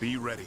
Be ready.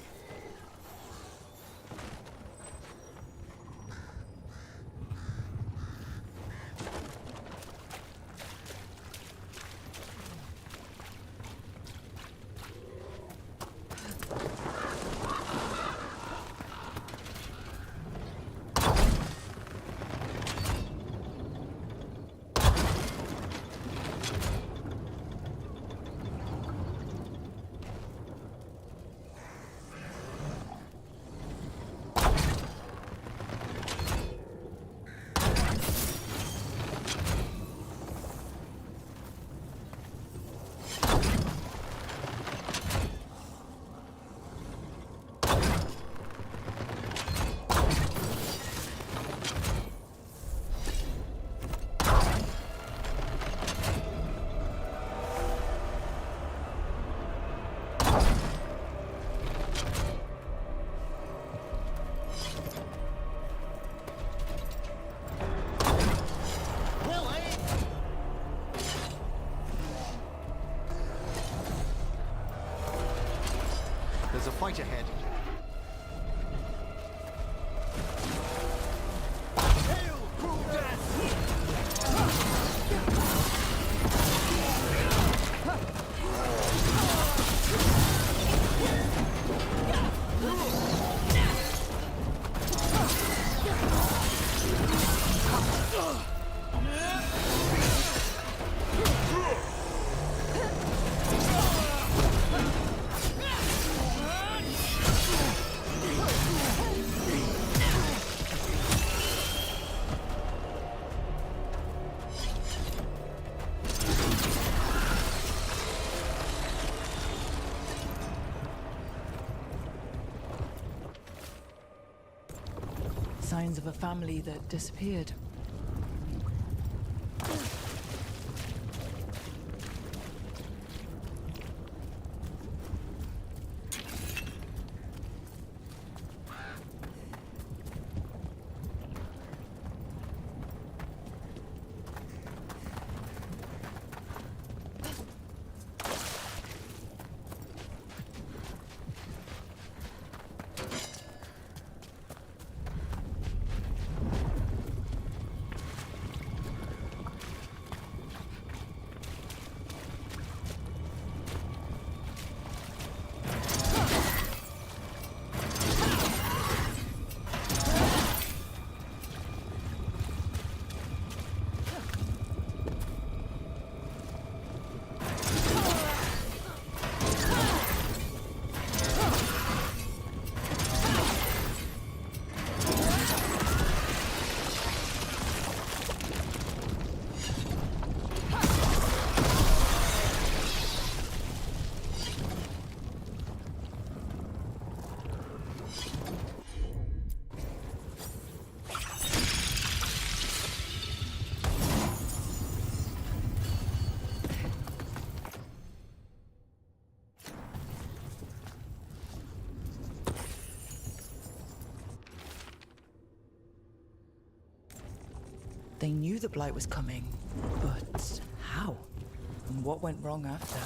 There's a fight ahead. Hail, cruel death! Signs of a family that disappeared. They knew the Blight was coming, but how? And what went wrong after?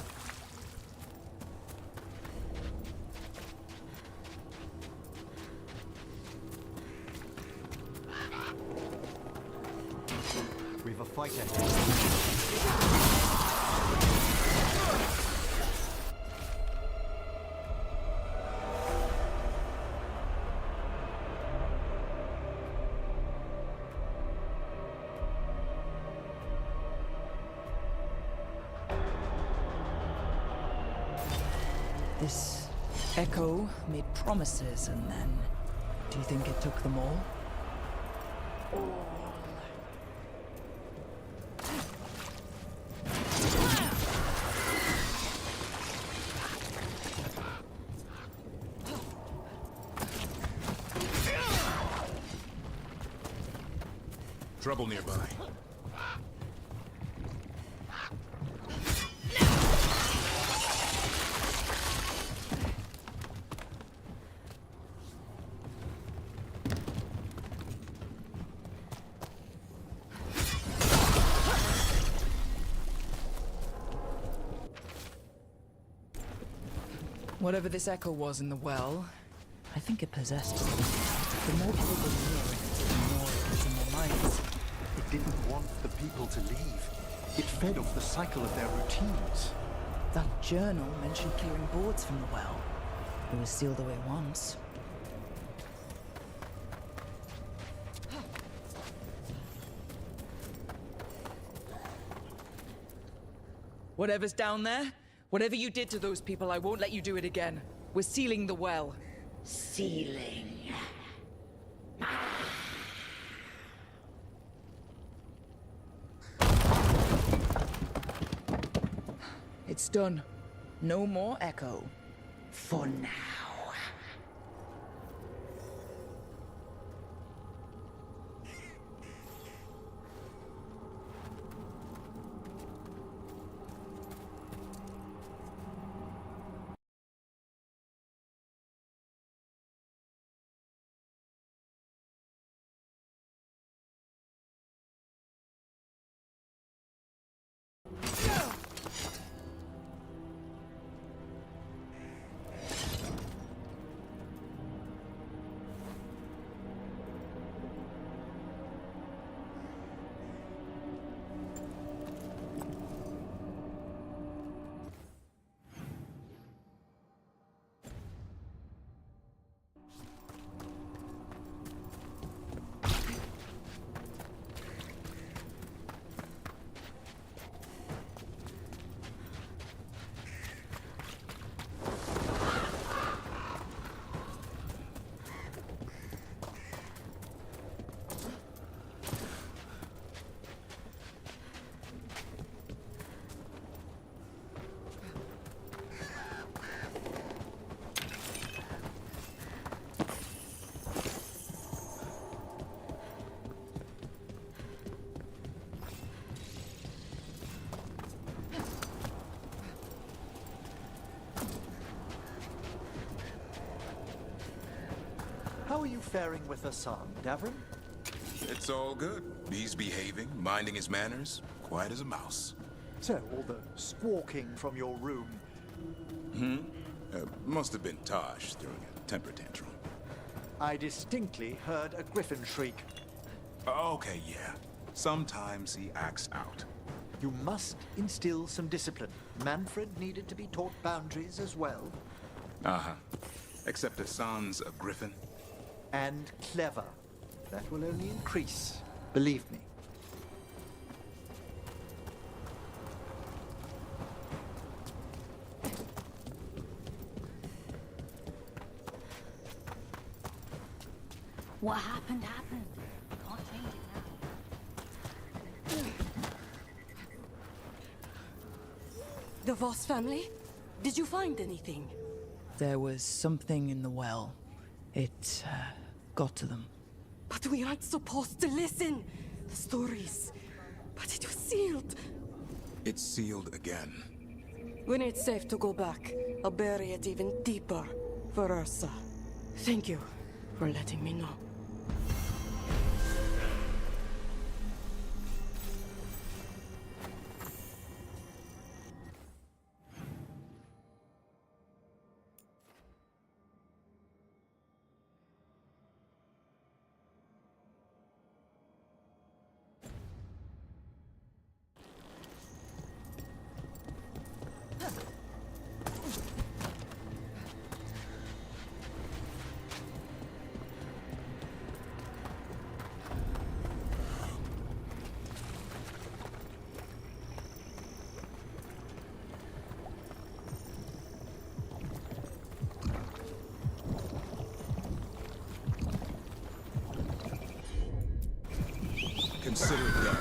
We've a fight ahead. This Echo made promises, and then... Do you think it took them all? Trouble nearby. Whatever this echo was in the well, I think it possessed them. The more people go near it, the more it gets in their minds. It didn't want the people to leave. It fed off the cycle of their routines. That journal mentioned clearing boards from the well. It was sealed away once. Whatever's down there, whatever you did to those people, I won't let you do it again. We're sealing the well. Sealing. It's done. No more echo. For now. How are you faring with Hassan, Davrin? It's all good. He's behaving, minding his manners, quiet as a mouse. So, all the squawking from your room. Must have been Tosh throwing a temper tantrum. I distinctly heard a griffin shriek. Okay, yeah. Sometimes he acts out. You must instill some discipline. Manfred needed to be taught boundaries as well. Uh-huh. Except Hassan's a griffin. And clever. That will only increase. Believe me. What happened, happened. Can't change it now. The Voss family? Did you find anything? There was something in the well. It got to them. But we aren't supposed to listen. The stories. But it was sealed. It's sealed again. When it's safe to go back, I'll bury it even deeper for Ursa. Thank you for letting me know. Consider it done.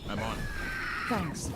I'm on. Thanks.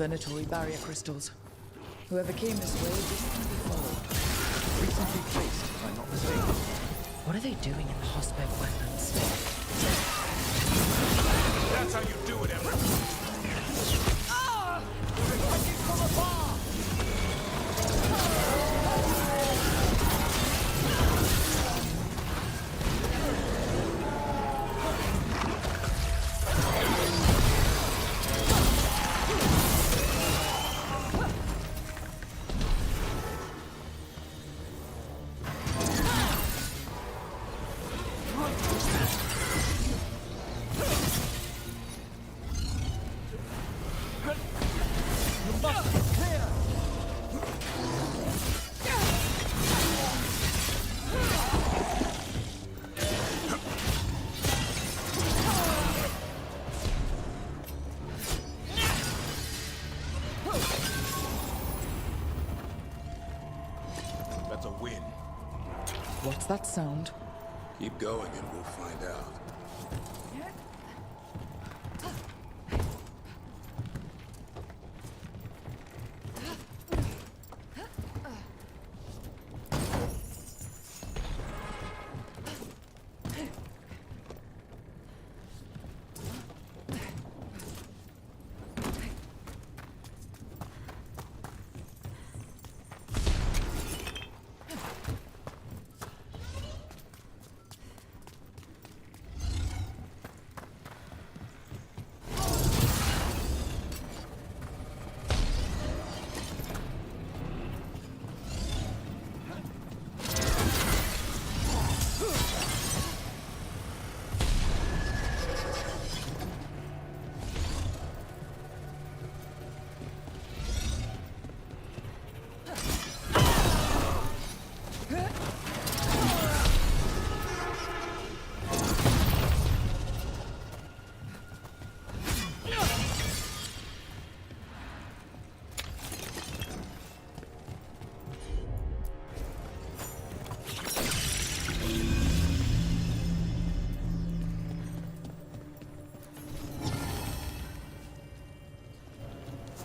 Veilatory barrier crystals. Whoever came this way didn't be followed. Recently placed, if I'm not mistaken. What are they doing in the Hosberg wetlands? That's how you do it, Emma. Attacking from afar! That's a win. What's that sound? Keep going and we'll find out.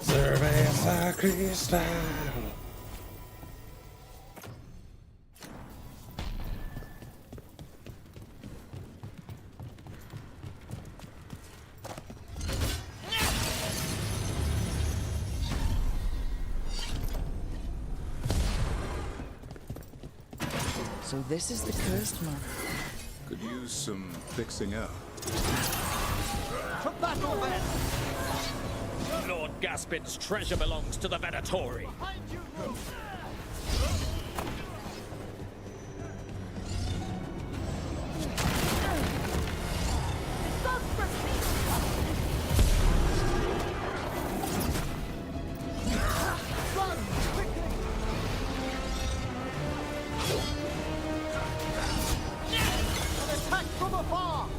Cerveza cristal. So this is the cursed man. Could use some fixing up. To battle, then! Lord Gaspin's treasure belongs to the Veilatory. Behind you! Run! Quickly! An attack from afar!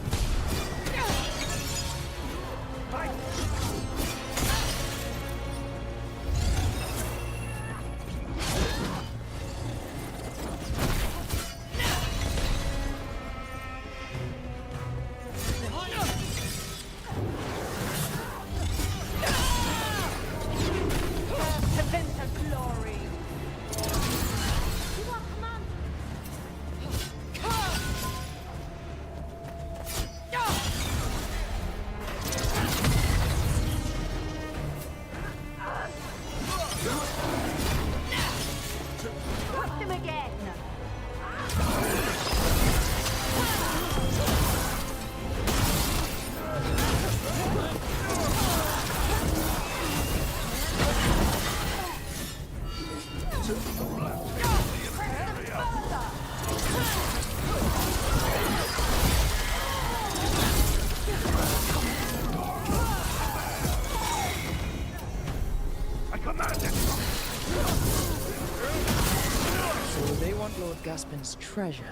So they want Lord Gaspin's treasure,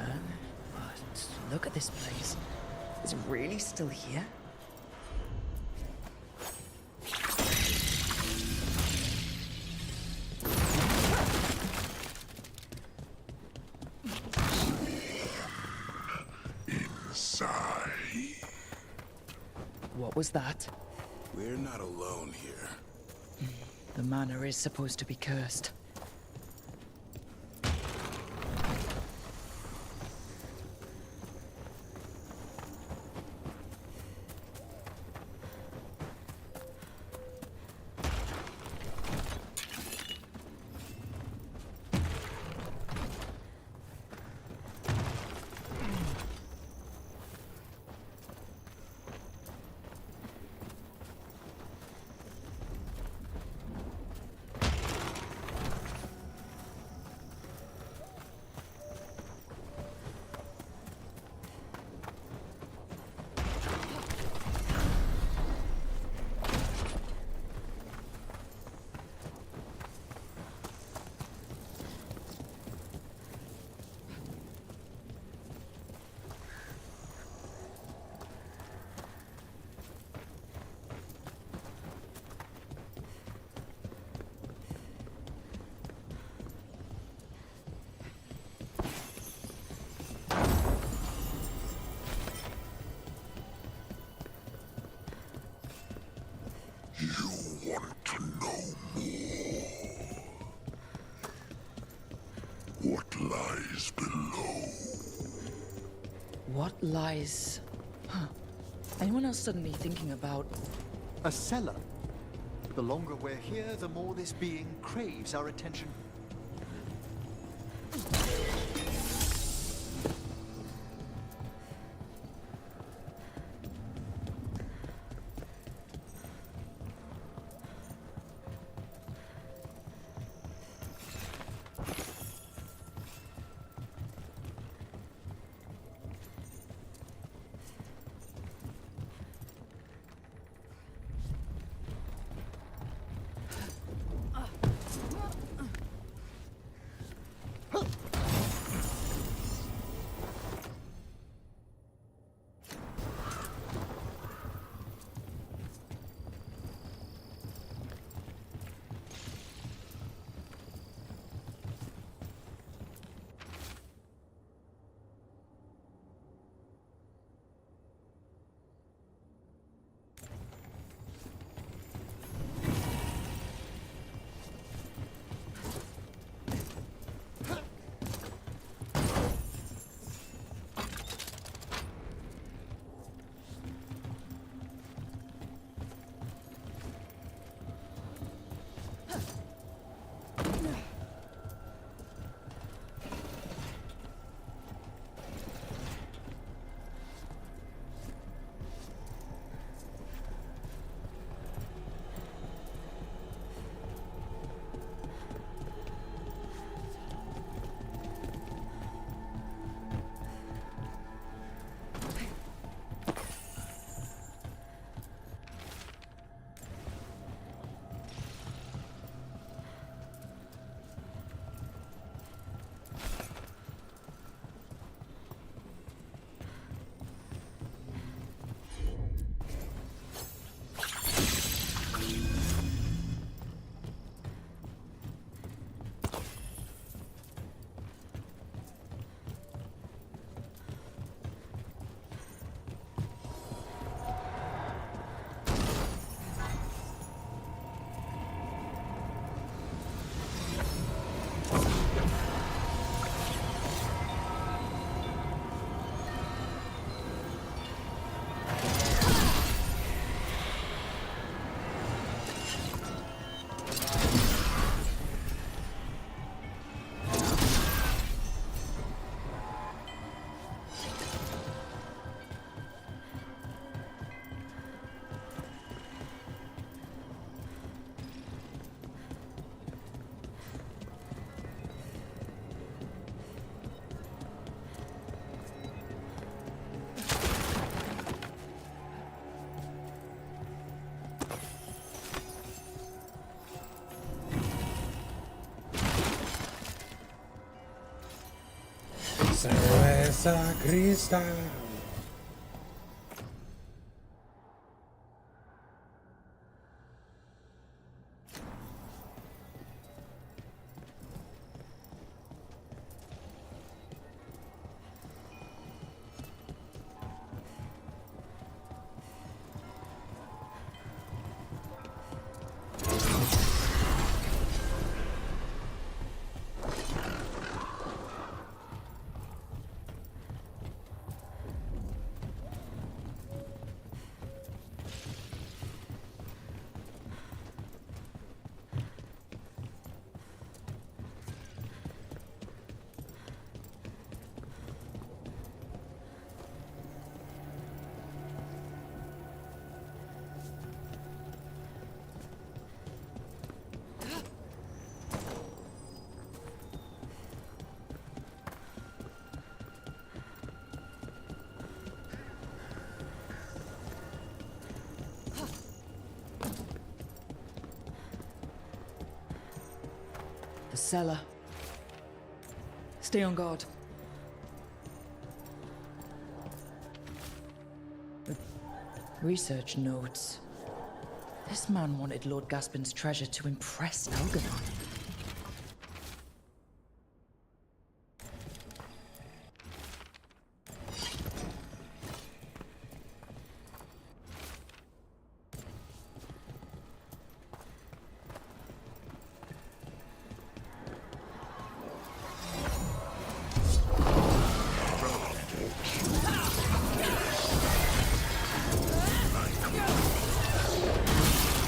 but look at this place. Is it really still here? Inside. What was that? We're not alone here. The manor is supposed to be cursed. You want to know more? What lies below? What lies... Huh. Anyone else suddenly thinking about... A cellar. The longer we're here, the more this being craves our attention. Cerveza cristal. The cellar. Stay on guard. Research notes. This man wanted Lord Gaspin's treasure to impress Algernon.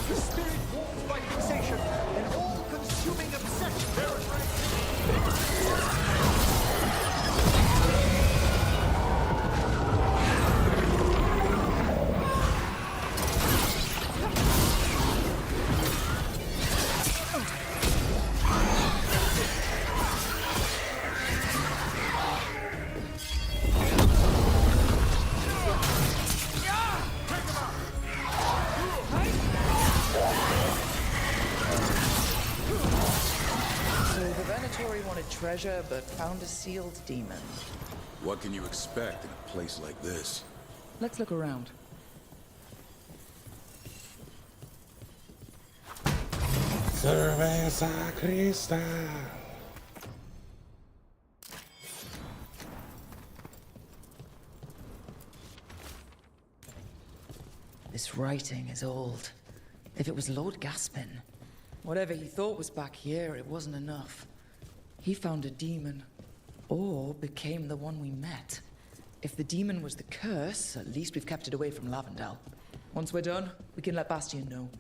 The spirit walks by fixation, an all-consuming obsession. So the Venatori wanted treasure, but found a sealed demon. What can you expect in a place like this? Let's look around. Cerveza cristal. This writing is old. If it was Lord Gaspin, whatever he thought was back here, it wasn't enough. He found a demon, or became the one we met. If the demon was the curse, at least we've kept it away from Lavendel. Once we're done, we can let Bastian know.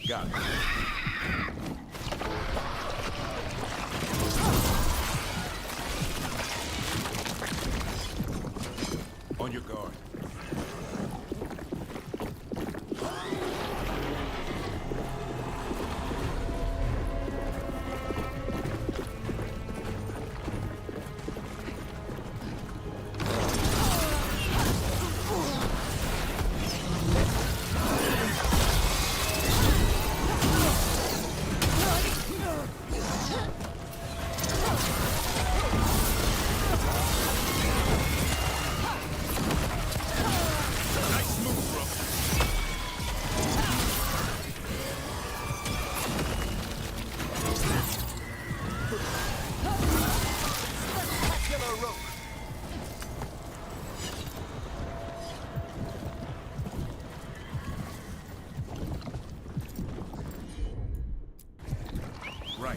Got it. On your guard. Right.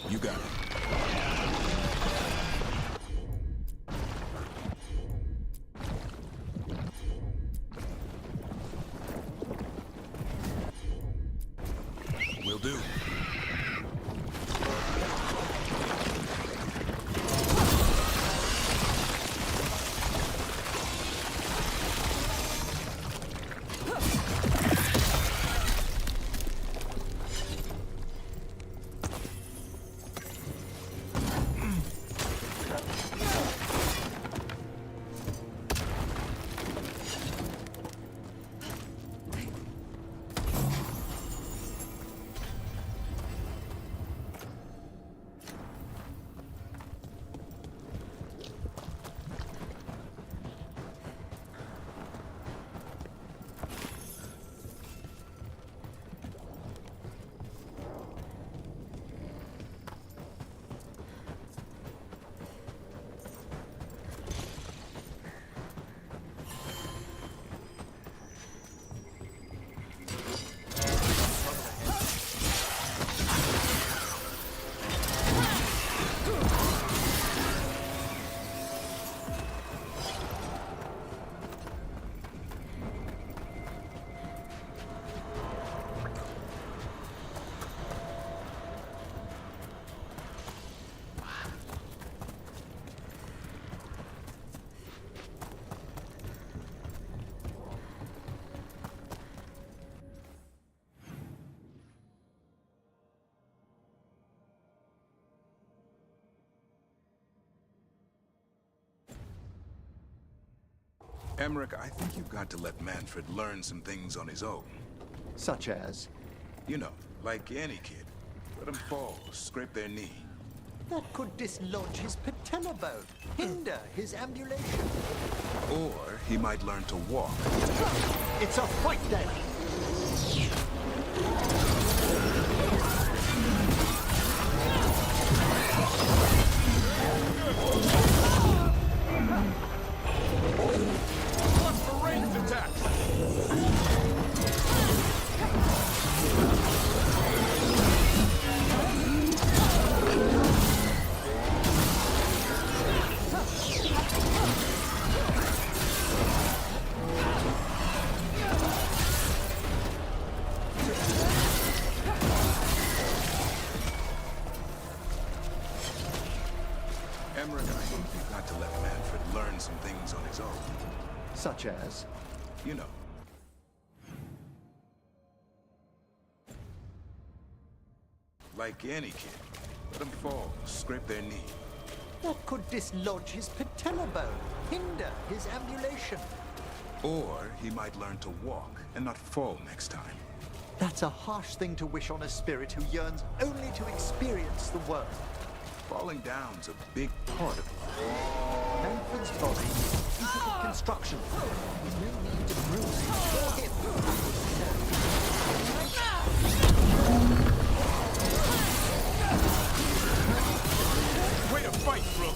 You got it. Will do. Emmerich, I think you've got to let Manfred learn some things on his own. Such as? You know, like any kid. Let them fall, scrape their knee. That could dislodge his patella bone, hinder his ambulation. Or he might learn to walk. It's a fight then! What's the ranged attack? Emmerich, I think you've got to let Manfred learn some things on his own. Such as? You know. Like any kid. Let them fall, scrape their knee. That could dislodge his patella bone, hinder his ambulation. Or he might learn to walk and not fall next time. That's a harsh thing to wish on a spirit who yearns only to experience the world. Falling down's a big part of it. Manfred's body is intricate construction. There's no need to bruise him. Way to fight, bro!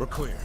We're clear.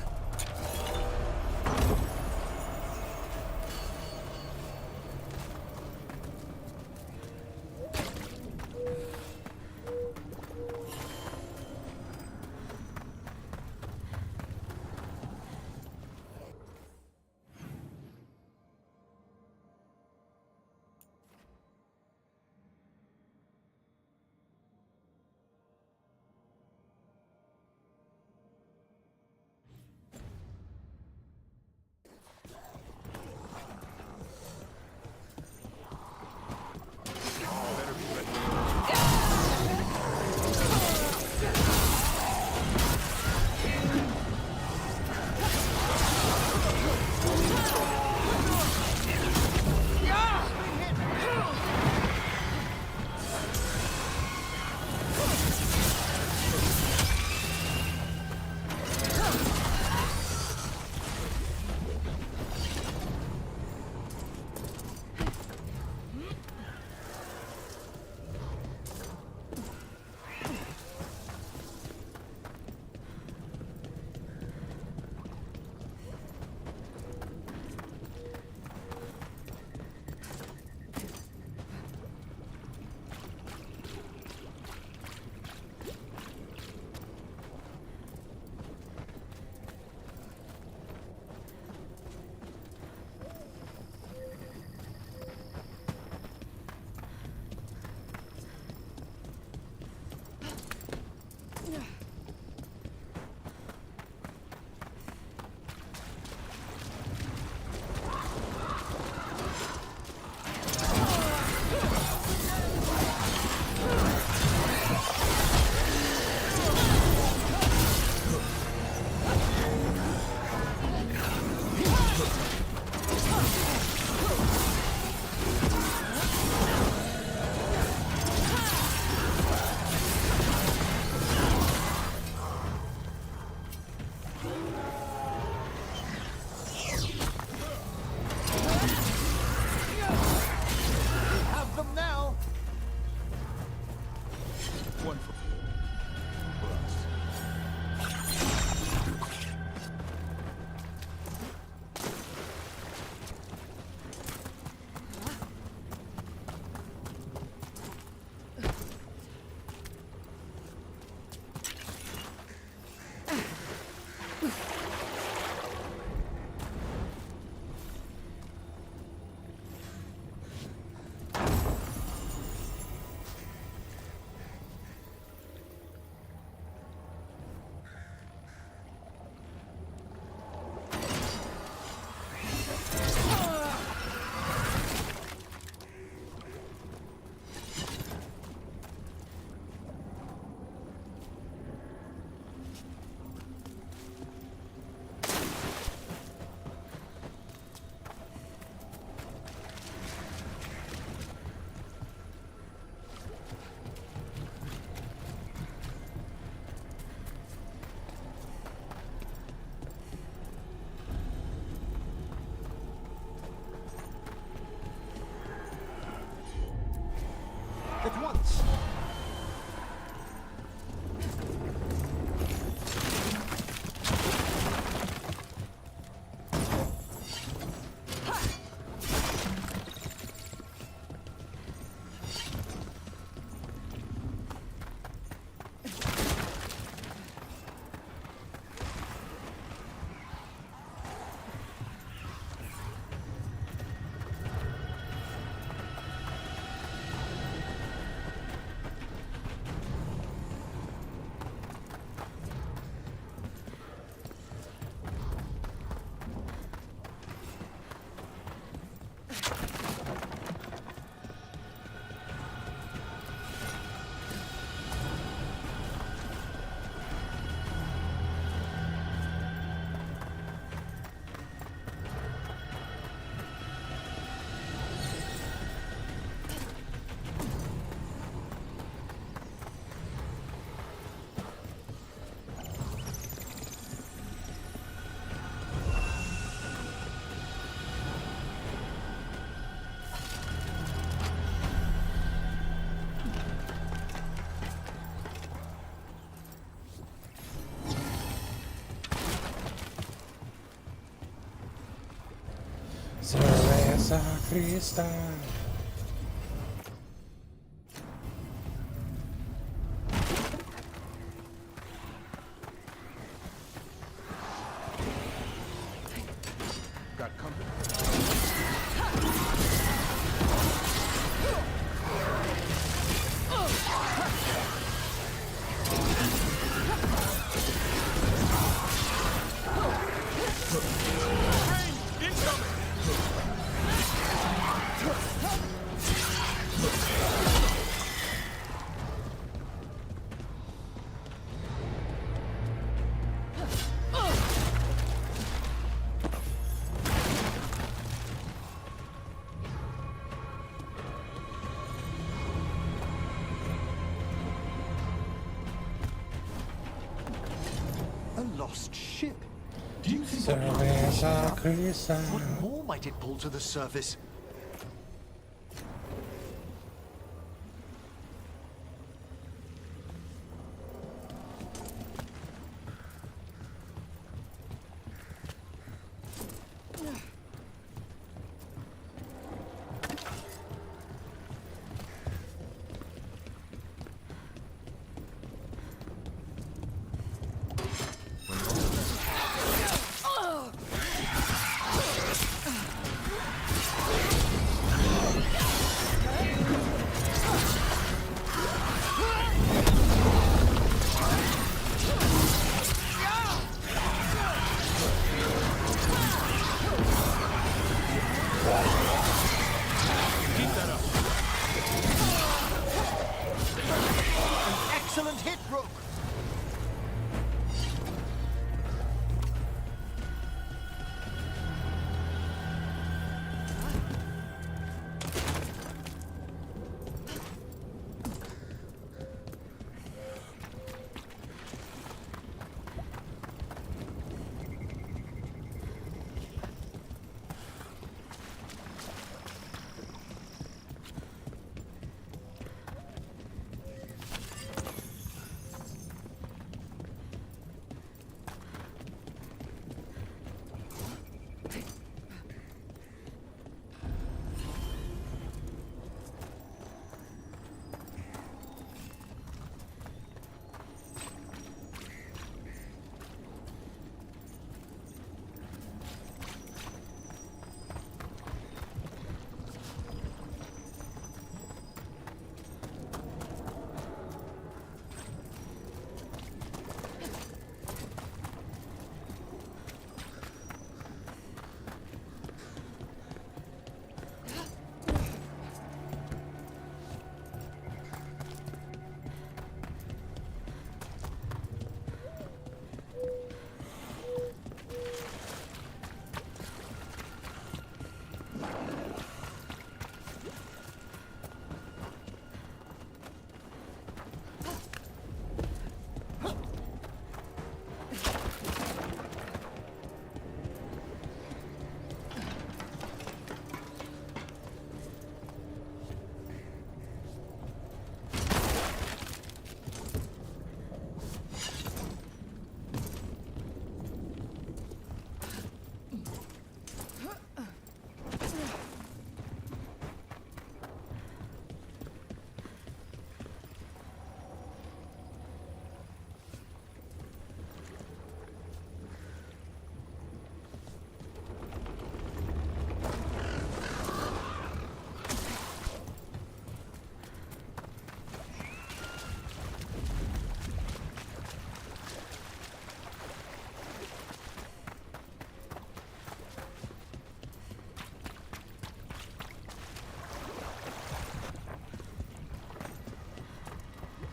sacristà. Got company. A lost ship. Do you think Serve sacristà. what more might it pull to the surface? Excellent hit, Rook.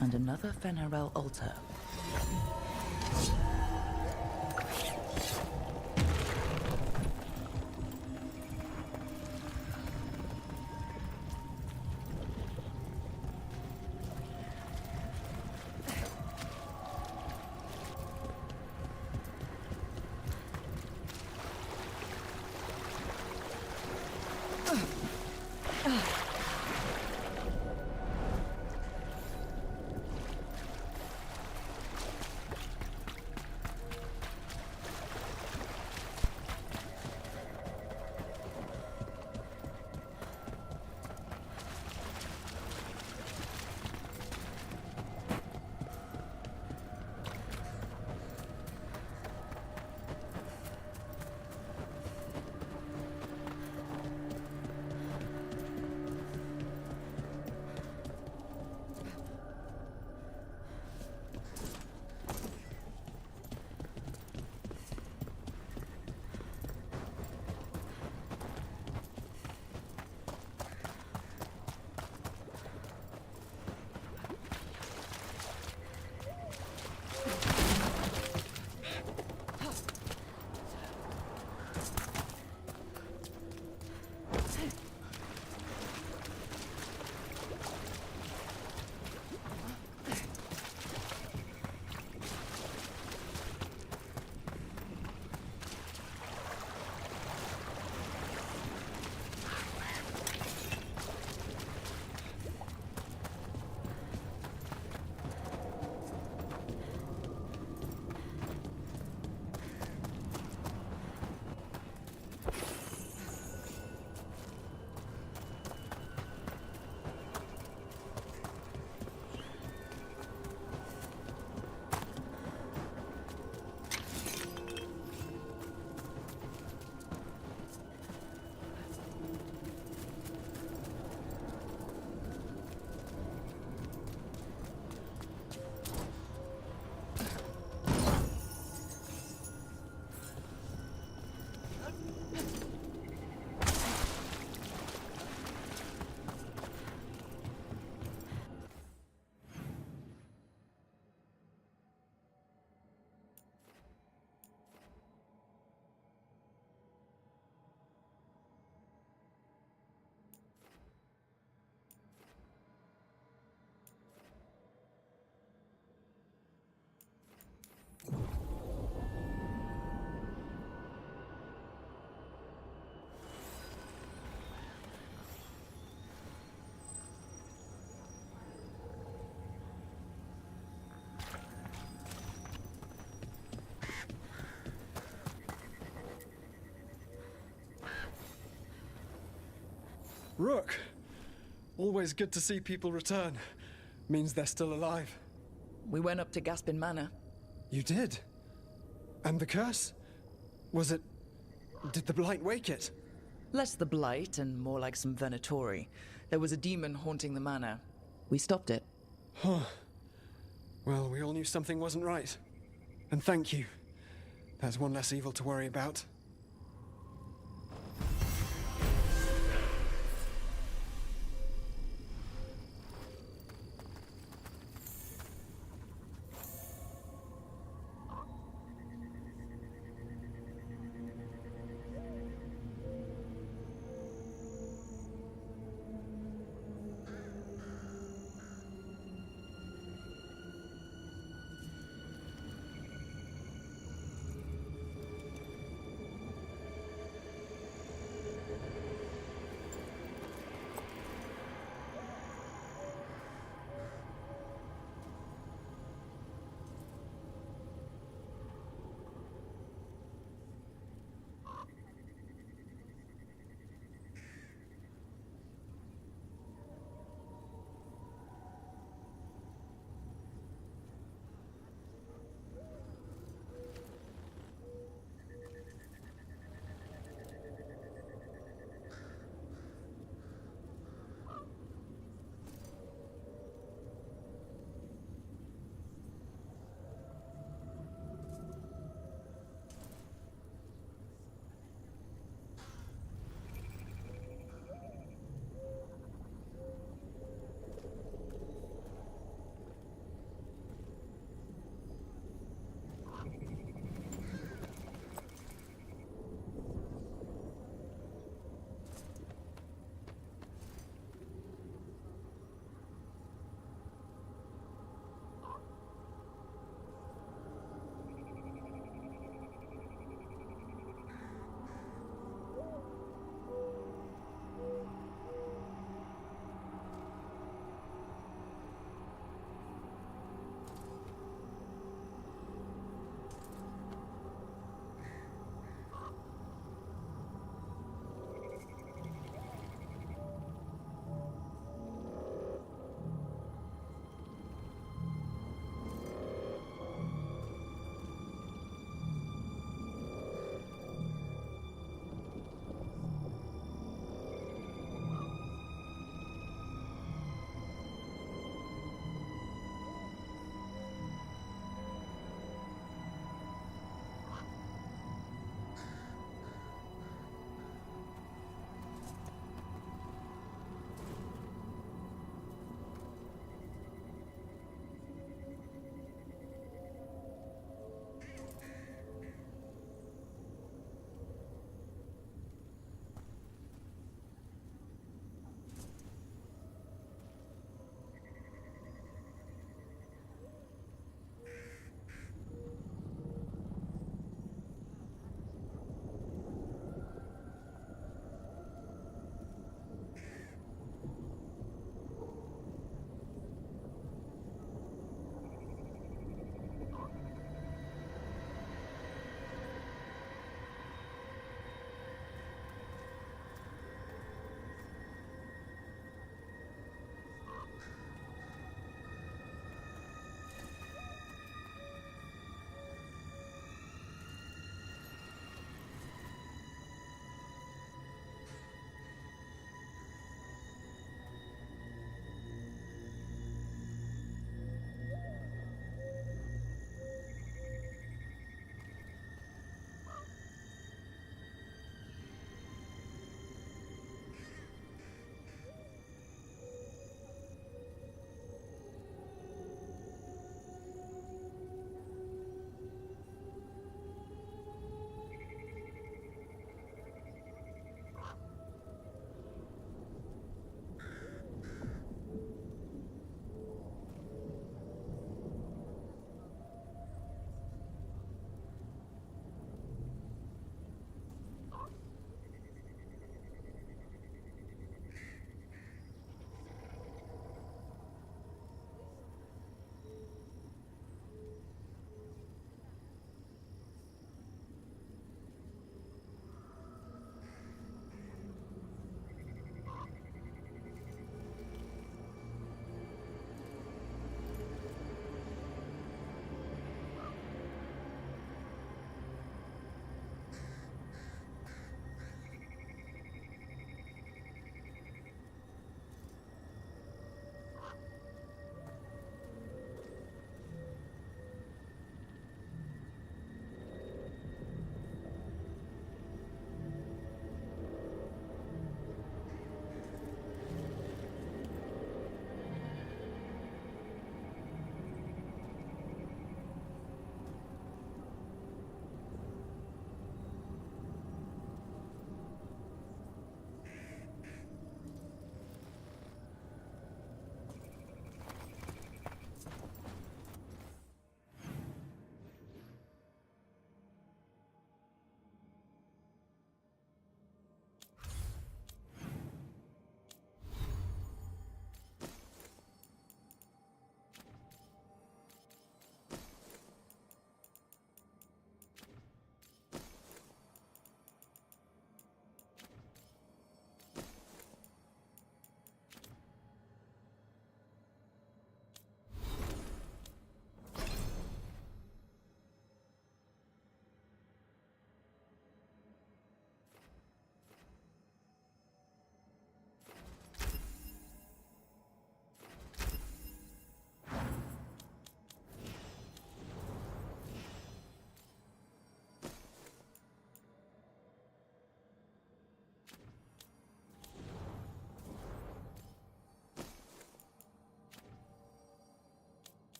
And another Fenarel altar. Rook! Always good to see people return. Means they're still alive. We went up to Gaspin Manor. You did? And the curse? Was it... Did the blight wake it? Less the blight and more like some Venatori. There was a demon haunting the manor. We stopped it. Huh. Well, we all knew something wasn't right. And thank you. That's one less evil to worry about.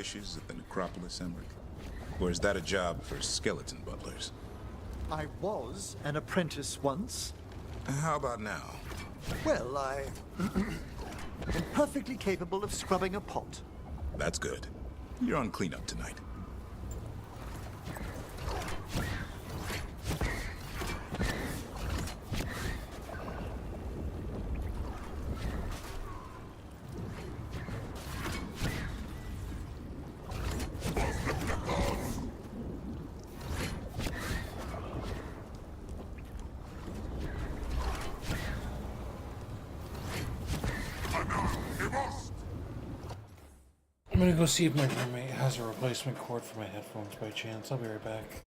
dishes at the necropolis, Emmerich? Or is that a job for skeleton butlers? I was an apprentice once. How about now? Well, I am perfectly capable of scrubbing a pot. That's good. You're on cleanup tonight. I'm gonna go see if my roommate has a replacement cord for my headphones by chance. I'll be right back.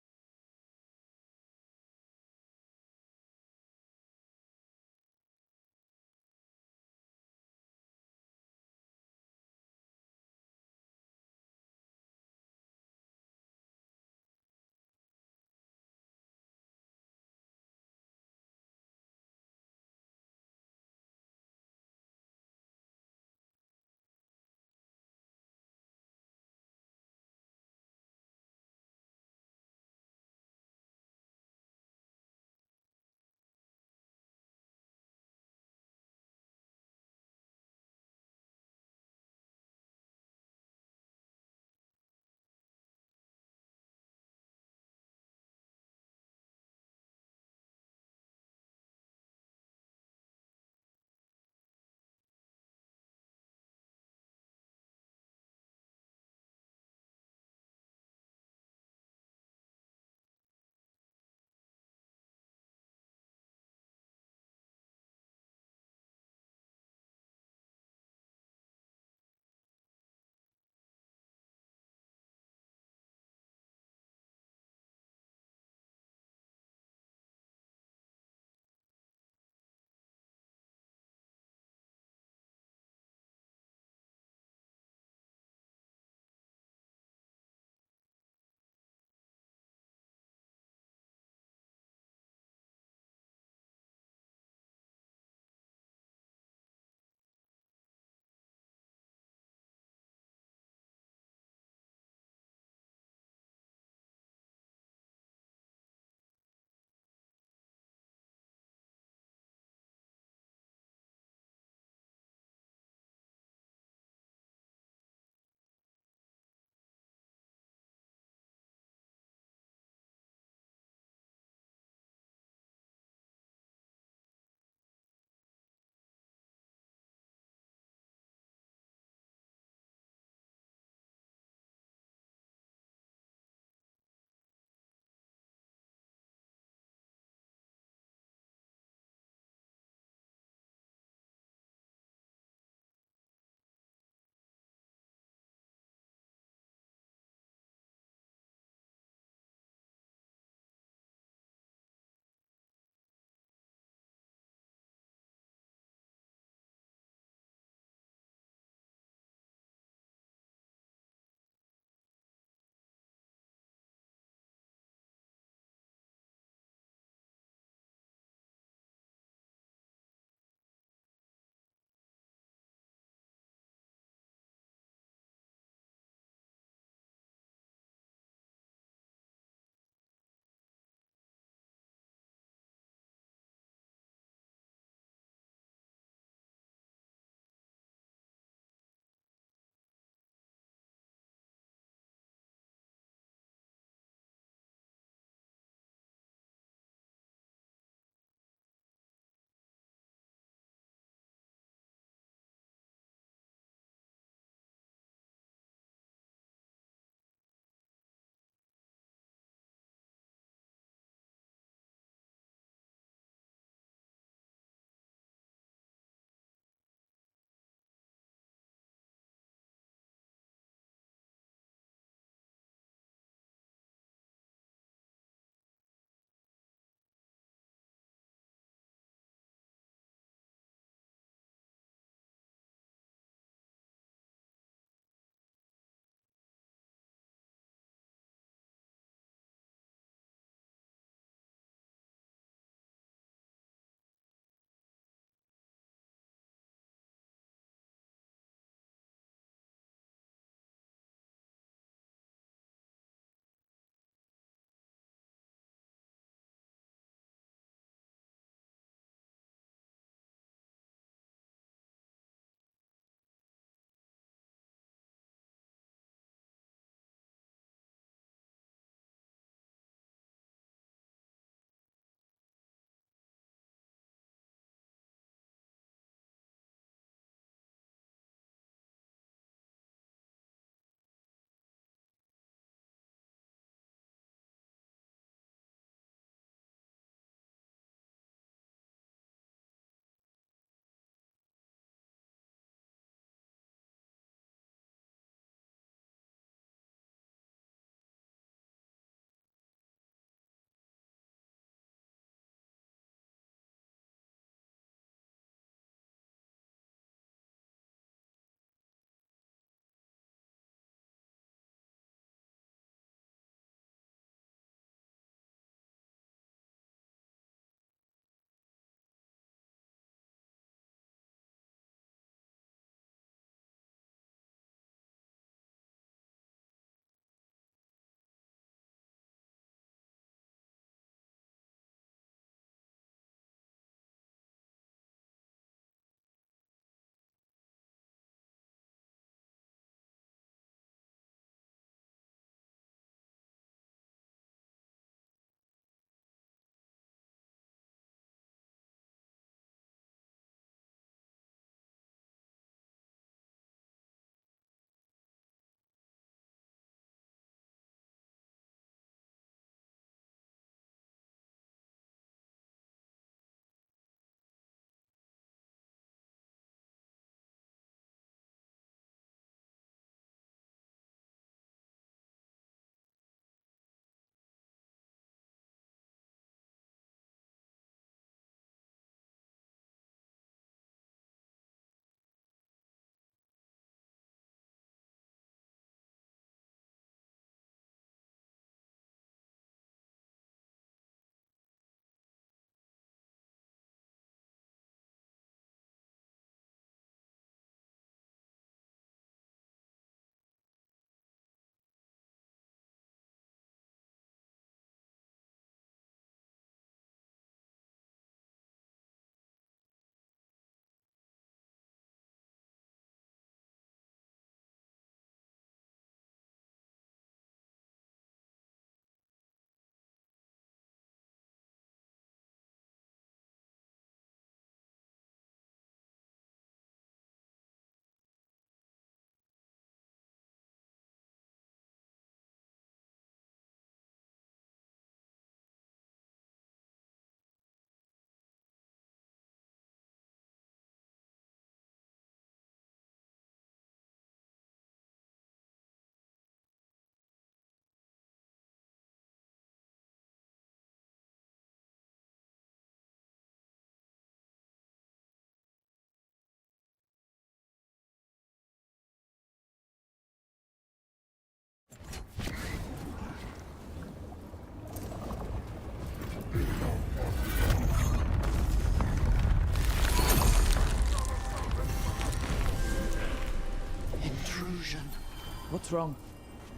What's wrong?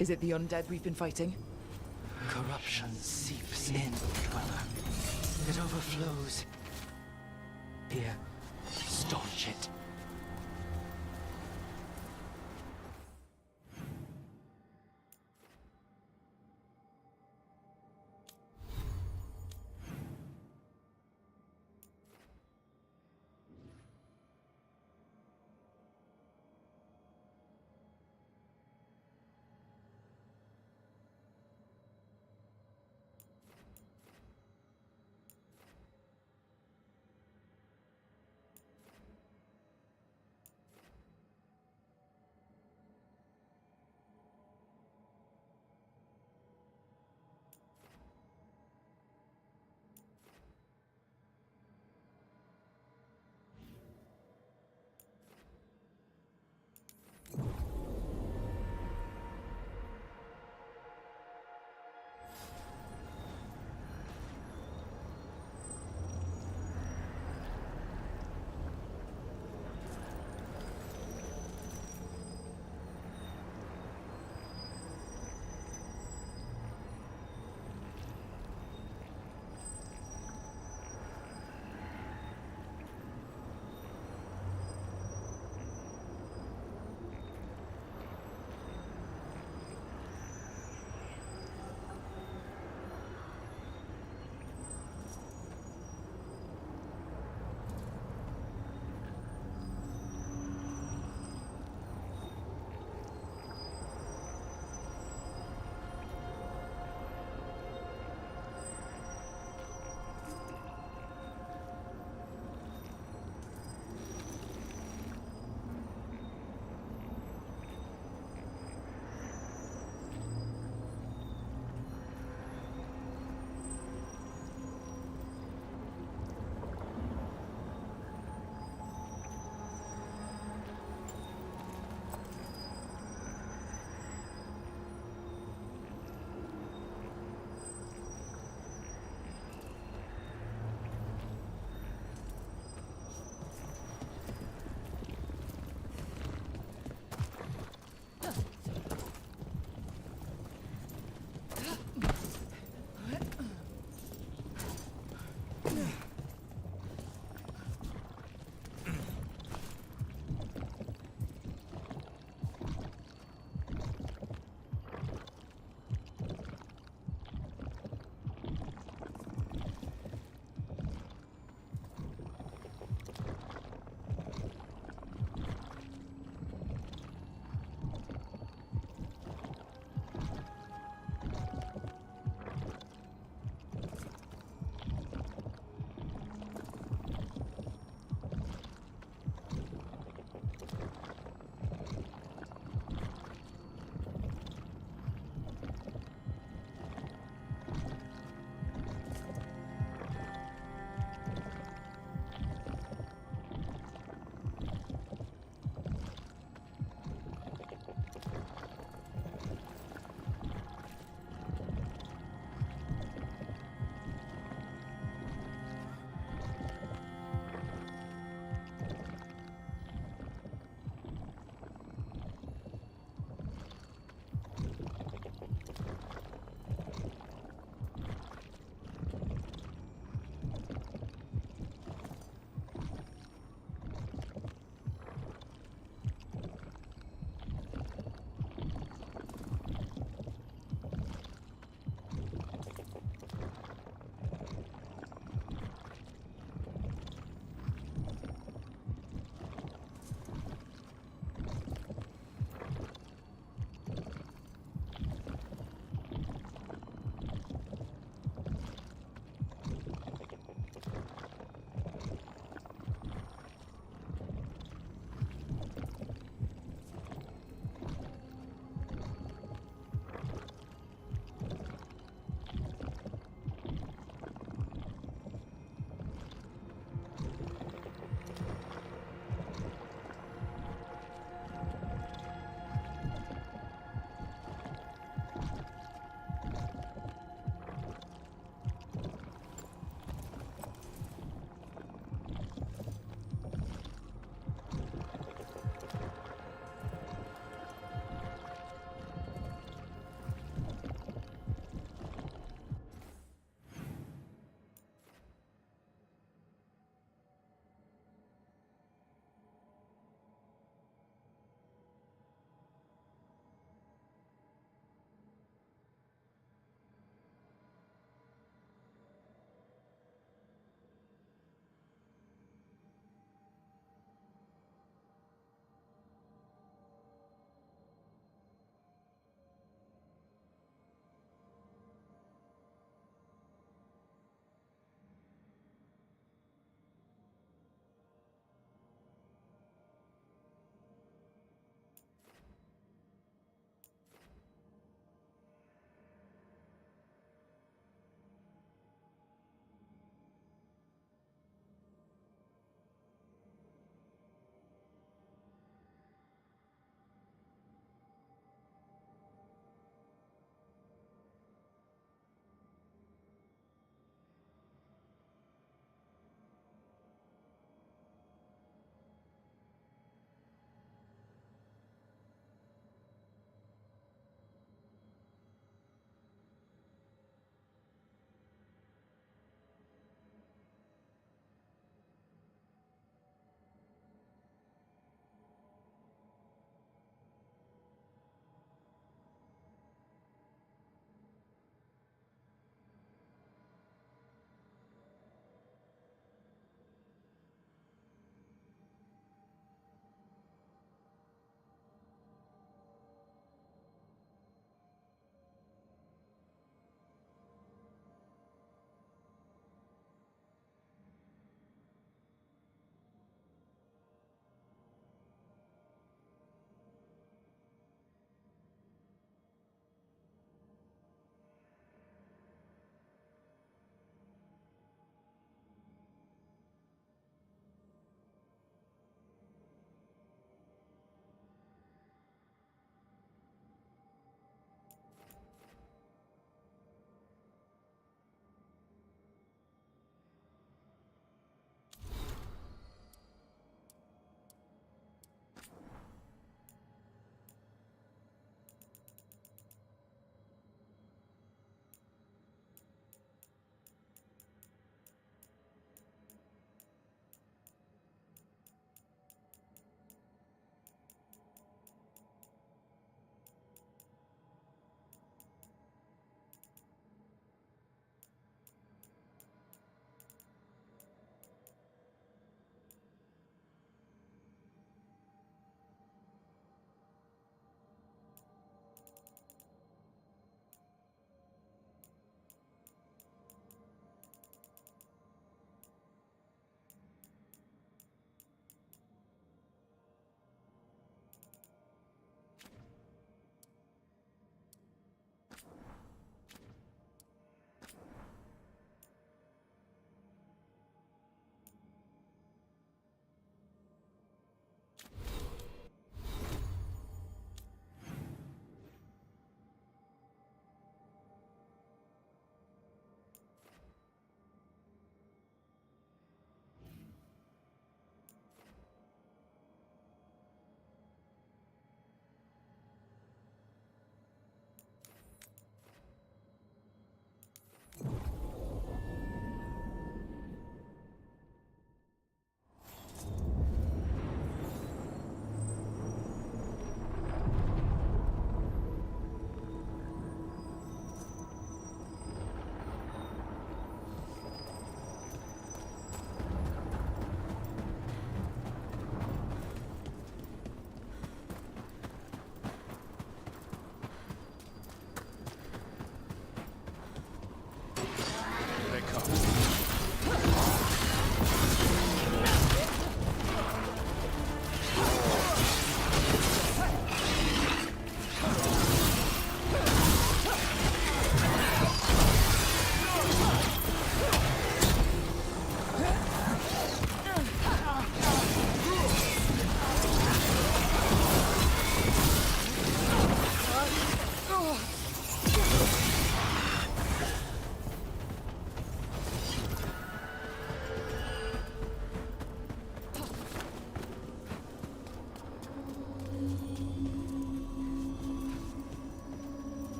Is it the undead we've been fighting? Corruption seeps in, Dweller. It overflows. Here, staunch it.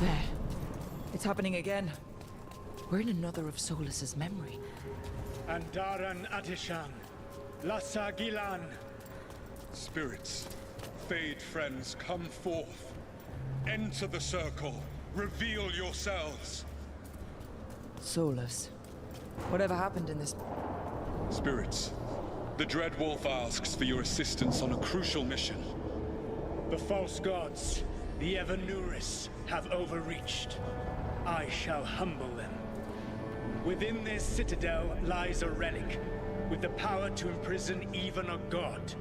There. It's happening again. We're in another of Solus's memory. Andaran Atishan, Lassa Gilan. Spirits, Fade friends, come forth. Enter the circle. Reveal yourselves. Solus. Whatever happened in this... Spirits, the Dread Wolf asks for your assistance on a crucial mission. The false gods, the Evanuris, have overreached. I shall humble them. Within this citadel lies a relic, with the power to imprison even a god.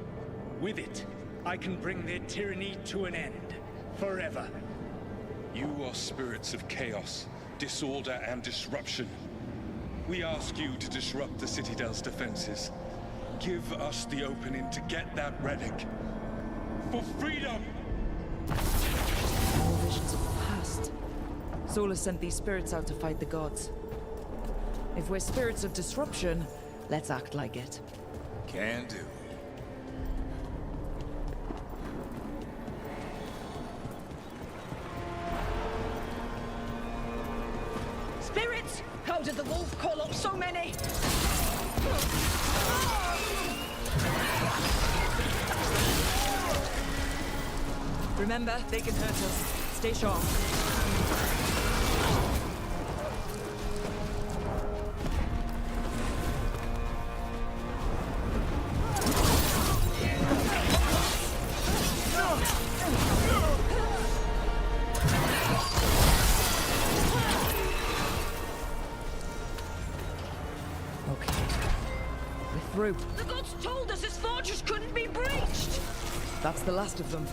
With it, I can bring their tyranny to an end, forever. You are spirits of chaos, disorder, and disruption. We ask you to disrupt the Citadel's defenses. Give us the opening to get that relic. For freedom! More visions of the past. Solus sent these spirits out to fight the gods. If we're spirits of disruption, let's act like it. Can do. Spirits! How did the wolf call up so many? Remember, they can hurt us. Stay sharp. Through. The gods told us this fortress couldn't be breached! That's the last of them.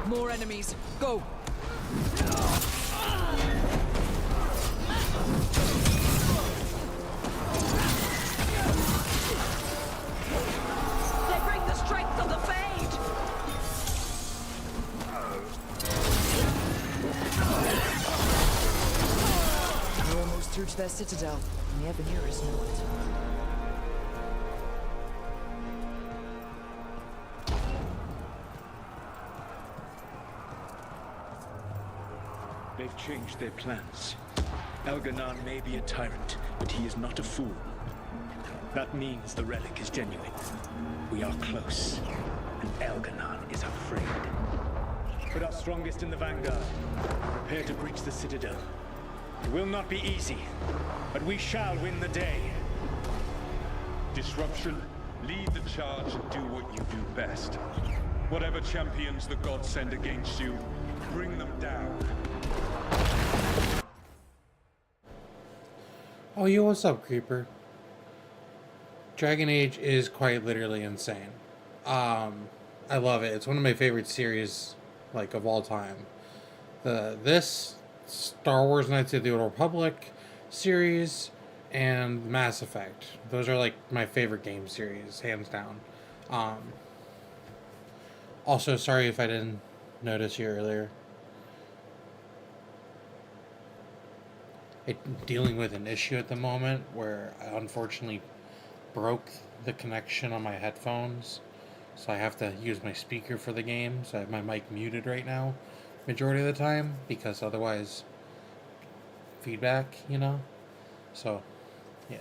More enemies. Go! Through to their citadel, and the Evanuris know it. They've changed their plans. Elganon may be a tyrant, but he is not a fool. That means the relic is genuine. We are close, and Elganon is afraid. Put our strongest in the vanguard. Prepare to breach the citadel. It will not be easy, but we shall win the day. Disruption, lead the charge and do what you do best. Whatever champions the gods send against you, bring them down. Oh, yo, what's up, Creeper? Dragon Age is quite literally insane. I love it. It's one of my favorite series, like, of all time. This Star Wars Knights of the Old Republic series and Mass Effect. Those are like my favorite game series, hands down. Also, sorry if I didn't notice you earlier. I'm dealing with an issue at the moment where I unfortunately broke the connection on my headphones. So I have to use my speaker for the game. So I have my mic muted right now majority of the time, because otherwise feedback, you know. So yeah,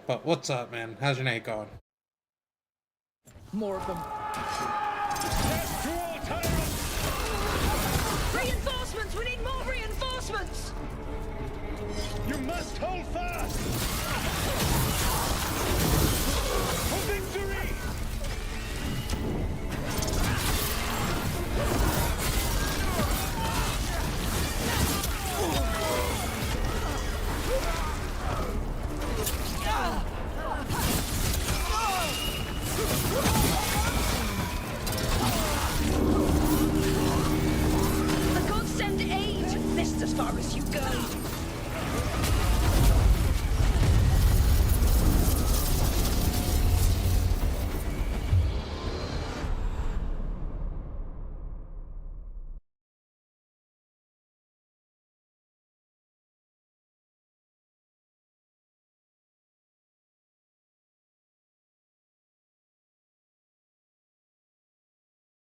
but what's up, man? How's your night going? More of them. Reinforcements! We need more reinforcements! You must hold fast! For victory! The gods send aid! This as far as you go!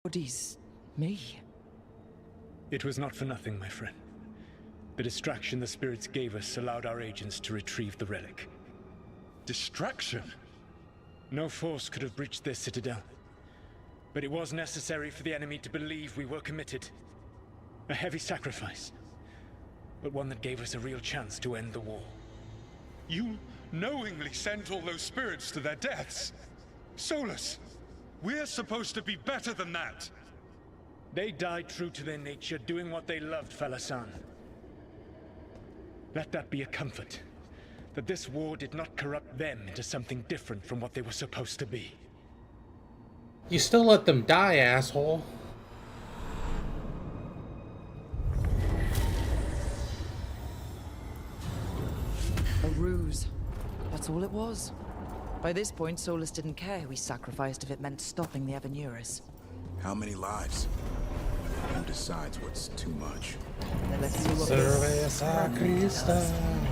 Body's me. It was not for nothing, my friend. The distraction the spirits gave us allowed our agents to retrieve the relic. Distraction? No force could have breached this citadel. But it was necessary for the enemy to believe we were committed. A heavy sacrifice, but one that gave us a real chance to end the war. You knowingly sent all those spirits to their deaths? Solus, we're supposed to be better than that! They died true to their nature, doing what they loved, Falasan. Let that be a comfort, that this war did not corrupt them into something different from what they were supposed to be. You still let them die, asshole. A ruse. That's all it was. By this point, Solus didn't care who he sacrificed if it meant stopping the Evanurus. How many lives? Who decides what's too much? Then let's see what Cerveza Crista.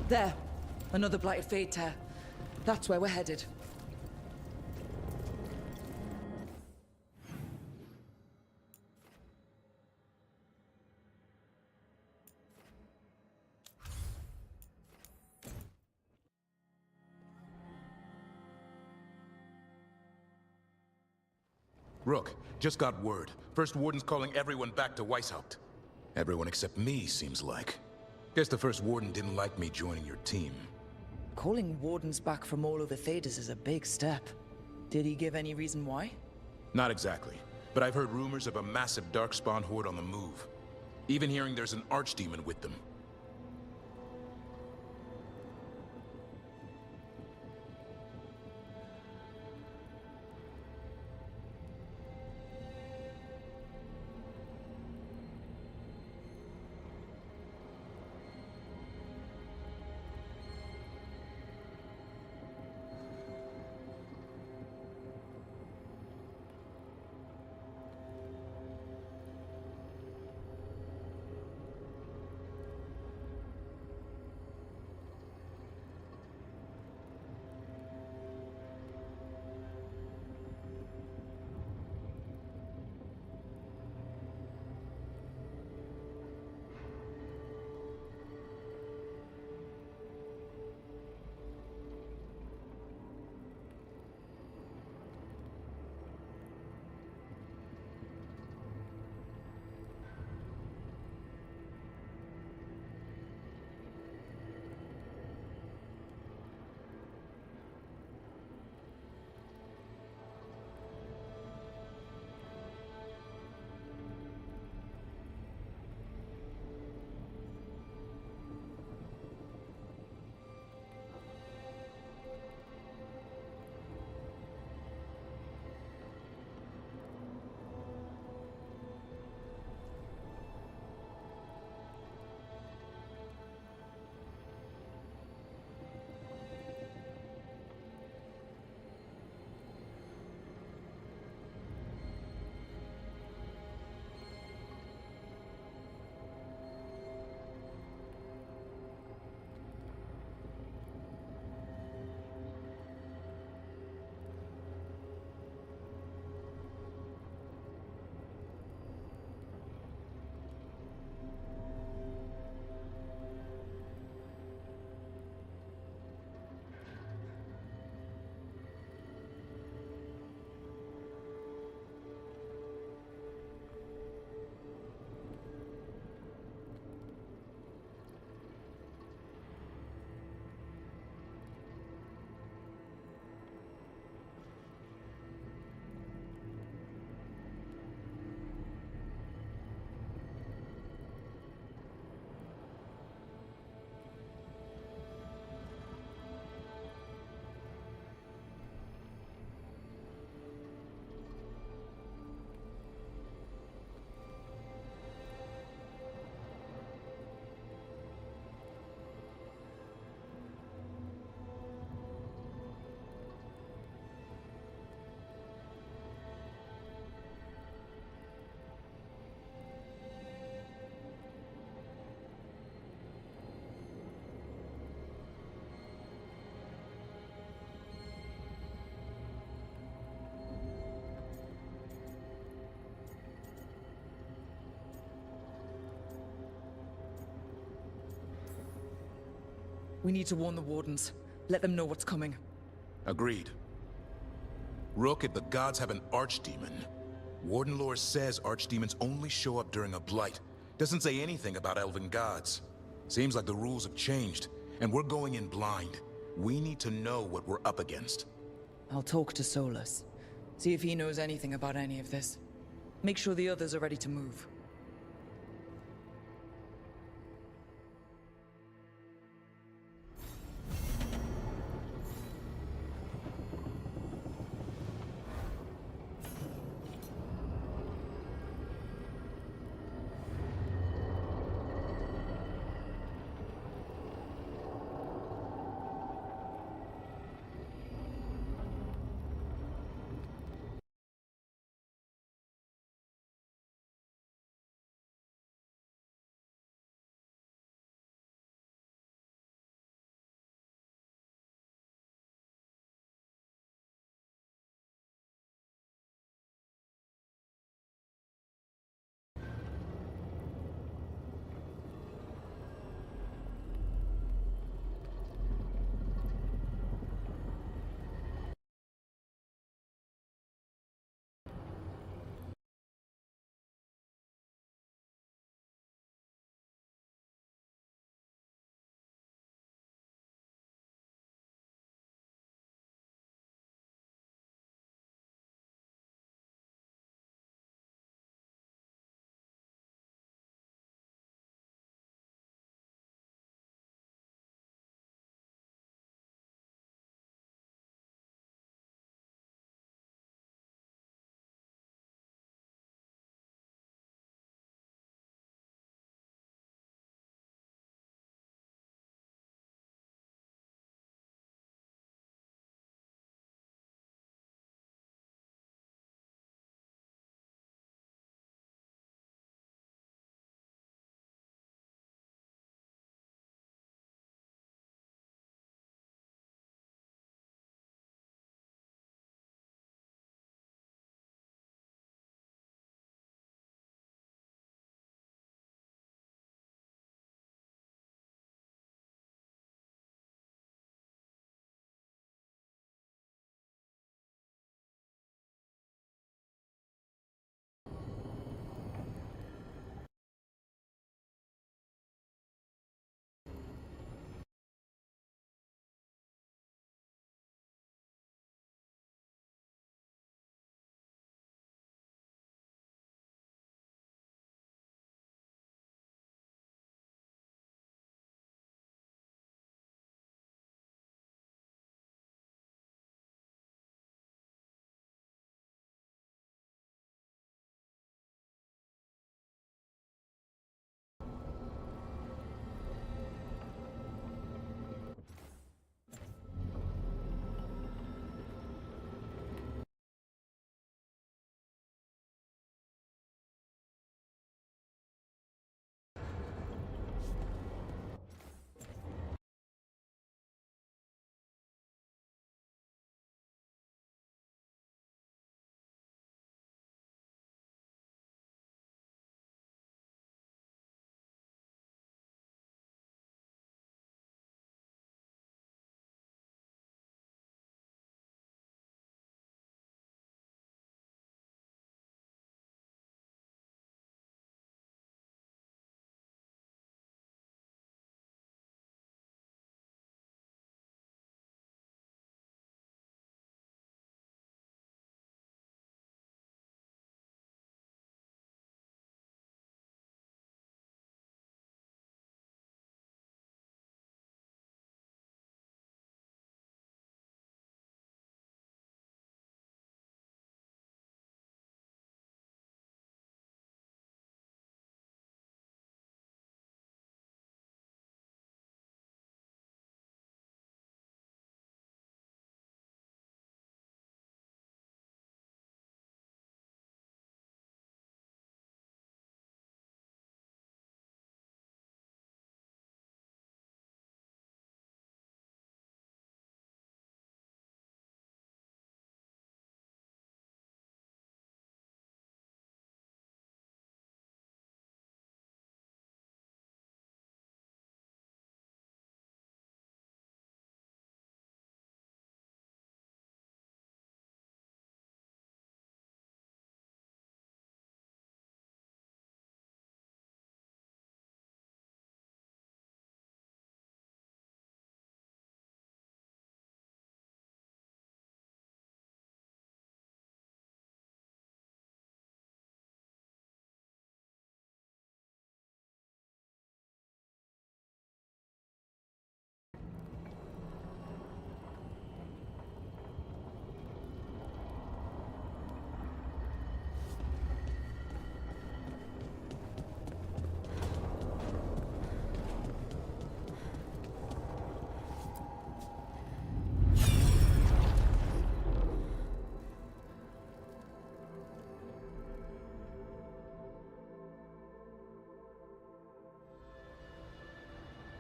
There. Another blighted fade tear. That's where we're headed. Rook, just got word. First Warden's calling everyone back to Weishaupt. Everyone except me, seems like. Guess the First Warden didn't like me joining your team. Calling wardens back from all over Thedas is a big step. Did he give any reason why? Not exactly, but I've heard rumors of a massive Darkspawn horde on the move. Even hearing there's an archdemon with them. We need to warn the Wardens. Let them know what's coming. Agreed. Rook, if the gods have an archdemon, Warden lore says archdemons only show up during a blight. Doesn't say anything about elven gods. Seems like the rules have changed, and we're going in blind. We need to know what we're up against. I'll talk to Solus. See if he knows anything about any of this. Make sure the others are ready to move.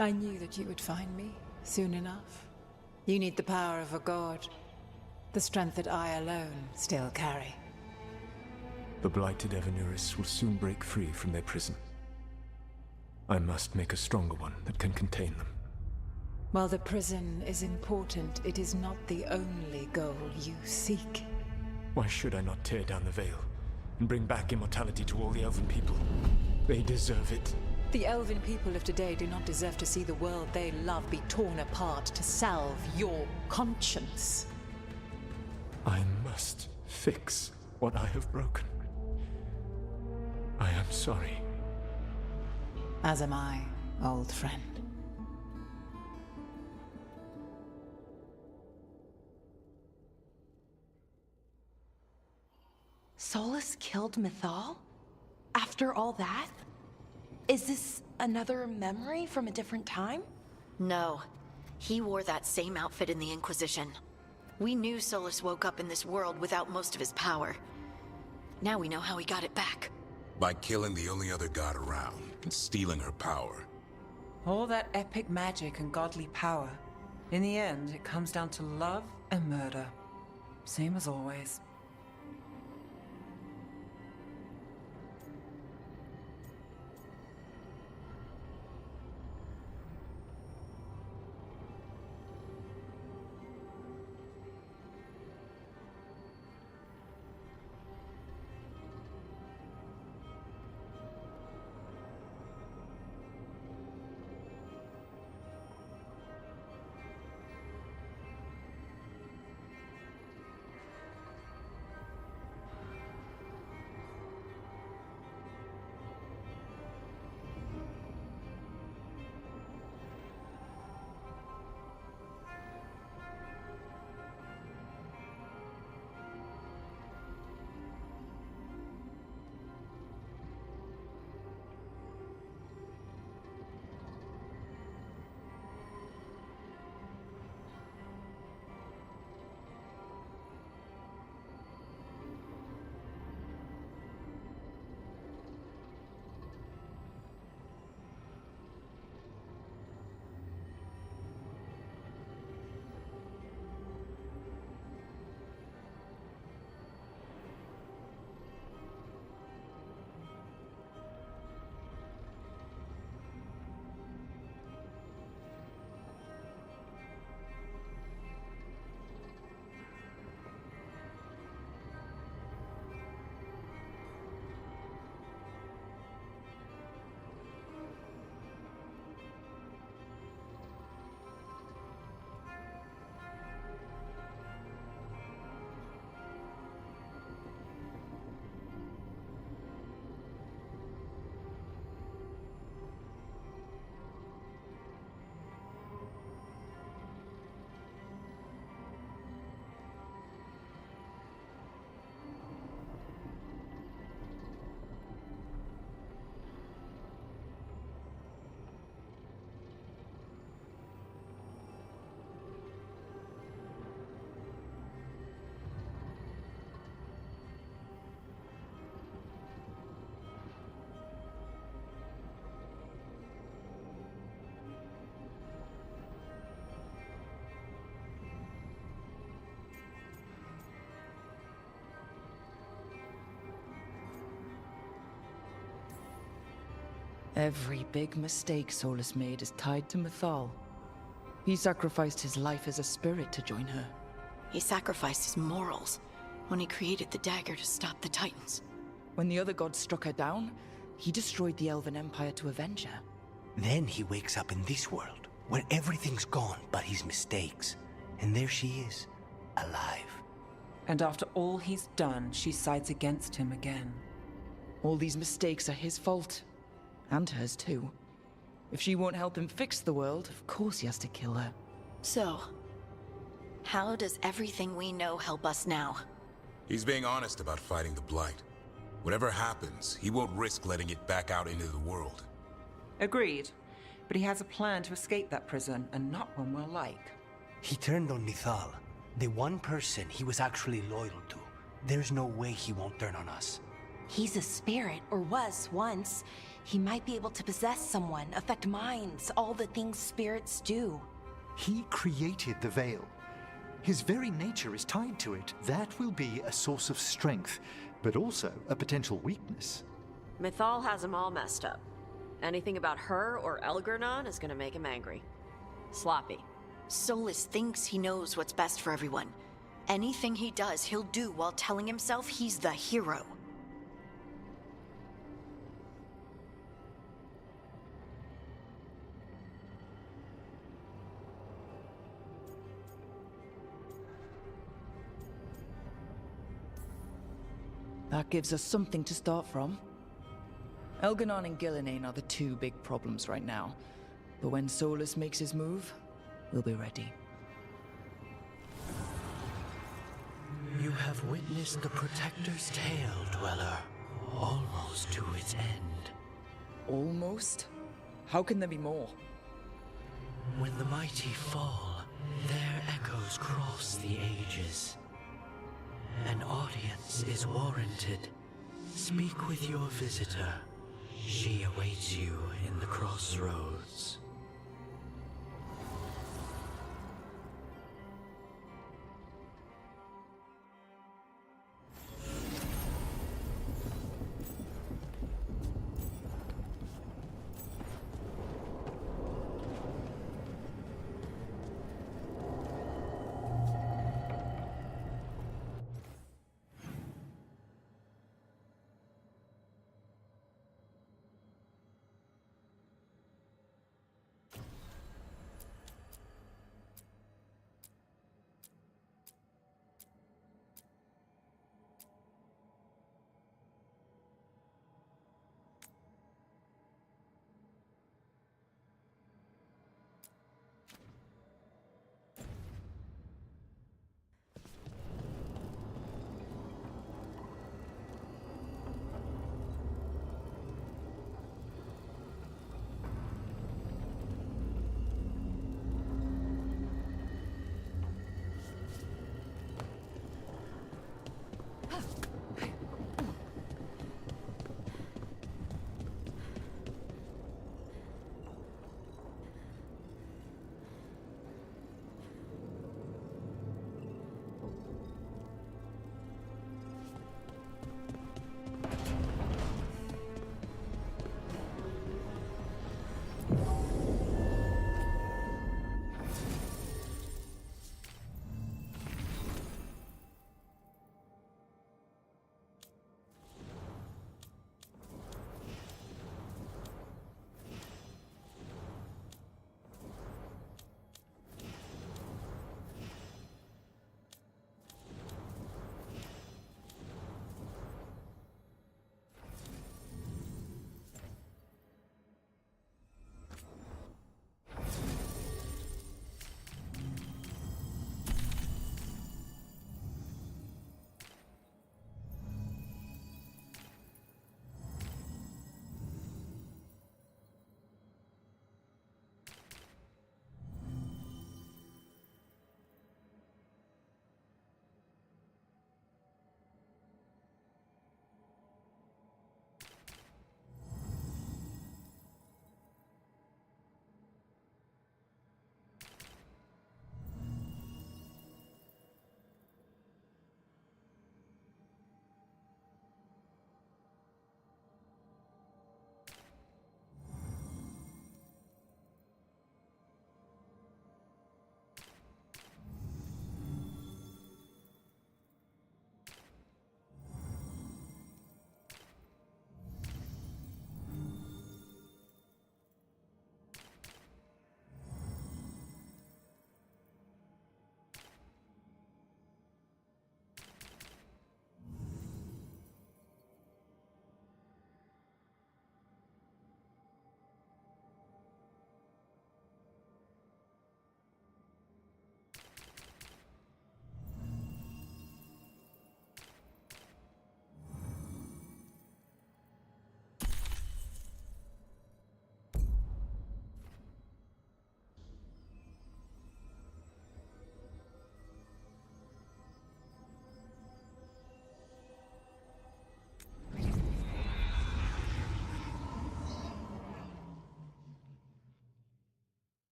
I knew that you would find me soon enough. You need the power of a god. The strength that I alone still carry. The blighted Evanuris will soon break free from their prison. I must make a stronger one that can contain them. While the prison is important, it is not the only goal you seek. Why should I not tear down the veil and bring back immortality to all the Elven people? They deserve it. The Elven people of today do not deserve to see the world they love be torn apart to salve your conscience. I must fix what I have broken. I am sorry. As am I, old friend. Solus killed Mythal? After all that? Is this another memory from a different time? No. He wore that same outfit in the Inquisition. We knew Solus woke up in this world without most of his power. Now we know how he got it back. By killing the only other god around and stealing her power. All that epic magic and godly power. In the end, it comes down to love and murder. Same as always. Every big mistake Solus made is tied to Mythal. He sacrificed his life as a spirit to join her. He sacrificed his morals when he created the dagger to stop the Titans. When the other gods struck her down, he destroyed the Elven Empire to avenge her. Then he wakes up in this world, where everything's gone but his mistakes. And there she is, alive. And after all he's done, she sides against him again. All these mistakes are his fault. And hers too. If she won't help him fix the world, of course he has to kill her. So, how does everything we know help us now? He's being honest about fighting the Blight. Whatever happens, he won't risk letting it back out into the world. Agreed. But he has a plan to escape that prison, and not one we'll like. He turned on Mythal, the one person he was actually loyal to. There's no way he won't turn on us. He's a spirit, or was once. He might be able to possess someone, affect minds, all the things spirits do. He created the Veil. His very nature is tied to it. That will be a source of strength, but also a potential weakness. Mythal has him all messed up. Anything about her or Elgernon is gonna make him angry. Sloppy. Solus thinks he knows what's best for everyone. Anything he does, he'll do while telling himself he's the hero. That gives us something to start from. Elganon and Gillenane are the two big problems right now. But when Solus makes his move, we'll be ready. You have witnessed the Protector's tale, Dweller, almost to its end. Almost? How can there be more? When the mighty fall, their echoes cross the ages. An audience is warranted. Speak with your visitor. She awaits you in the crossroads.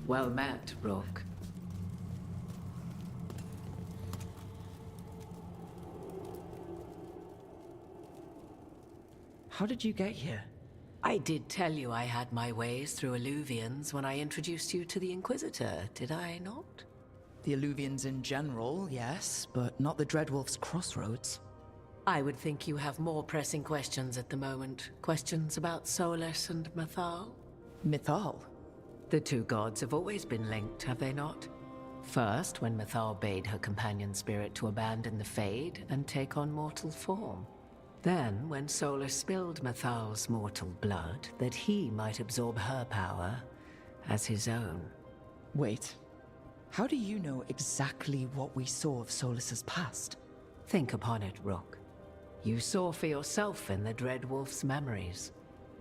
Well met, Rook. How did you get here? I did tell you I had my ways through Illuvians when I introduced you to the Inquisitor, did I not? The Illuvians in general, yes, but not the Dreadwolf's crossroads. I would think you have more pressing questions at the moment. Questions about Solus and Mythal? Mythal? The two gods have always been linked, have they not? First, when Mythal bade her companion spirit to abandon the Fade and take on mortal form. Then, when Solus spilled Mythal's mortal blood, that he might absorb her power as his own. Wait. How do you know exactly what we saw of Solus's past? Think upon it, Rook. You saw for yourself in the Dreadwolf's memories.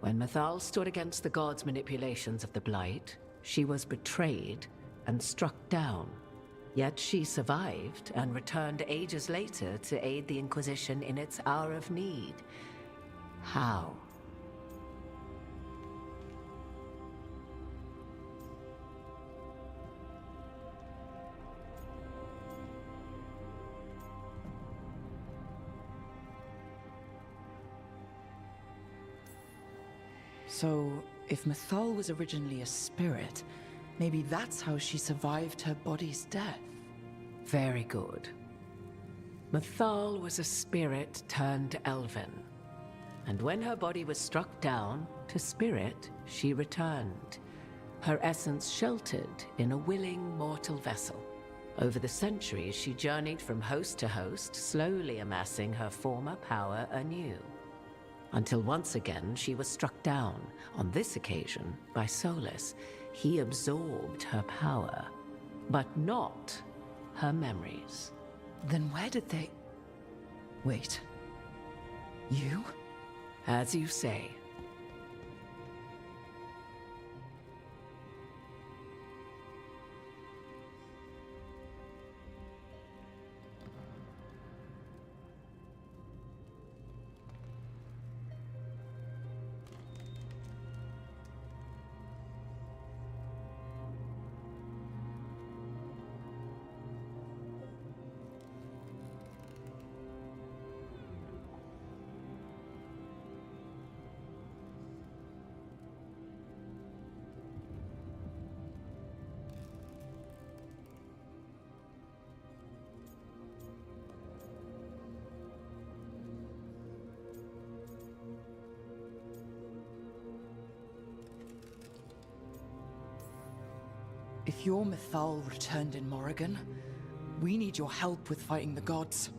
When Mythal stood against the gods' manipulations of the Blight, she was betrayed and struck down. Yet she survived and returned ages later to aid the Inquisition in its hour of need. How? So, if Mythal was originally a spirit, maybe that's how she survived her body's death. Very good. Mythal was a spirit turned elven. And when her body was struck down, to spirit, she returned. Her essence sheltered in a willing mortal vessel. Over the centuries, she journeyed from host to host, slowly amassing her former power anew. Until once again, she was struck down, on this occasion, by Solus. He absorbed her power, but not her memories. Then where did they... Wait. You? As you say. If your Mythal returned in Morrigan, we need your help with fighting the gods.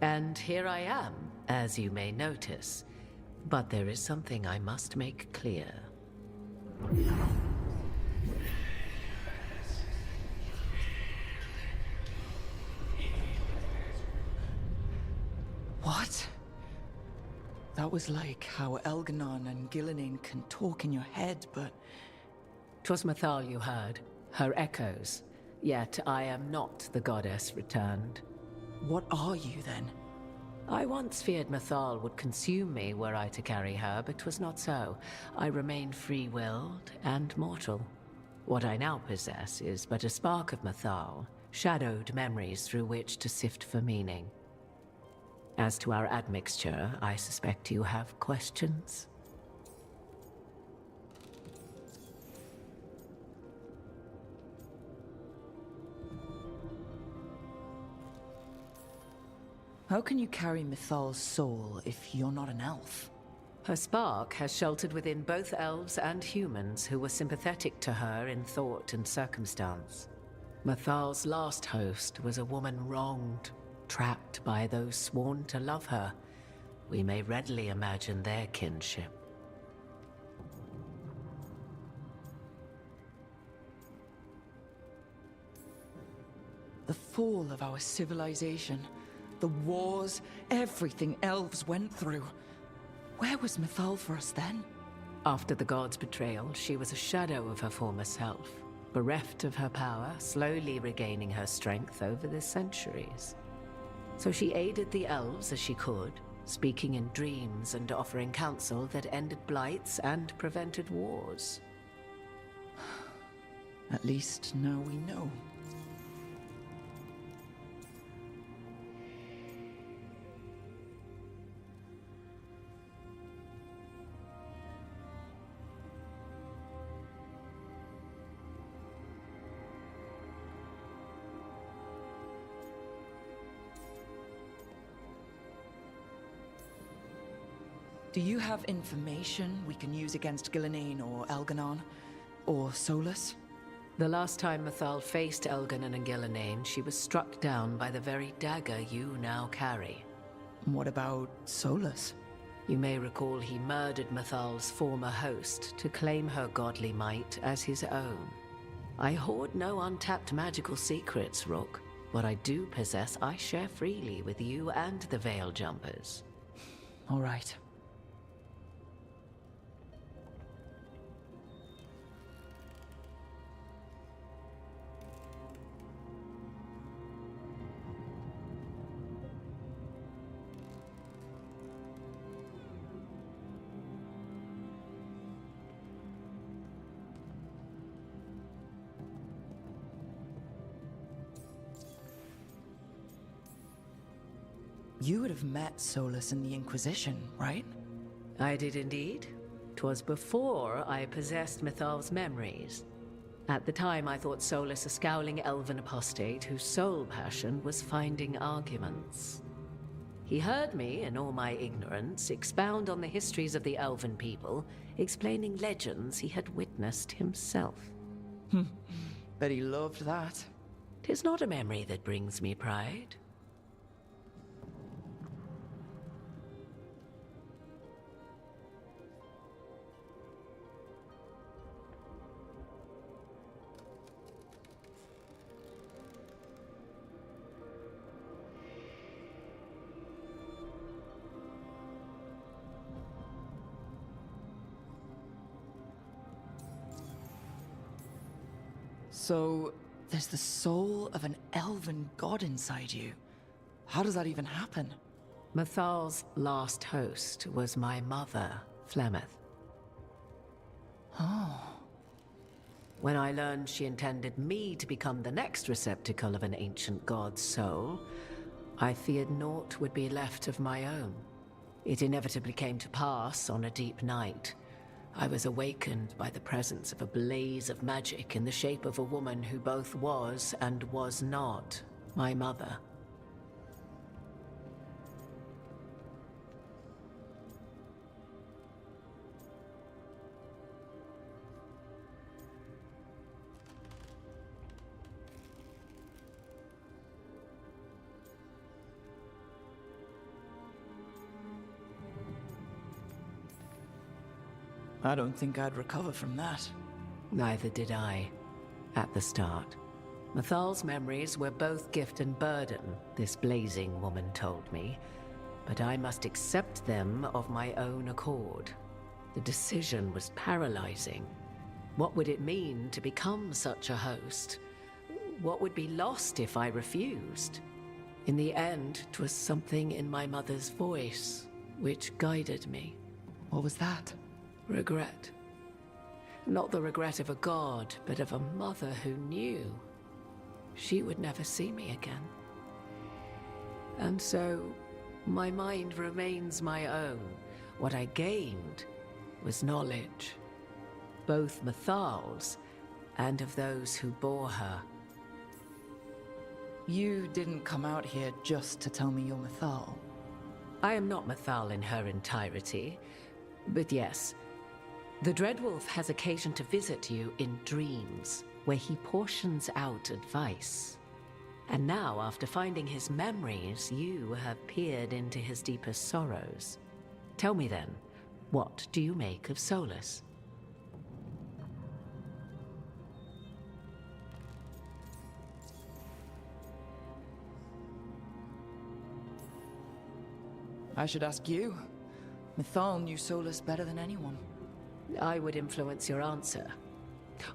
And here I am, as you may notice. But there is something I must make clear. What? That was like how Elganon and Gillinan can talk in your head, but... 'Twas Mythal you heard. Her echoes. Yet I am not the goddess returned. What are you, then? I once feared Mythal would consume me were I to carry her, but 'twas not so. I remain free-willed and mortal. What I now possess is but a spark of Mythal, shadowed memories through which to sift for meaning. As to our admixture, I suspect you have questions. How can you carry Mythal's soul if you're not an elf? Her spark has sheltered within both elves and humans who were sympathetic to her in thought and circumstance. Mythal's last host was a woman wronged, trapped by those sworn to love her. We may readily imagine their kinship. The fall of our civilization, the wars, everything elves went through. Where was Mythal for us then? After the god's betrayal, she was a shadow of her former self, bereft of her power, slowly regaining her strength over the centuries. So she aided the elves as she could, speaking in dreams and offering counsel that ended blights and prevented wars. At least now we know. Do you have information we can use against Gillenane or Elganon? Or Solus? The last time Mythal faced Elganon and Gillenane, she was struck down by the very dagger you now carry. What about Solus? You may recall he murdered Mythal's former host to claim her godly might as his own. I hoard no untapped magical secrets, Rook. What I do possess, I share freely with you and the Veil Jumpers. All right. You would have met Solus in the Inquisition, right? I did indeed. 'Twas before I possessed Mythal's memories. At the time, I thought Solus a scowling elven apostate whose sole passion was finding arguments. He heard me, in all my ignorance, expound on the histories of the elven people, explaining legends he had witnessed himself. Bet he loved that. 'Tis not a memory that brings me pride. So, there's the soul of an elven god inside you. How does that even happen? Mythal's last host was my mother, Flemeth. Oh. When I learned she intended me to become the next receptacle of an ancient god's soul, I feared naught would be left of my own. It inevitably came to pass on a deep night. I was awakened by the presence of a blaze of magic in the shape of a woman who both was and was not my mother. I don't think I'd recover from that. Neither did I, at the start. Mythal's memories were both gift and burden, this blazing woman told me, but I must accept them of my own accord. The decision was paralyzing. What would it mean to become such a host? What would be lost if I refused? In the end, 'twas something in my mother's voice which guided me. What was that? Regret. Not the regret of a god, but of a mother who knew she would never see me again. And so, my mind remains my own. What I gained was knowledge, both Mythal's and of those who bore her. You didn't come out here just to tell me you're Mythal. I am not Mythal in her entirety, but yes, the Dreadwolf has occasion to visit you in dreams, where he portions out advice. And now, after finding his memories, you have peered into his deepest sorrows. Tell me then, what do you make of Solus? I should ask you. Mythal knew Solus better than anyone. I would influence your answer.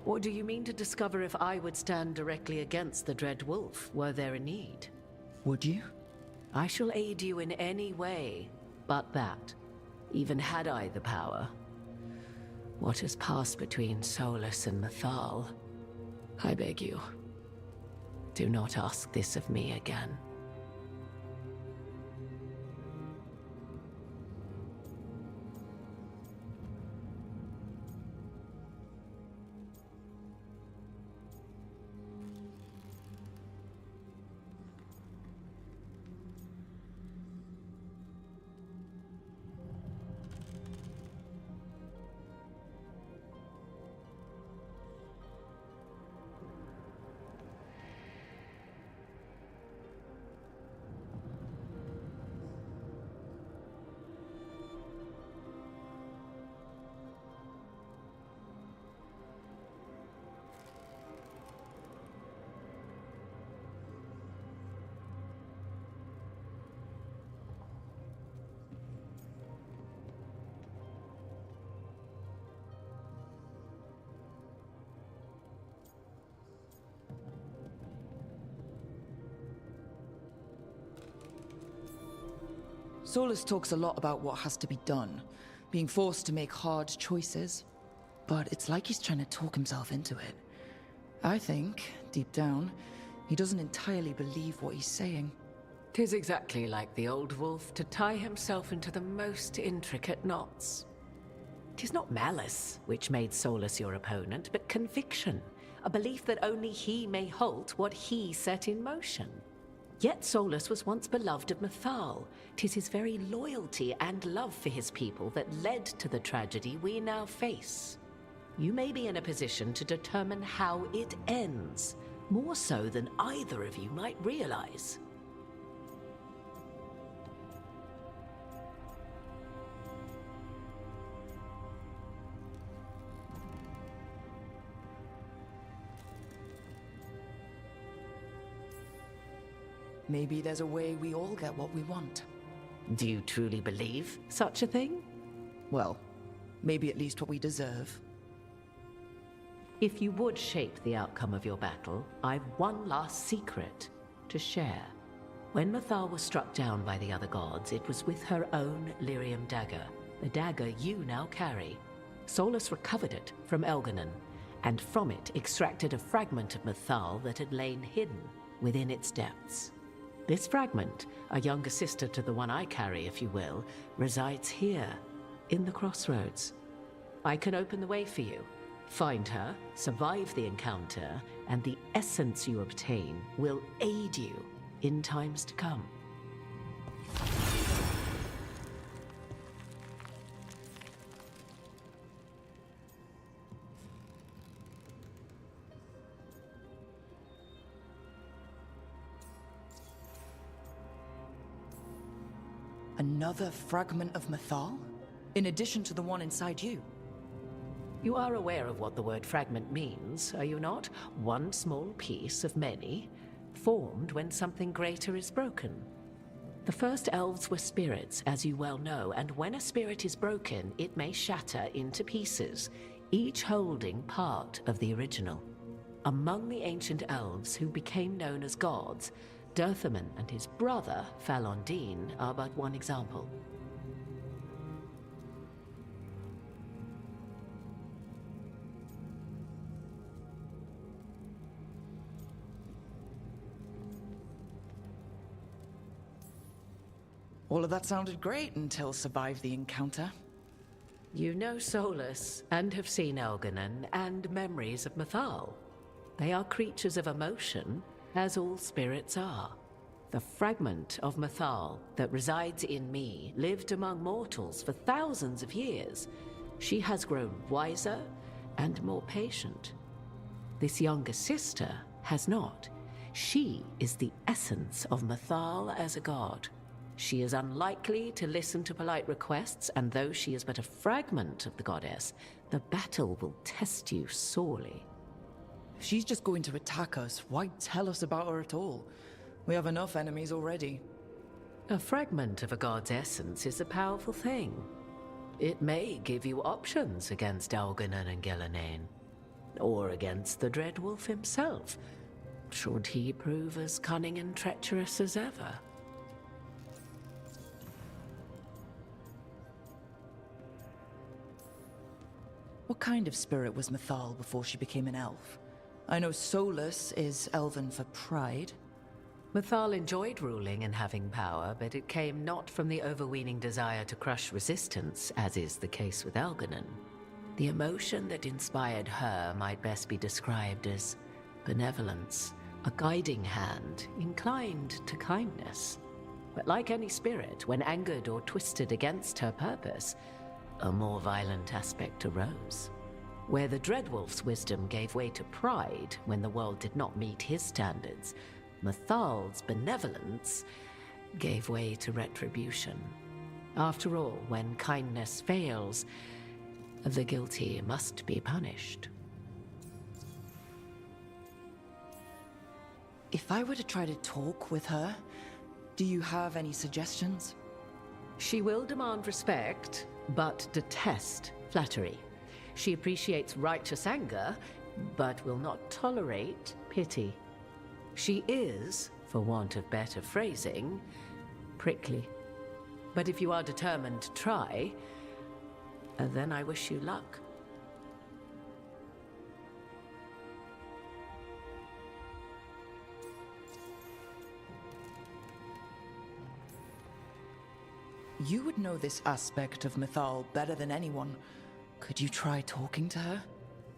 Or do you mean to discover if I would stand directly against the Dread Wolf, were there a need? Would you? I shall aid you in any way, but that, even had I the power, what has passed between Solus and Mythal, I beg you, do not ask this of me again. Solus talks a lot about what has to be done, being forced to make hard choices. But it's like he's trying to talk himself into it. I think, deep down, he doesn't entirely believe what he's saying. 'Tis exactly like the old wolf to tie himself into the most intricate knots. 'Tis not malice which made Solus your opponent, but conviction, a belief that only he may halt what he set in motion. Yet Solus was once beloved of Mythal. 'Tis his very loyalty and love for his people that led to the tragedy we now face. You may be in a position to determine how it ends, more so than either of you might realize. Maybe there's a way we all get what we want. Do you truly believe such a thing? Well, maybe at least what we deserve. If you would shape the outcome of your battle, I've one last secret to share. When Mythal was struck down by the other gods, it was with her own lyrium dagger, the dagger you now carry. Solus recovered it from Elganon, and from it extracted a fragment of Mythal that had lain hidden within its depths. This fragment, a younger sister to the one I carry, if you will, resides here, in the crossroads. I can open the way for you. Find her, survive the encounter, and the essence you obtain will aid you in times to come. Another fragment of Mythal? In addition to the one inside you? You are aware of what the word fragment means, are you not? One small piece of many, formed when something greater is broken. The first elves were spirits, as you well know, and when a spirit is broken, it may shatter into pieces, each holding part of the original. Among the ancient elves who became known as gods, Dirthaman and his brother, Falondine, are but one example. All of that sounded great until survive the encounter. You know Solus, and have seen Elganon, and memories of Mythal. They are creatures of emotion, as all spirits are. The fragment of Mythal that resides in me lived among mortals for thousands of years. She has grown wiser and more patient. This younger sister has not. She is the essence of Mythal as a god. She is unlikely to listen to polite requests, and though she is but a fragment of the goddess, the battle will test you sorely. If she's just going to attack us, why tell us about her at all? We have enough enemies already. A fragment of a god's essence is a powerful thing. It may give you options against Elganon and Gillenane, or against the Dreadwolf himself, should he prove as cunning and treacherous as ever. kind of spirit was Mythal before she became an elf? I know Solus is elven for pride. Mythal enjoyed ruling and having power, but it came not from the overweening desire to crush resistance, as is the case with Elganon. The emotion that inspired her might best be described as benevolence, a guiding hand, inclined to kindness. But like any spirit, when angered or twisted against her purpose, a more violent aspect arose. Where the Dreadwolf's wisdom gave way to pride when the world did not meet his standards, Mythal's benevolence gave way to retribution. After all, when kindness fails, the guilty must be punished. If I were to try to talk with her, do you have any suggestions? She will demand respect, but detest flattery. She appreciates righteous anger, but will not tolerate pity. She is, for want of better phrasing, prickly. But if you are determined to try, then I wish you luck. You would know this aspect of Mythal better than anyone. Could you try talking to her?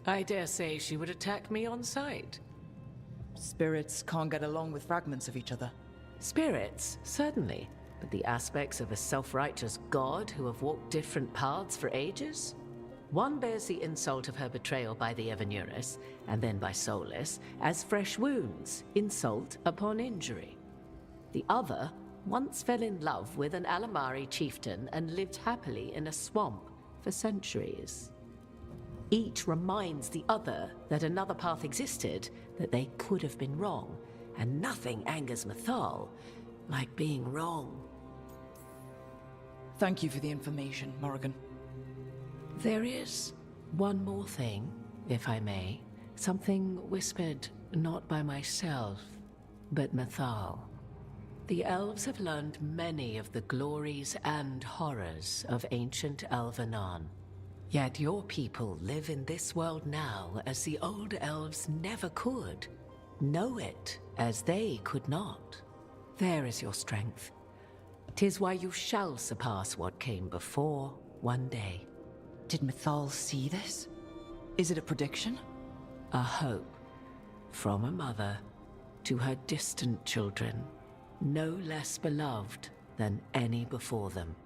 I dare say she would attack me on sight. Spirits can't get along with fragments of each other. Spirits, certainly. But the aspects of a self-righteous god who have walked different paths for ages? One bears the insult of her betrayal by the Evanurus, and then by Solus, as fresh wounds, insult upon injury. The other once fell in love with an Alamari chieftain and lived happily in a swamp for centuries. Each reminds the other that another path existed, that they could have been wrong, and nothing angers Mythal like being wrong. Thank you for the information, Morrigan. There is one more thing, if I may. Something whispered not by myself, but Mythal. The elves have learned many of the glories and horrors of ancient Elvenon. Yet your people live in this world now as the old elves never could. Know it as they could not. There is your strength. 'Tis why you shall surpass what came before one day. Did Mythal see this? Is it a prediction? A hope from a mother to her distant children, no less beloved than any before them.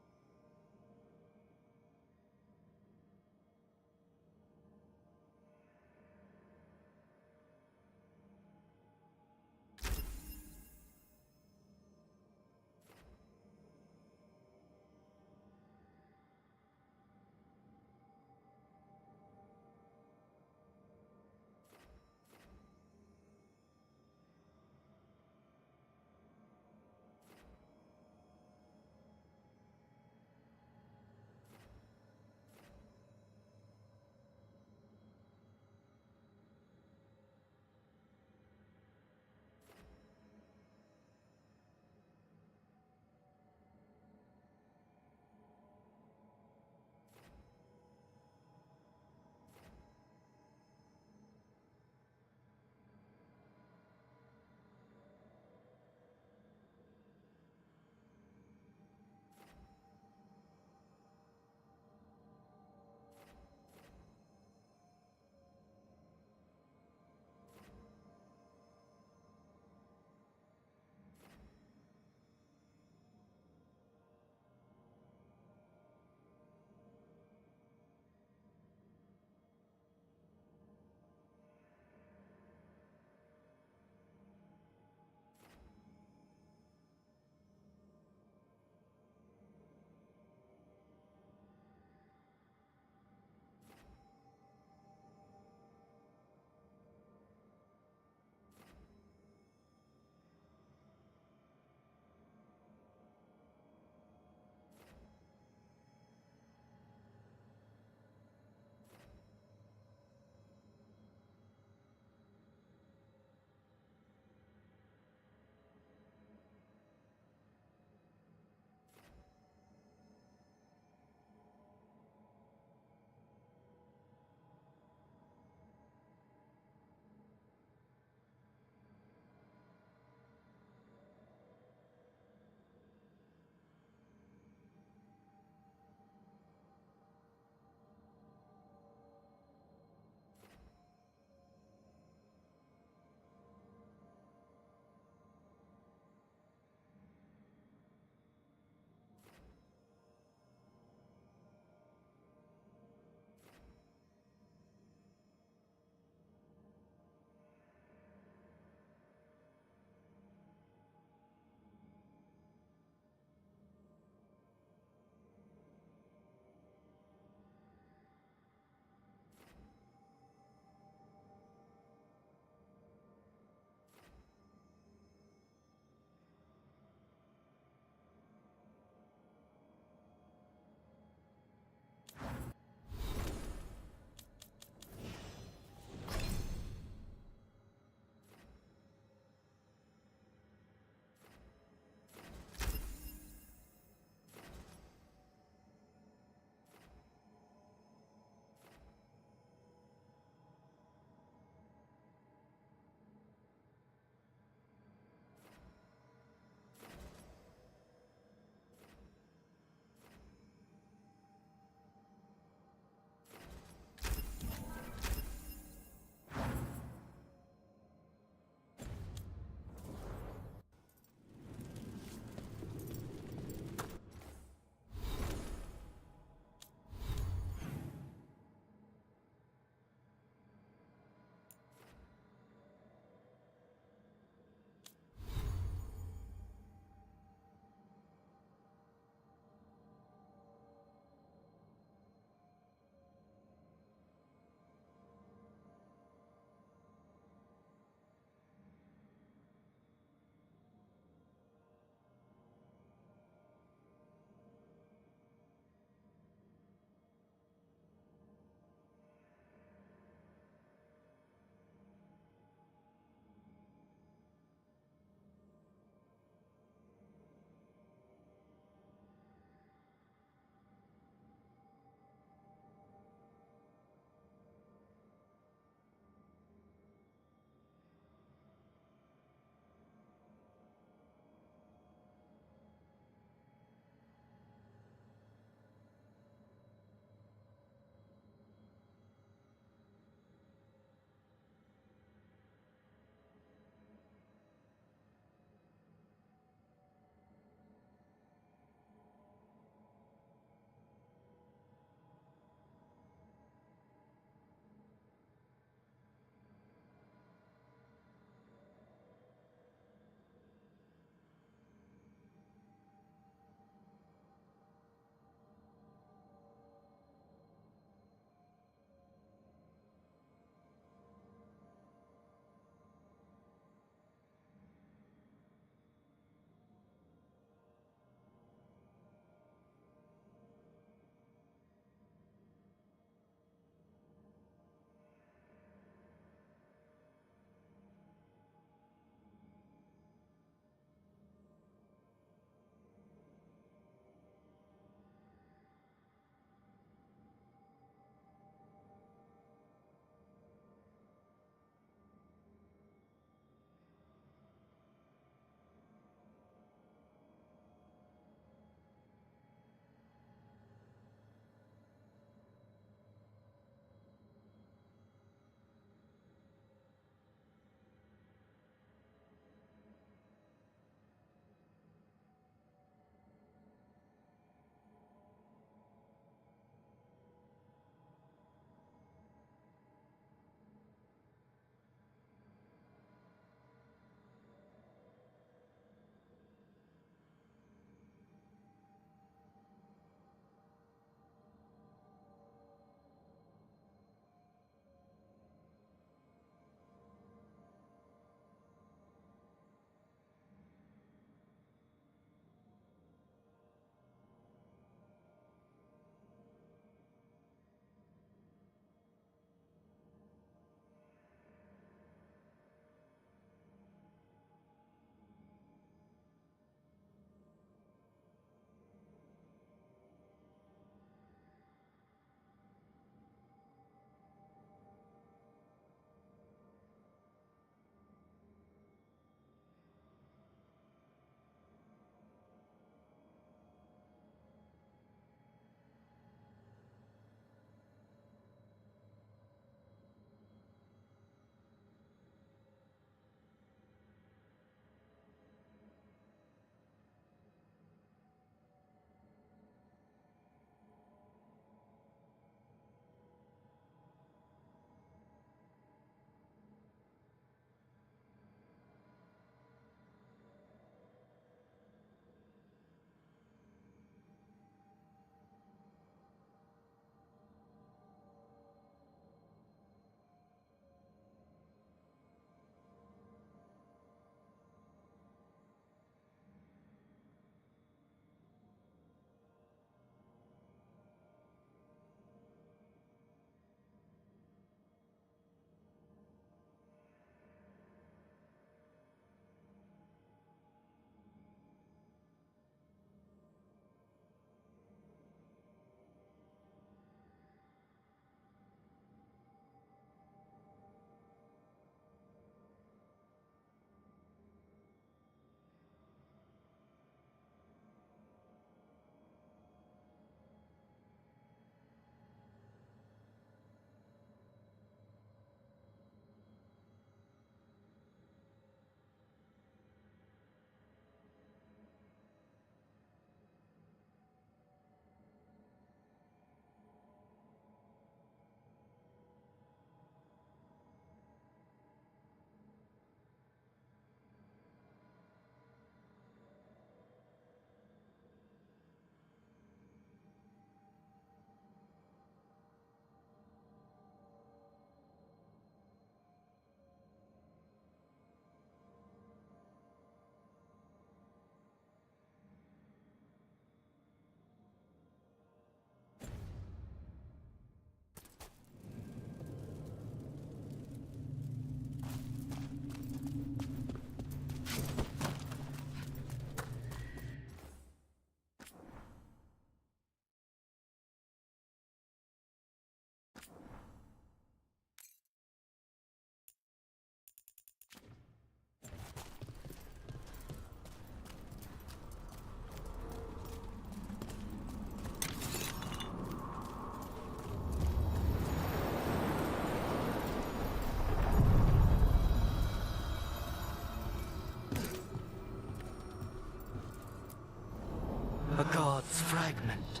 fragment,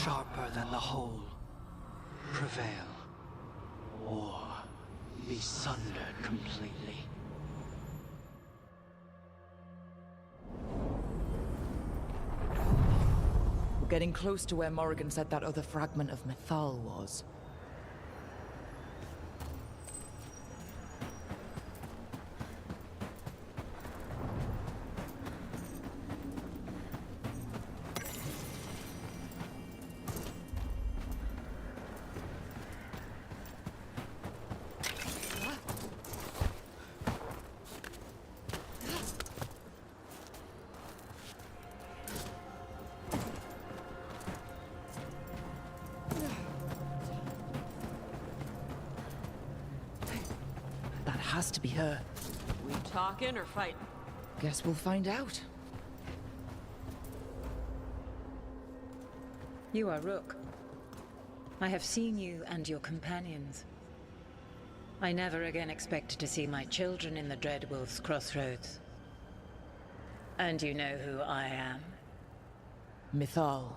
sharper than the whole, prevail, or be sundered completely. We're getting close to where Morrigan said that other fragment of Mythal was. Has to be her. We talking or fighting? Guess we'll find out. You are Rook. I have seen you and your companions. I never again expected to see my children in the Dreadwolf's crossroads. And you know who I am? Mythal.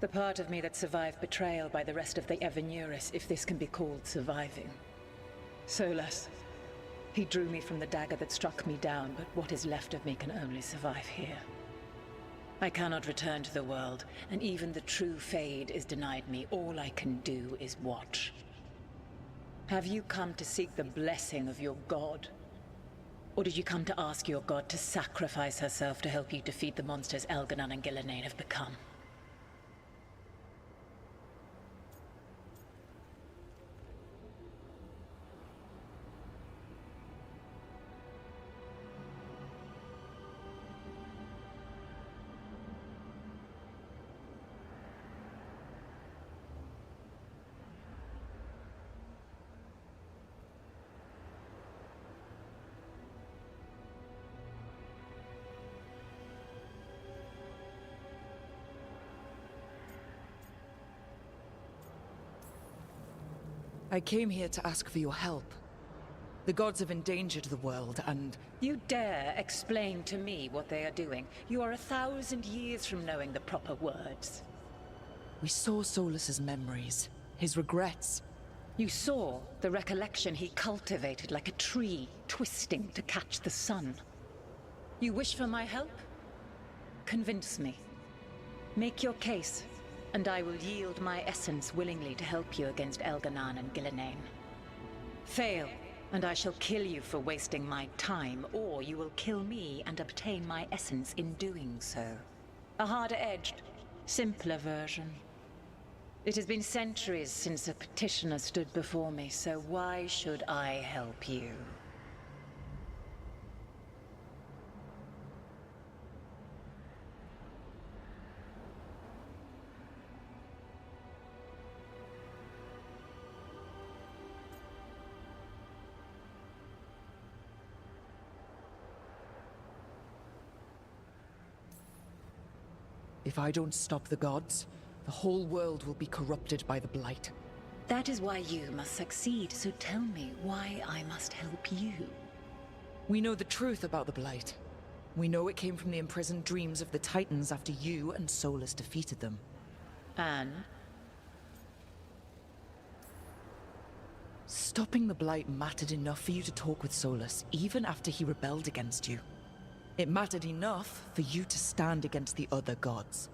The part of me that survived betrayal by the rest of the Evenuris, if this can be called surviving. Solus. He drew me from the dagger that struck me down, but what is left of me can only survive here. I cannot return to the world, and even the true Fade is denied me. All I can do is watch. Have you come to seek the blessing of your god? Or did you come to ask your god to sacrifice herself to help you defeat the monsters Elganon and Gillenane have become? I came here to ask for your help. The gods have endangered the world, and... You dare explain to me what they are doing? You are 1,000 years from knowing the proper words. We saw Solus's memories, his regrets. You saw the recollection he cultivated like a tree, twisting to catch the sun. You wish for my help? Convince me. Make your case, and I will yield my essence willingly to help you against Elganon and Gillenane. Fail, and I shall kill you for wasting my time, or you will kill me and obtain my essence in doing so. A harder-edged, simpler version. It has been centuries since a petitioner stood before me, so why should I help you? If I don't stop the gods, the whole world will be corrupted by the Blight. That is why you must succeed, so tell me why I must help you. We know the truth about the Blight. We know it came from the imprisoned dreams of the Titans after you and Solus defeated them. And? Stopping the Blight mattered enough for you to talk with Solus, even after he rebelled against you. It mattered enough for you to stand against the other gods.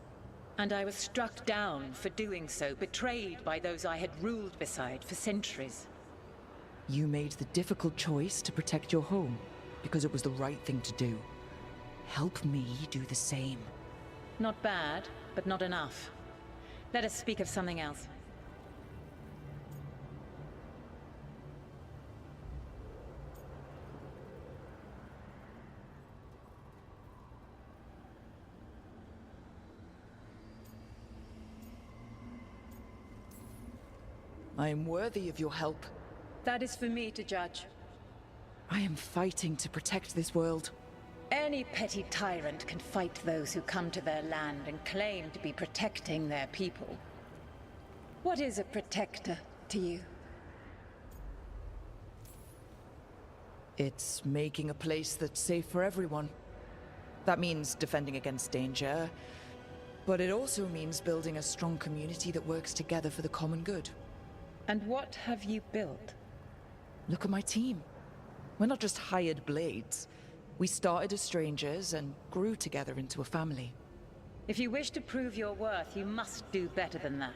And I was struck down for doing so, betrayed by those I had ruled beside for centuries. You made the difficult choice to protect your home, because it was the right thing to do. Help me do the same. Not bad, but not enough. Let us speak of something else. I am worthy of your help. That is for me to judge. I am fighting to protect this world. Any petty tyrant can fight those who come to their land and claim to be protecting their people. What is a protector to you? It's making a place that's safe for everyone. That means defending against danger, But it also means building a strong community that works together for the common good. And what have you built? Look at my team. We're not just hired blades. We started as strangers and grew together into a family. If you wish to prove your worth, you must do better than that.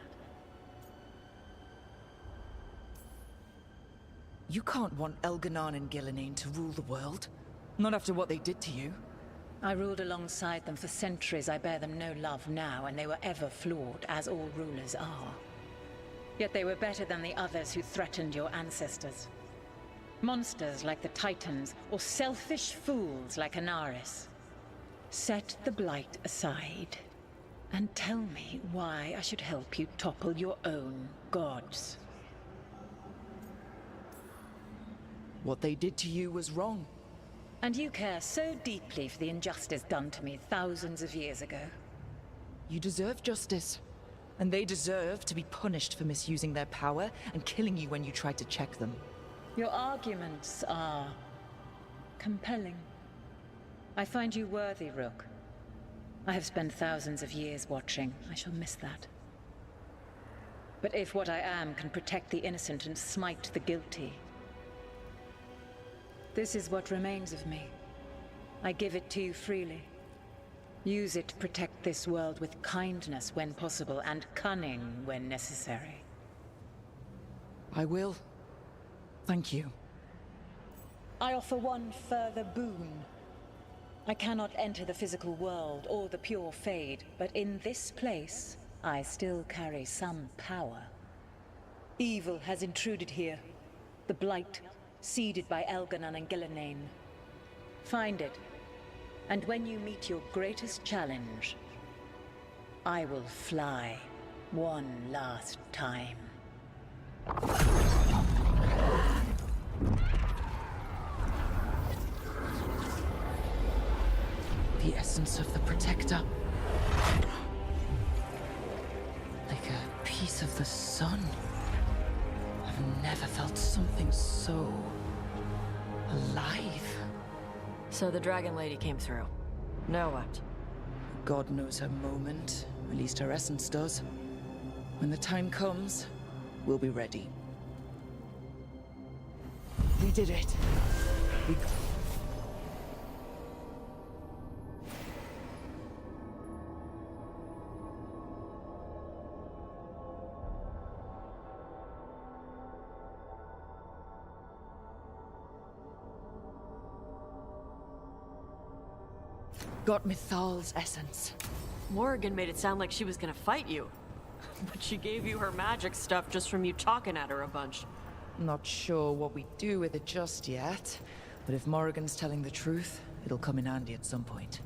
You can't want Elganon and Gillenane to rule the world. Not after what they did to you. I ruled alongside them for centuries. I bear them no love now, and they were ever flawed, as all rulers are. Yet they were better than the others who threatened your ancestors. Monsters like the Titans, or selfish fools like Anaris. Set the Blight aside, and tell me why I should help you topple your own gods. What they did to you was wrong. And you care so deeply for the injustice done to me thousands of years ago. You deserve justice. And they deserve to be punished for misusing their power and killing you when you tried to check them. Your arguments are compelling. I find you worthy, Rook. I have spent thousands of years watching. I shall miss that. But if what I am can protect the innocent and smite the guilty, this is what remains of me. I give it to you freely. Use it to protect this world with kindness when possible and cunning when necessary. I will. Thank you. I offer one further boon. I cannot enter the physical world or the pure Fade, but in this place, I still carry some power. Evil has intruded here. The Blight, seeded by Elganon and Gillenane. Find it, and when you meet your greatest challenge, I will fly one last time. The essence of the Protector. Like a piece of the sun. I've never felt something so alive. So the Dragon Lady came through. Now what? God knows her moment. At least her essence does. When the time comes, we'll be ready. We did it. We... got Mythal's essence. Morrigan made it sound like she was gonna fight you. But she gave you her magic stuff just from you talking at her a bunch. Not sure what we do with it just yet, but if Morrigan's telling the truth, it'll come in handy at some point.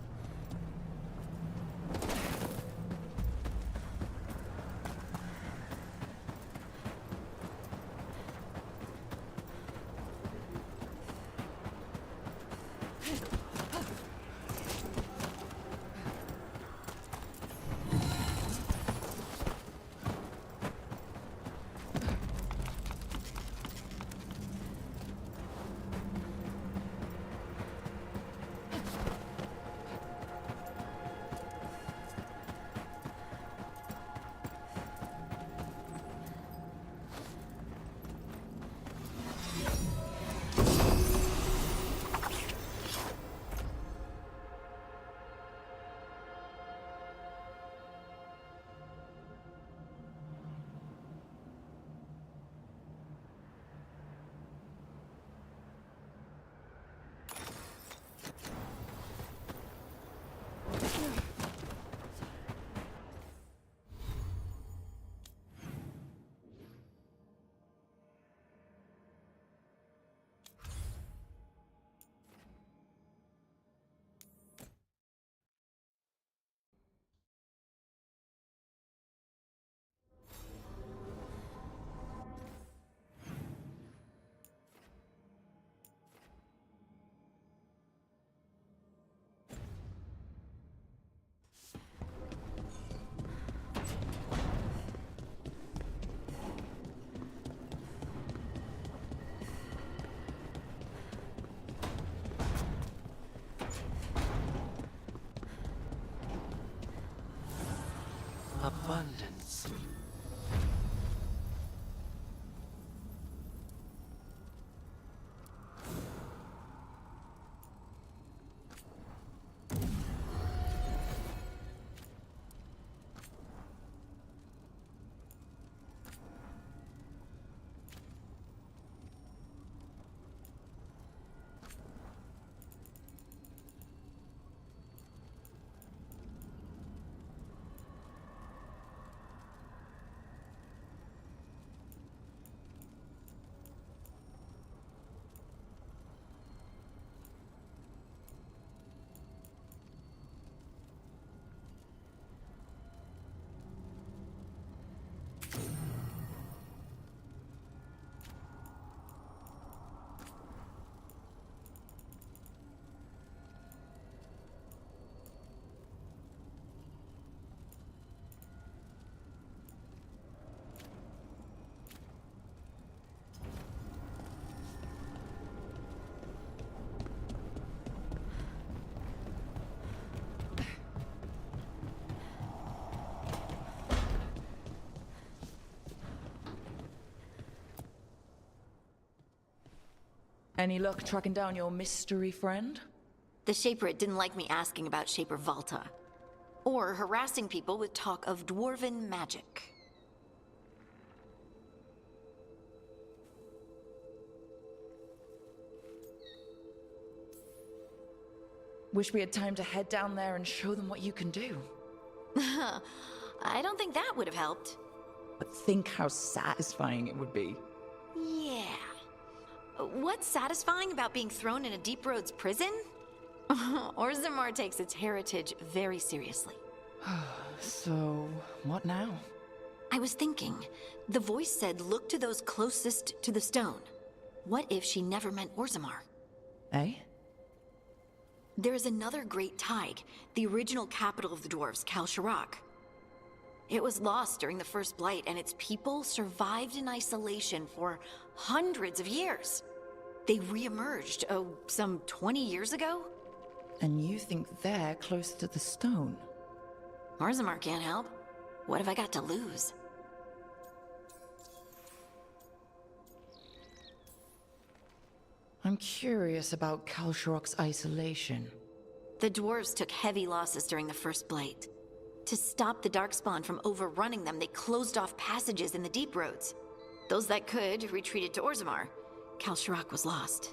abundance. Any luck tracking down your mystery friend? The Shaper didn't like me asking about Shaper Volta. Or harassing people with talk of dwarven magic. Wish we had time to head down there and show them what you can do. I don't think that would have helped. But think how satisfying it would be. Yeah. What's satisfying about being thrown in a Deep Roads prison? Orzammar takes its heritage very seriously. So, what now? I was thinking, the voice said look to those closest to the stone. What if she never meant Orzammar? Eh? There is another great tide, the original capital of the dwarves, Kalsharak. It was lost during the First Blight, and its people survived in isolation for hundreds of years. They re-emerged, some 20 years ago? And you think they're close to the stone? Orzammar can't help. What have I got to lose? I'm curious about Kalsharak's isolation. The dwarves took heavy losses during the First Blight. To stop the Darkspawn from overrunning them, they closed off passages in the Deep Roads. Those that could retreated to Orzammar. Kalsharak was lost.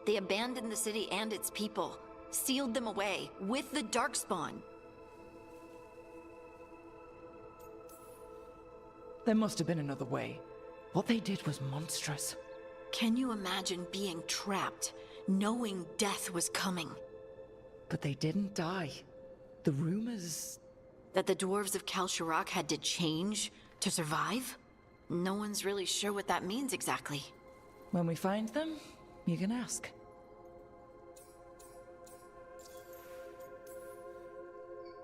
They abandoned the city and its people, sealed them away with the Darkspawn. There must have been another way. What they did was monstrous. Can you imagine being trapped, knowing death was coming? But they didn't die. The rumors... That the dwarves of Kalsharak had to change to survive? No one's really sure what that means exactly. When we find them, you can ask.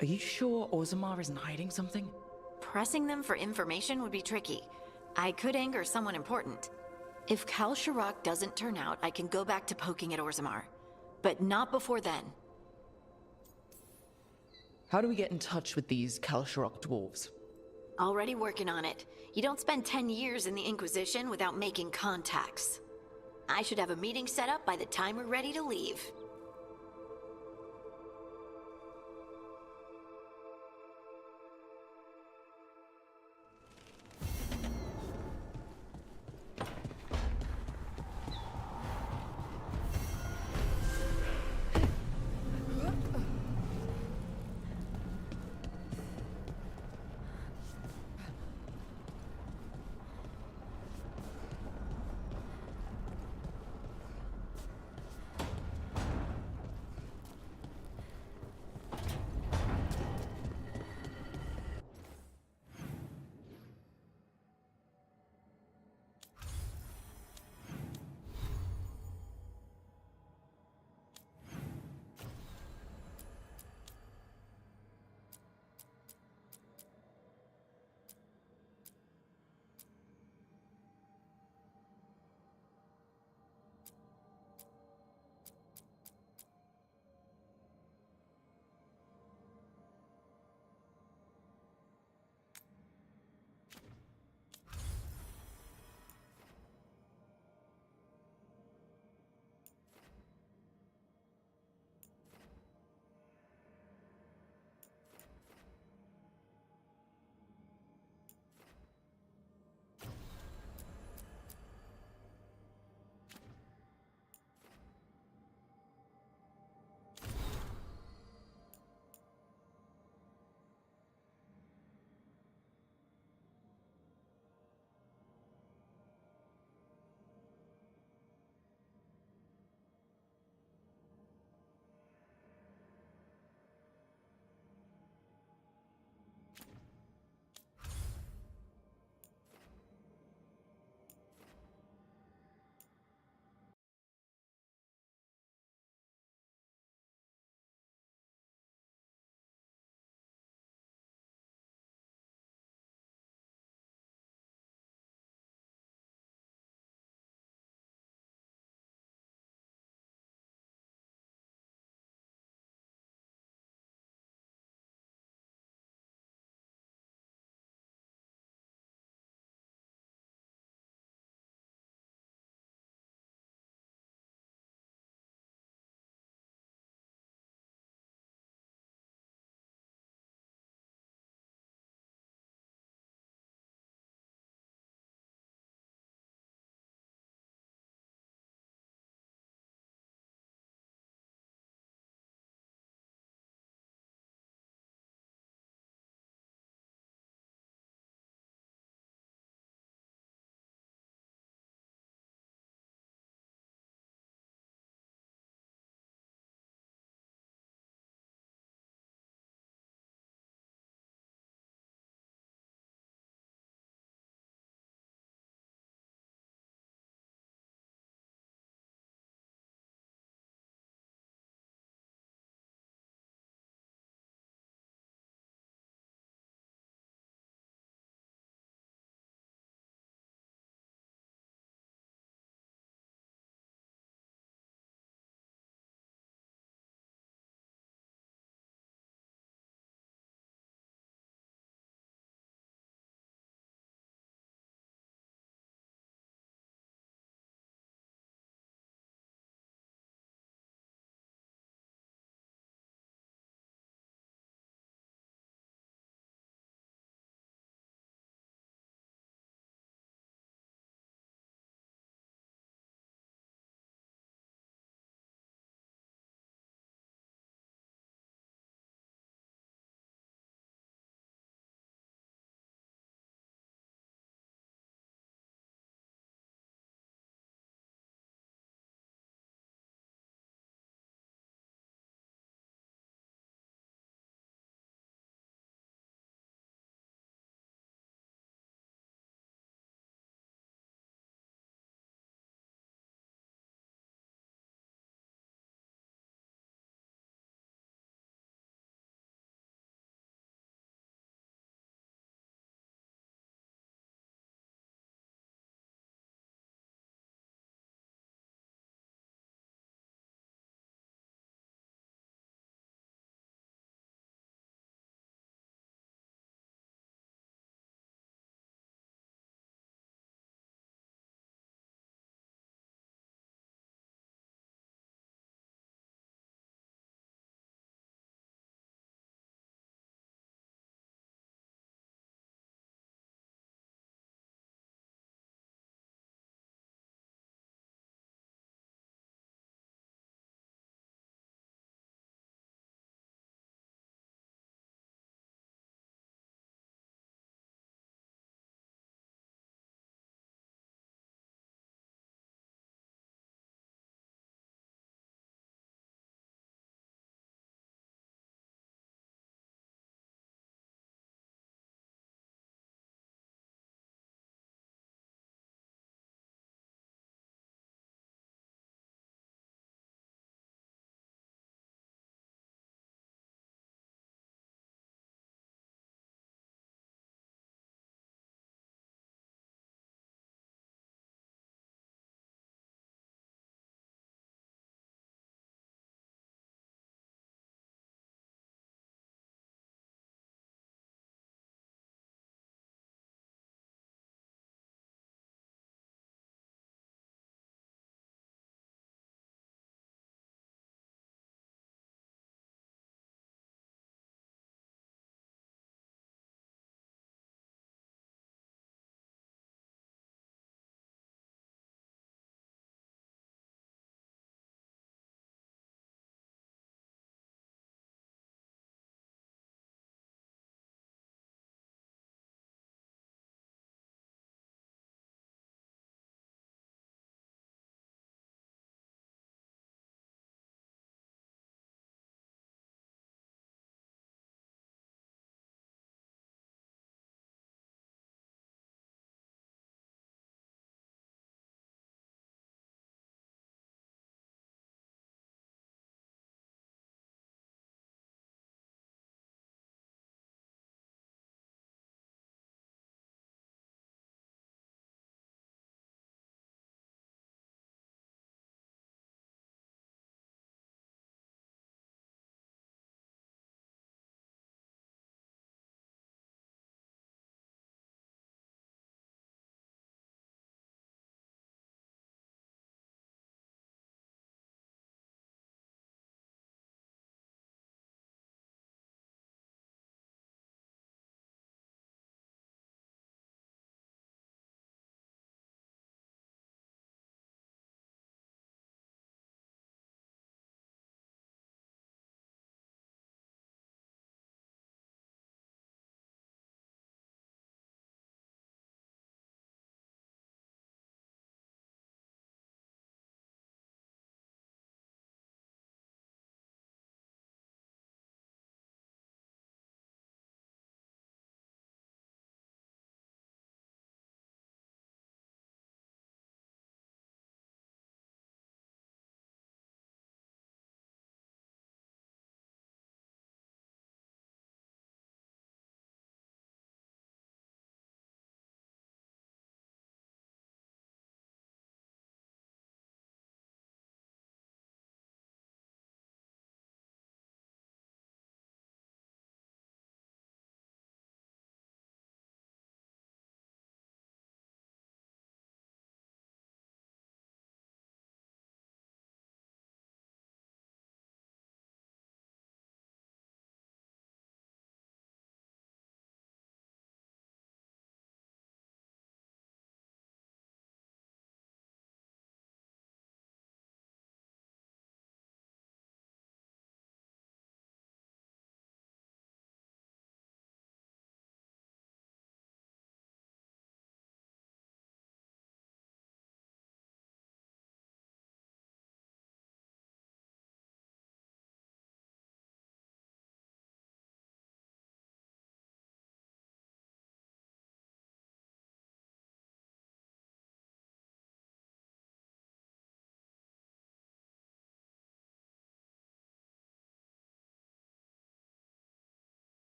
Are you sure Orzammar isn't hiding something? Pressing them for information would be tricky. I could anger someone important. If Kalsharak doesn't turn out, I can go back to poking at Orzammar. But not before then. How do we get in touch with these Kalsharak dwarves? Already working on it. You don't spend 10 years in the Inquisition without making contacts. I should have a meeting set up by the time we're ready to leave.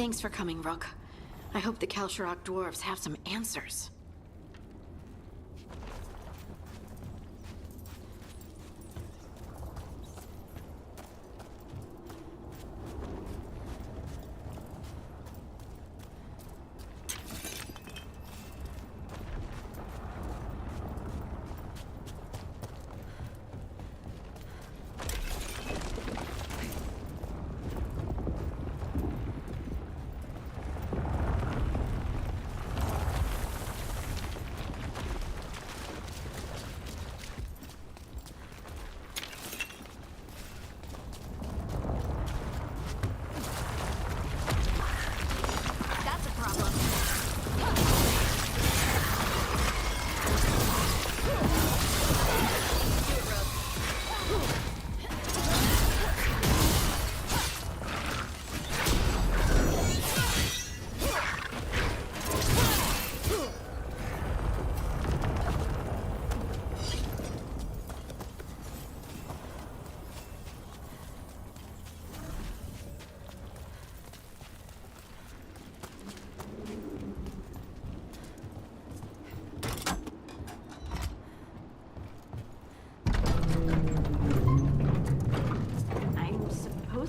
Thanks for coming, Rook. I hope the Kalsharok dwarves have some answers.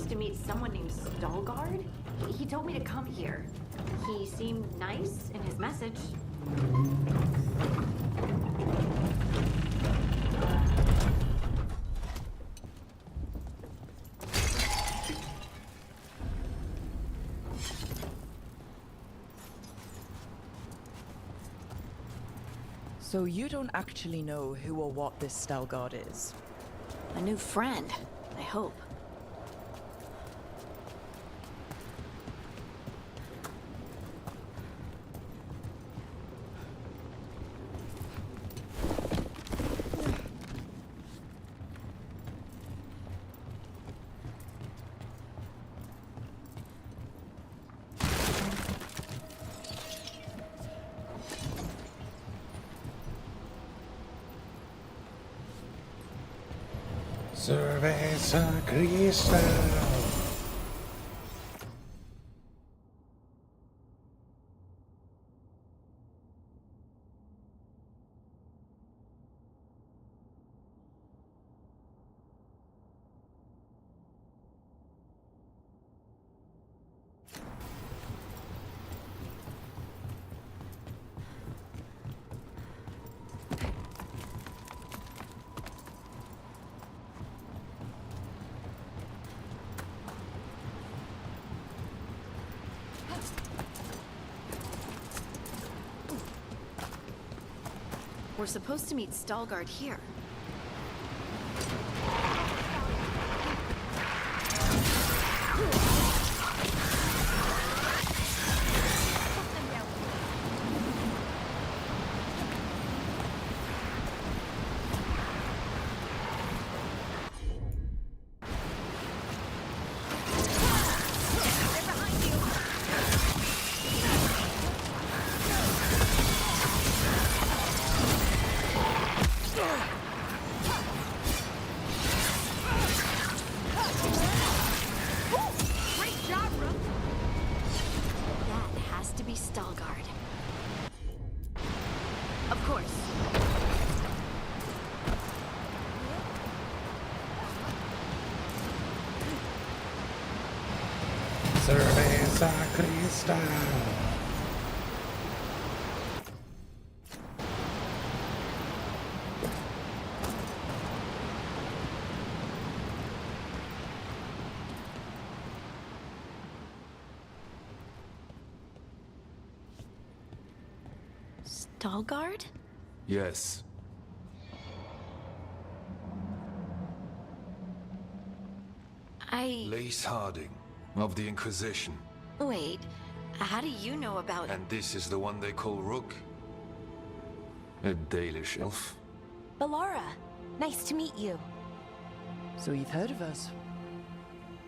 To meet someone named Veilguard. He told me to come here. He seemed nice in his message. So you don't actually know who or what this Veilguard is? A new friend, I hope. Cerveza Cristal. We're supposed to meet Veilguard here. Veilguard. Of course. Cerveza Cristal. Veilguard? Yes. Lace Harding, of the Inquisition. Wait, how do you know about... And this is the one they call Rook? A Dalish elf? Bellara, nice to meet you. So you've heard of us?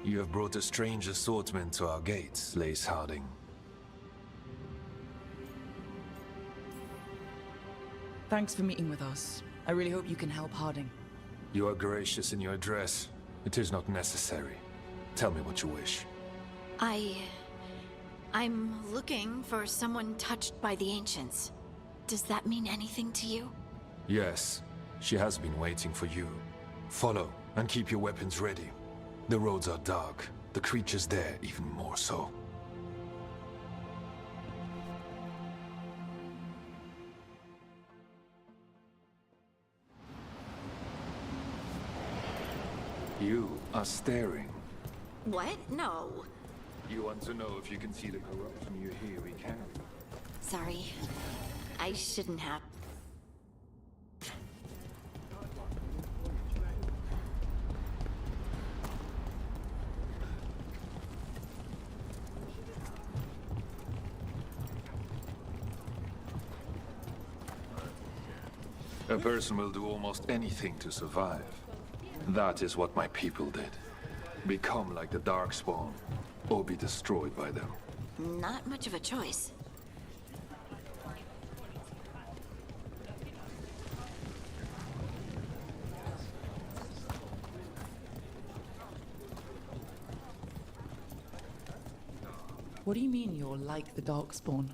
You have brought a strange assortment to our gates, Lace Harding. Thanks for meeting with us. I really hope you can help Harding. You are gracious in your address. It is not necessary. Tell me what you wish. I'm looking for someone touched by the Ancients. Does that mean anything to you? Yes, she has been waiting for you. Follow, and keep your weapons ready. The roads are dark, the creatures there even more so. You are staring. What? No. You want to know if you can see the corruption you hear we carry? Sorry. I shouldn't have. A person will do almost anything to survive. That is what my people did. Become like the Darkspawn, or be destroyed by them. Not much of a choice. What do you mean you're like the Darkspawn?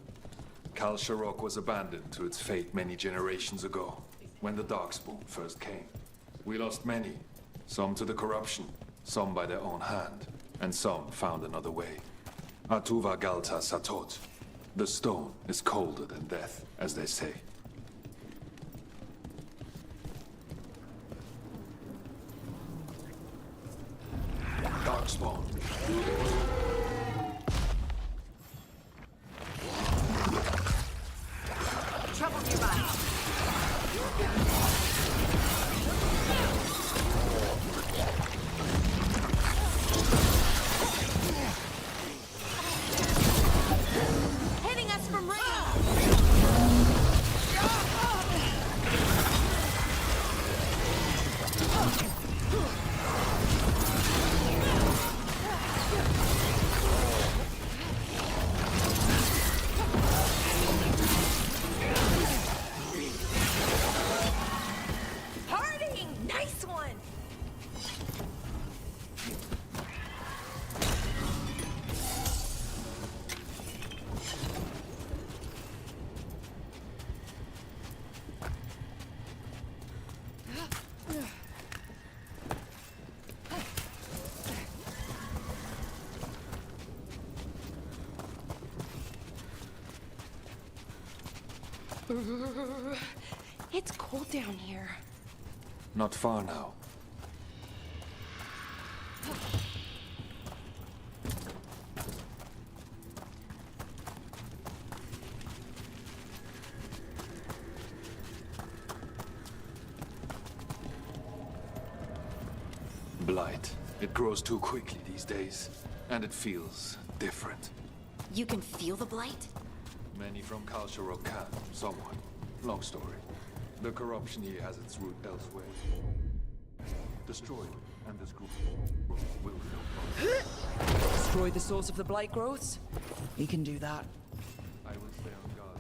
Kal Sharok was abandoned to its fate many generations ago, when the Darkspawn first came. We lost many, some to the corruption, some by their own hand, and some found another way. Atuva Galta Satot. The stone is colder than death, as they say. Darkspawn. Trouble nearby. Hitting us from range! Party! Nice one! It's cold down here. Not far now. Blight. It grows too quickly these days, and it feels different. You can feel the blight? Many from Kal Sharok can, somewhat. Long story. The corruption here has its root elsewhere. Destroy it, and this group will be no problem. Destroy the source of the blight growths? He can do that. I will stay on guard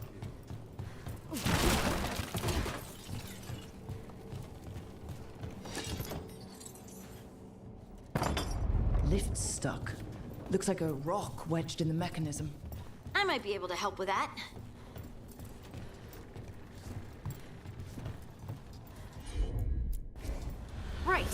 here. Lift's stuck. Looks like a rock wedged in the mechanism. I might be able to help with that. Right.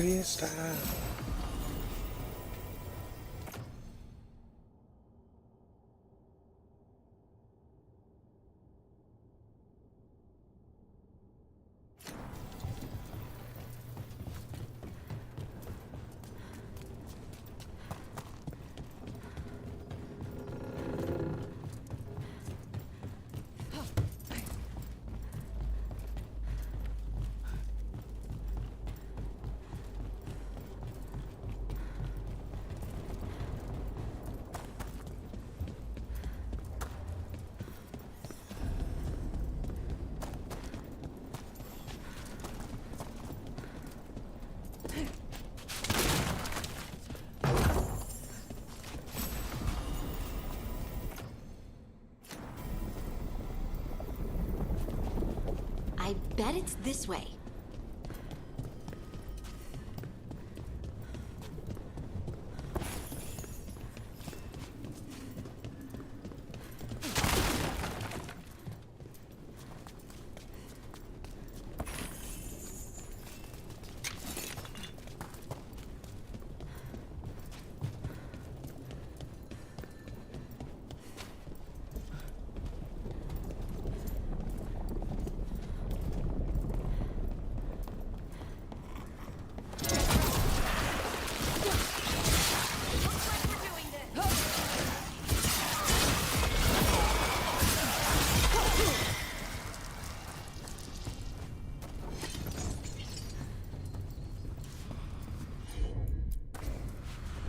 Trista. I bet it's this way.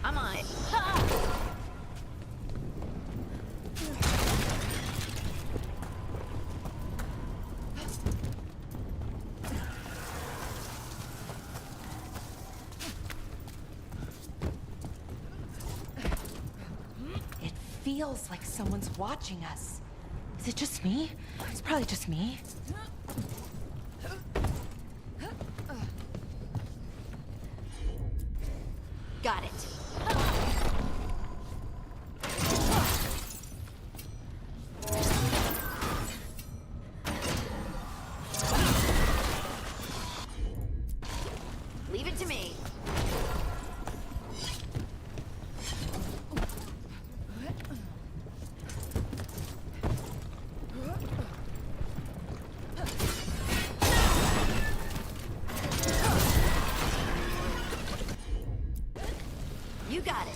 I'm on it. It feels like someone's watching us. Is it just me? It's probably just me. Got it. Leave it to me. You got it.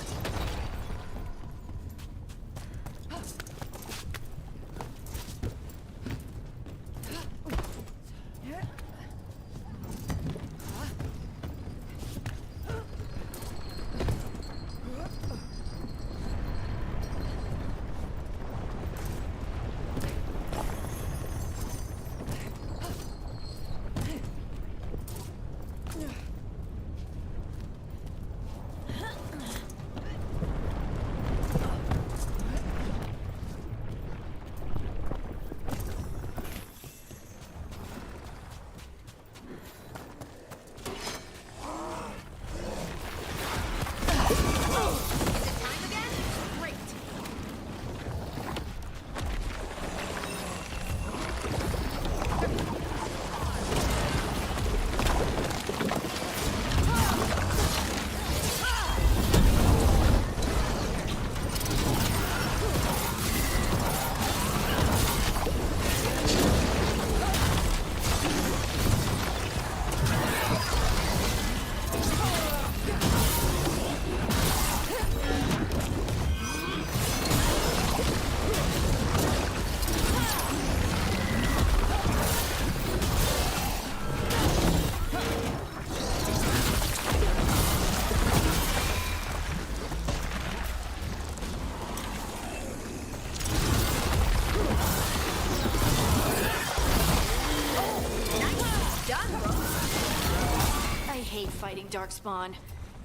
Fighting Darkspawn,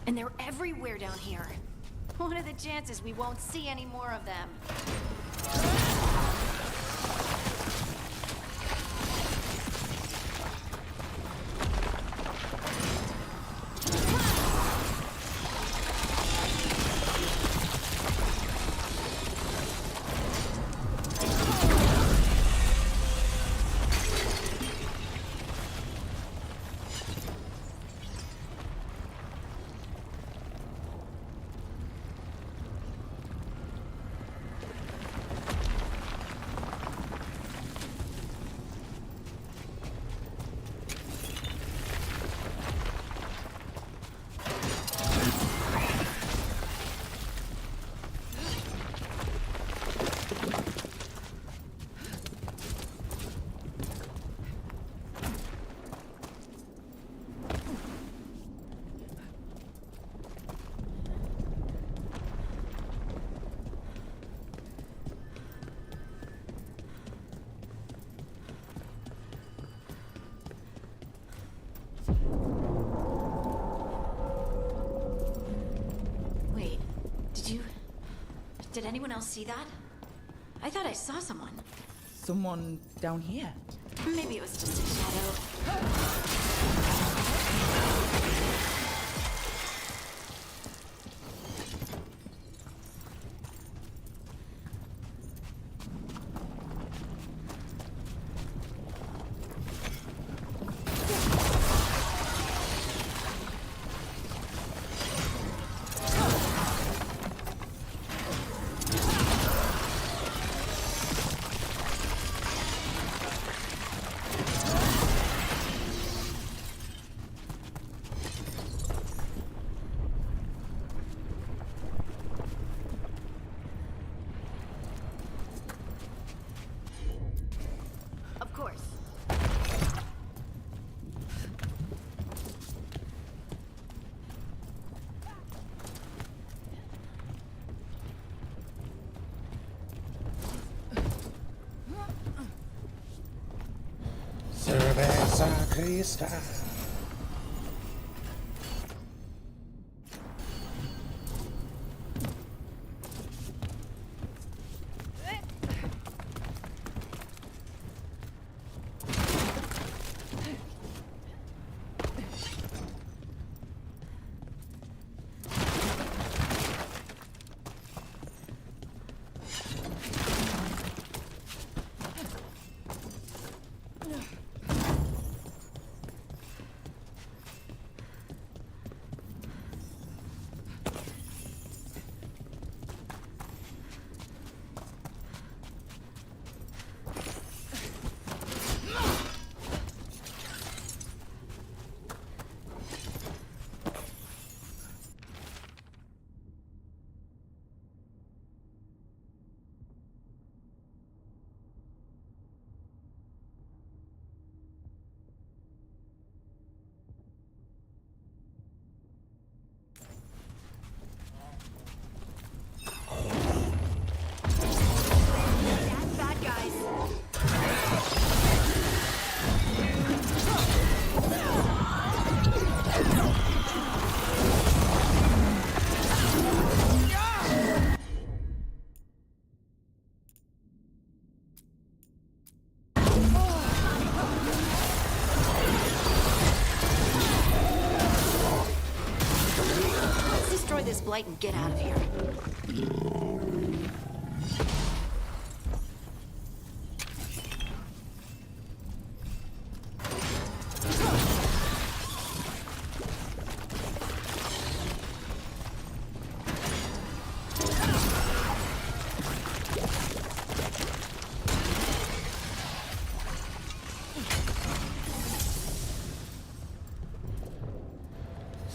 and they're everywhere down here. What are the chances we won't see any more of them? Did anyone else see that? I thought I saw someone. Someone down here. Maybe it was just a shadow. Of course. Cerveza Crista. Bad guys. Let's destroy this blight and get out of here.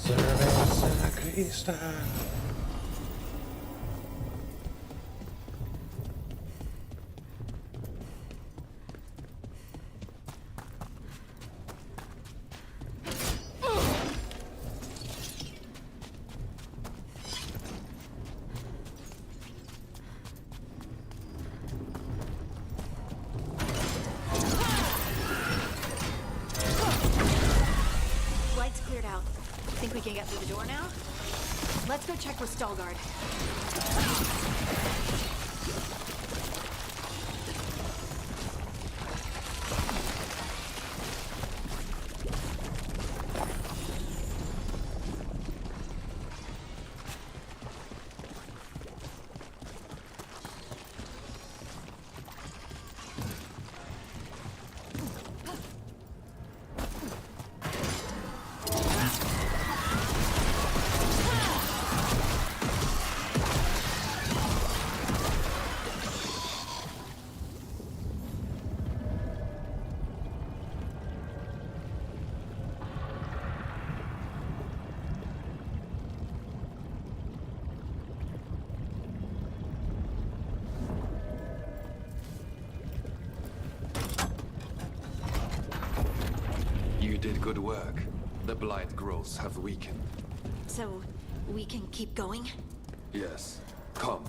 Cerveza Crista. Lights cleared out. Think we can get through the door now? Let's go check with Veilguard. You did good work. The blight growths have weakened. So, we can keep going? Yes. Come.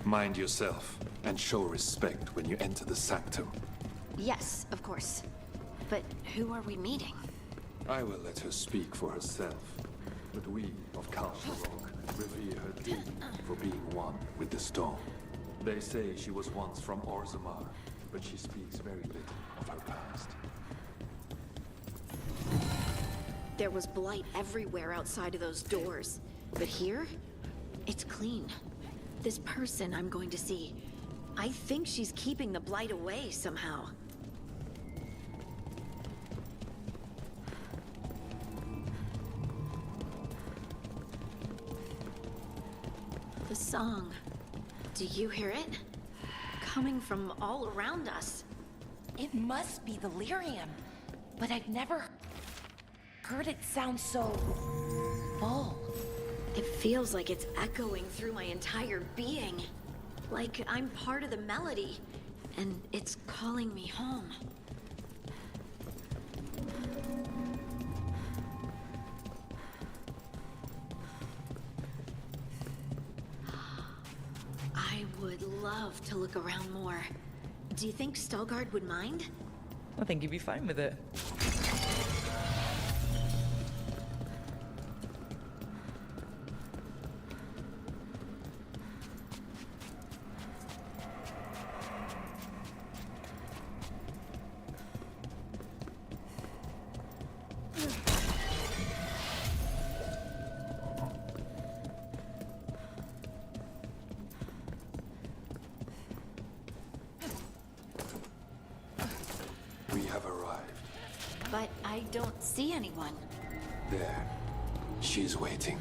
Mind yourself, and show respect when you enter the sanctum. Yes, of course. But who are we meeting? I will let her speak for herself. But we of Castle Rock revere her deeply for being one with the stone. They say she was once from Orzammar, but she speaks very little of her past. There was blight everywhere outside of those doors. But here, it's clean. This person I'm going to see, I think she's keeping the blight away somehow. The song. Do you hear it? Coming from all around us. It must be the lyrium, but I've never heard it sound so full. It feels like it's echoing through my entire being. Like I'm part of the melody, and it's calling me home. I would love to look around more. Do you think Stalgard would mind? I think he'd be fine with it. We have arrived. But I don't see anyone. There. She's waiting.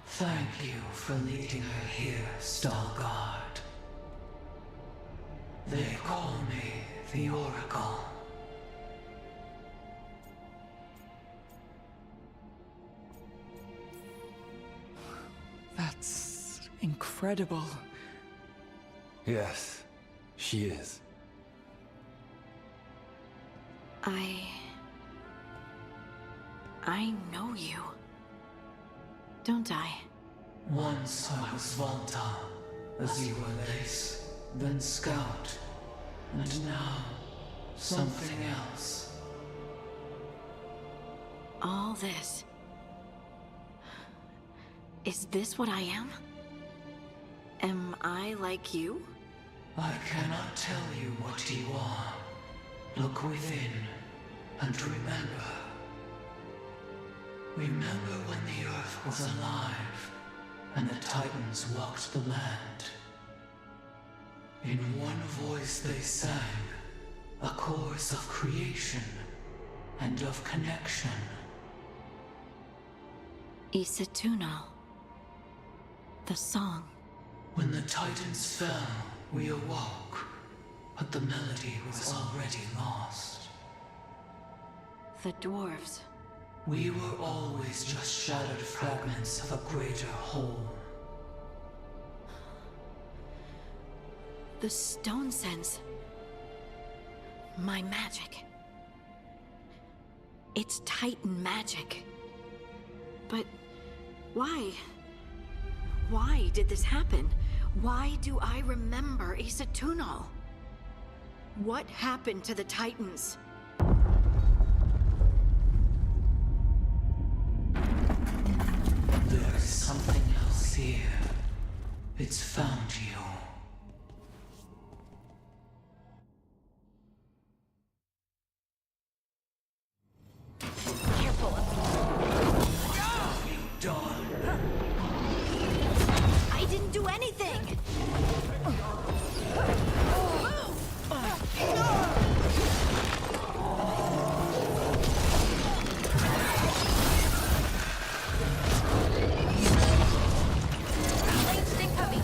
Thank you for leading her here, Stalgard. They call me the Oracle. That's incredible. Yes, she is. I know you. Don't I? Once I was Volta, as you were Lace, then Scout, and now something else. All this. Is this what I am? Am I like you? I cannot tell you what you are. Look within, and remember. Remember when the Earth was alive, and the Titans walked the land. In one voice they sang, a chorus of creation and of connection. Isatuno. The song. When the Titans fell, we awoke, but the melody was already lost. The dwarves. We were always just shattered fragments of a greater whole. The stone sense. My magic. It's Titan magic. But why? Why did this happen? Why do I remember Isatuno? What happened to the Titans? There is something else here. It's found you. Careful. Done. I didn't do anything! Flame stink puppy!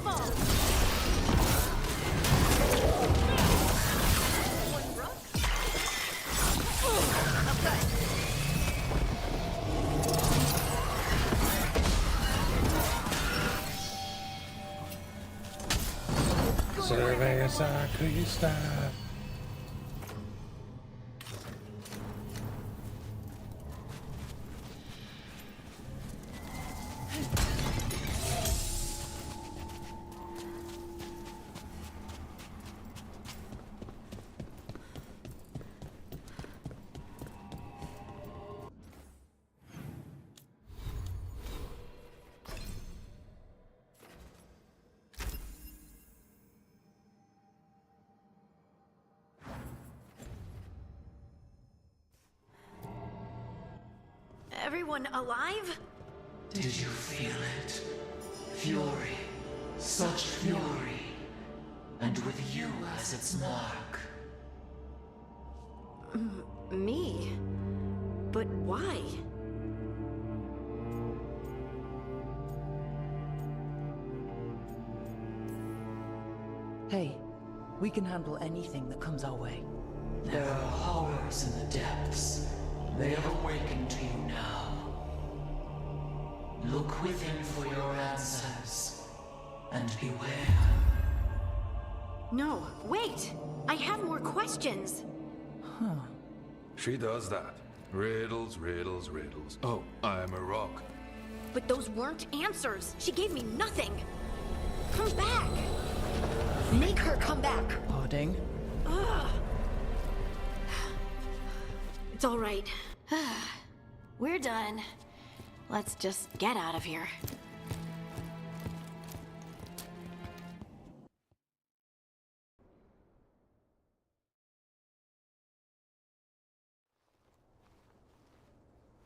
all! One rook? Oh, good. Cerveza Crista. Everyone alive? Did you feel it? Fury. Such fury. And with you as its mark. Me? But why? Hey, we can handle anything that comes our way. There are horrors in the depths. They have awakened to you now. Look within for your answers. And beware. No, wait! I have more questions! Huh. She does that. Riddles, riddles, riddles. Oh, I'm a rock. But those weren't answers! She gave me nothing! Come back! Make her come back! Harding? Ugh. It's all right. We're done. Let's just get out of here.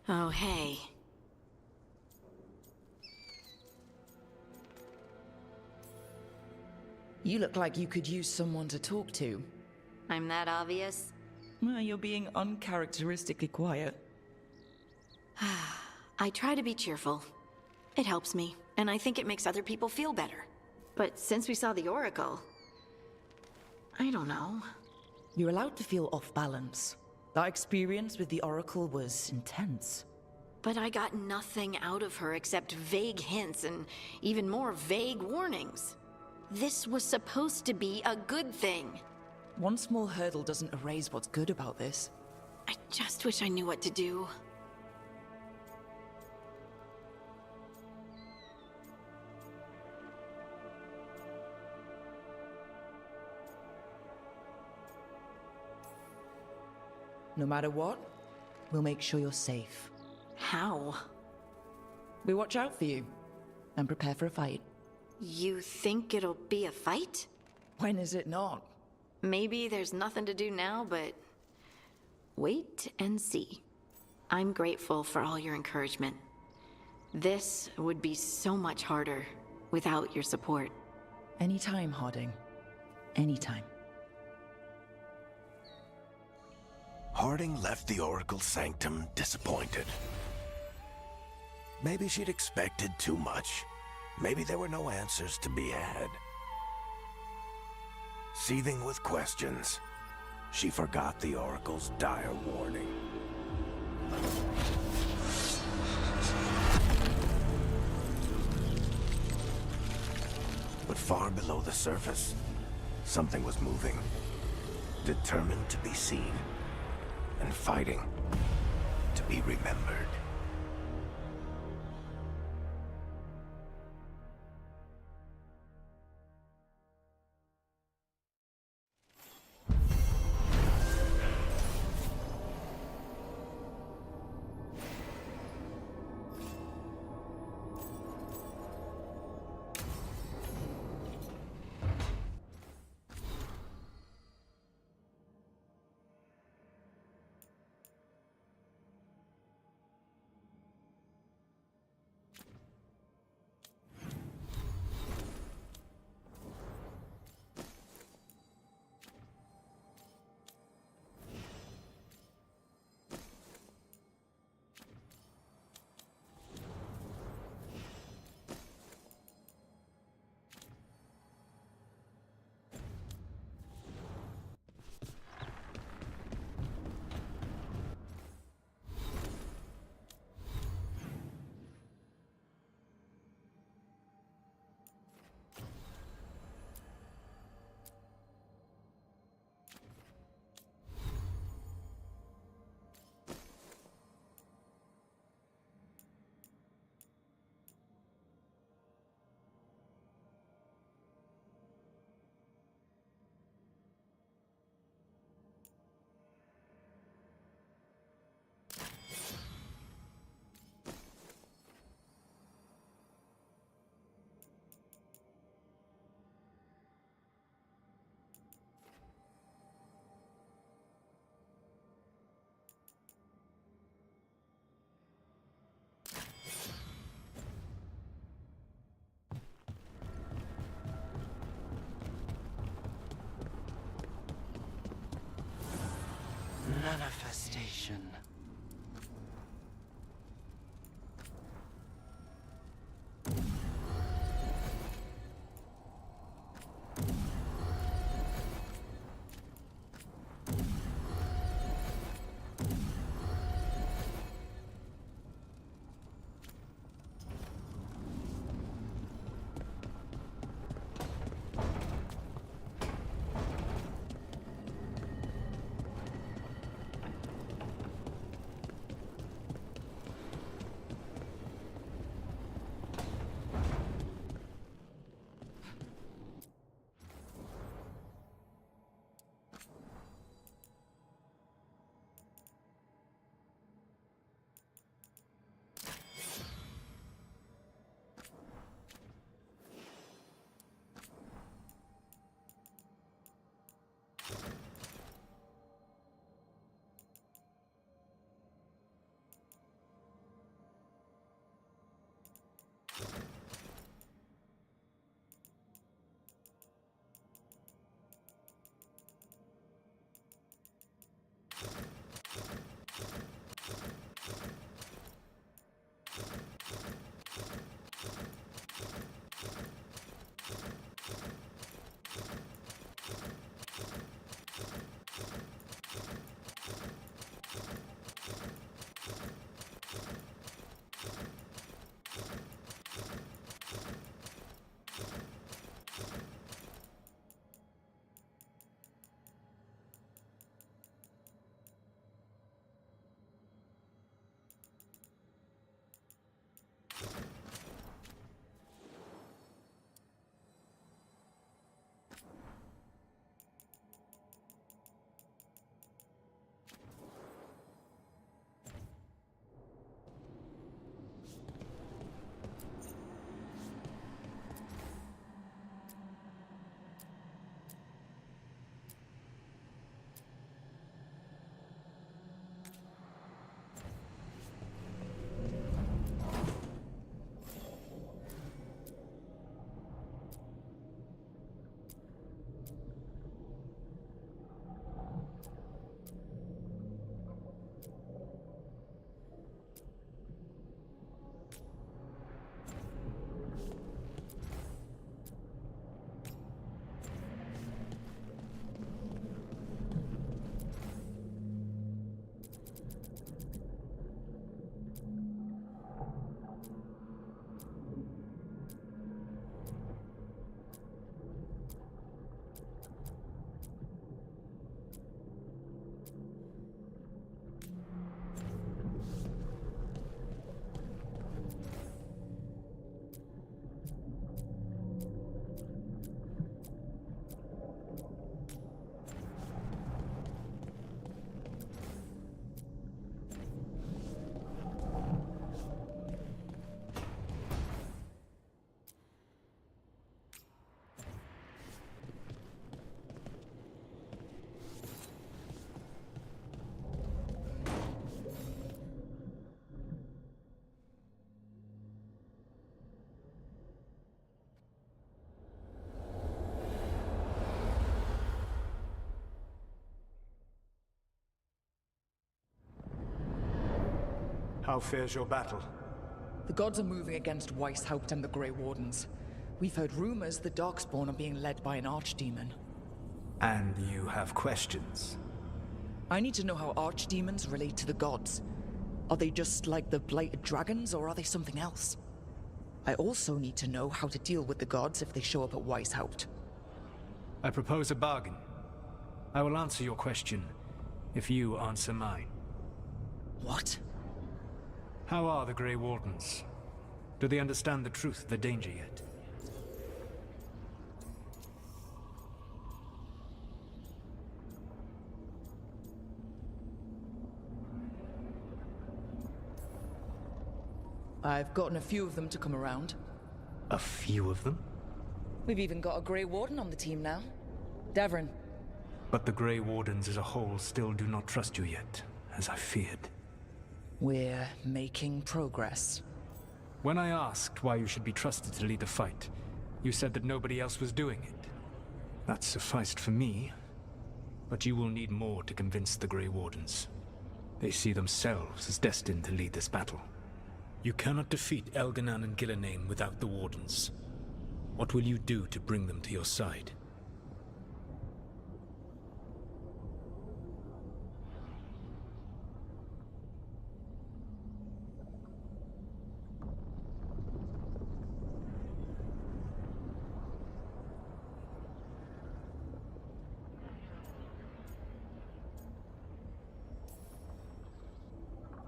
Oh, hey. You look like you could use someone to talk to. I'm that obvious? Well, you're being uncharacteristically quiet. I try to be cheerful. It helps me, and I think it makes other people feel better. But since we saw the Oracle... I don't know. You're allowed to feel off balance. That experience with the Oracle was intense. But I got nothing out of her except vague hints and even more vague warnings. This was supposed to be a good thing. One small hurdle doesn't erase what's good about this. I just wish I knew what to do. No matter what, we'll make sure you're safe. How? We watch out for you, and prepare for a fight. You think it'll be a fight? When is it not? Maybe there's nothing to do now, but... wait and see. I'm grateful for all your encouragement. This would be so much harder without your support. Anytime, Harding. Anytime. Harding left the Oracle's sanctum disappointed. Maybe she'd expected too much. Maybe there were no answers to be had. Seething with questions, she forgot the Oracle's dire warning. But far below the surface, something was moving. Determined to be seen. And fighting to be remembered. mission. How fares your battle? The gods are moving against Weishaupt and the Grey Wardens. We've heard rumors the Darkspawn are being led by an archdemon. And you have questions? I need to know how archdemons relate to the gods. Are they just like the blighted dragons, or are they something else? I also need to know how to deal with the gods if they show up at Weishaupt. I propose a bargain. I will answer your question if you answer mine. What? How are the Grey Wardens? Do they understand the truth of the danger yet? I've gotten a few of them to come around. A few of them? We've even got a Grey Warden on the team now. Davrin. But the Grey Wardens as a whole still do not trust you yet, as I feared. We're making progress. When I asked why you should be trusted to lead the fight, you said that nobody else was doing it. That sufficed for me, but you will need more to convince the Grey Wardens. They see themselves as destined to lead this battle. You cannot defeat Elganan and Gillenane without the Wardens. What will you do to bring them to your side?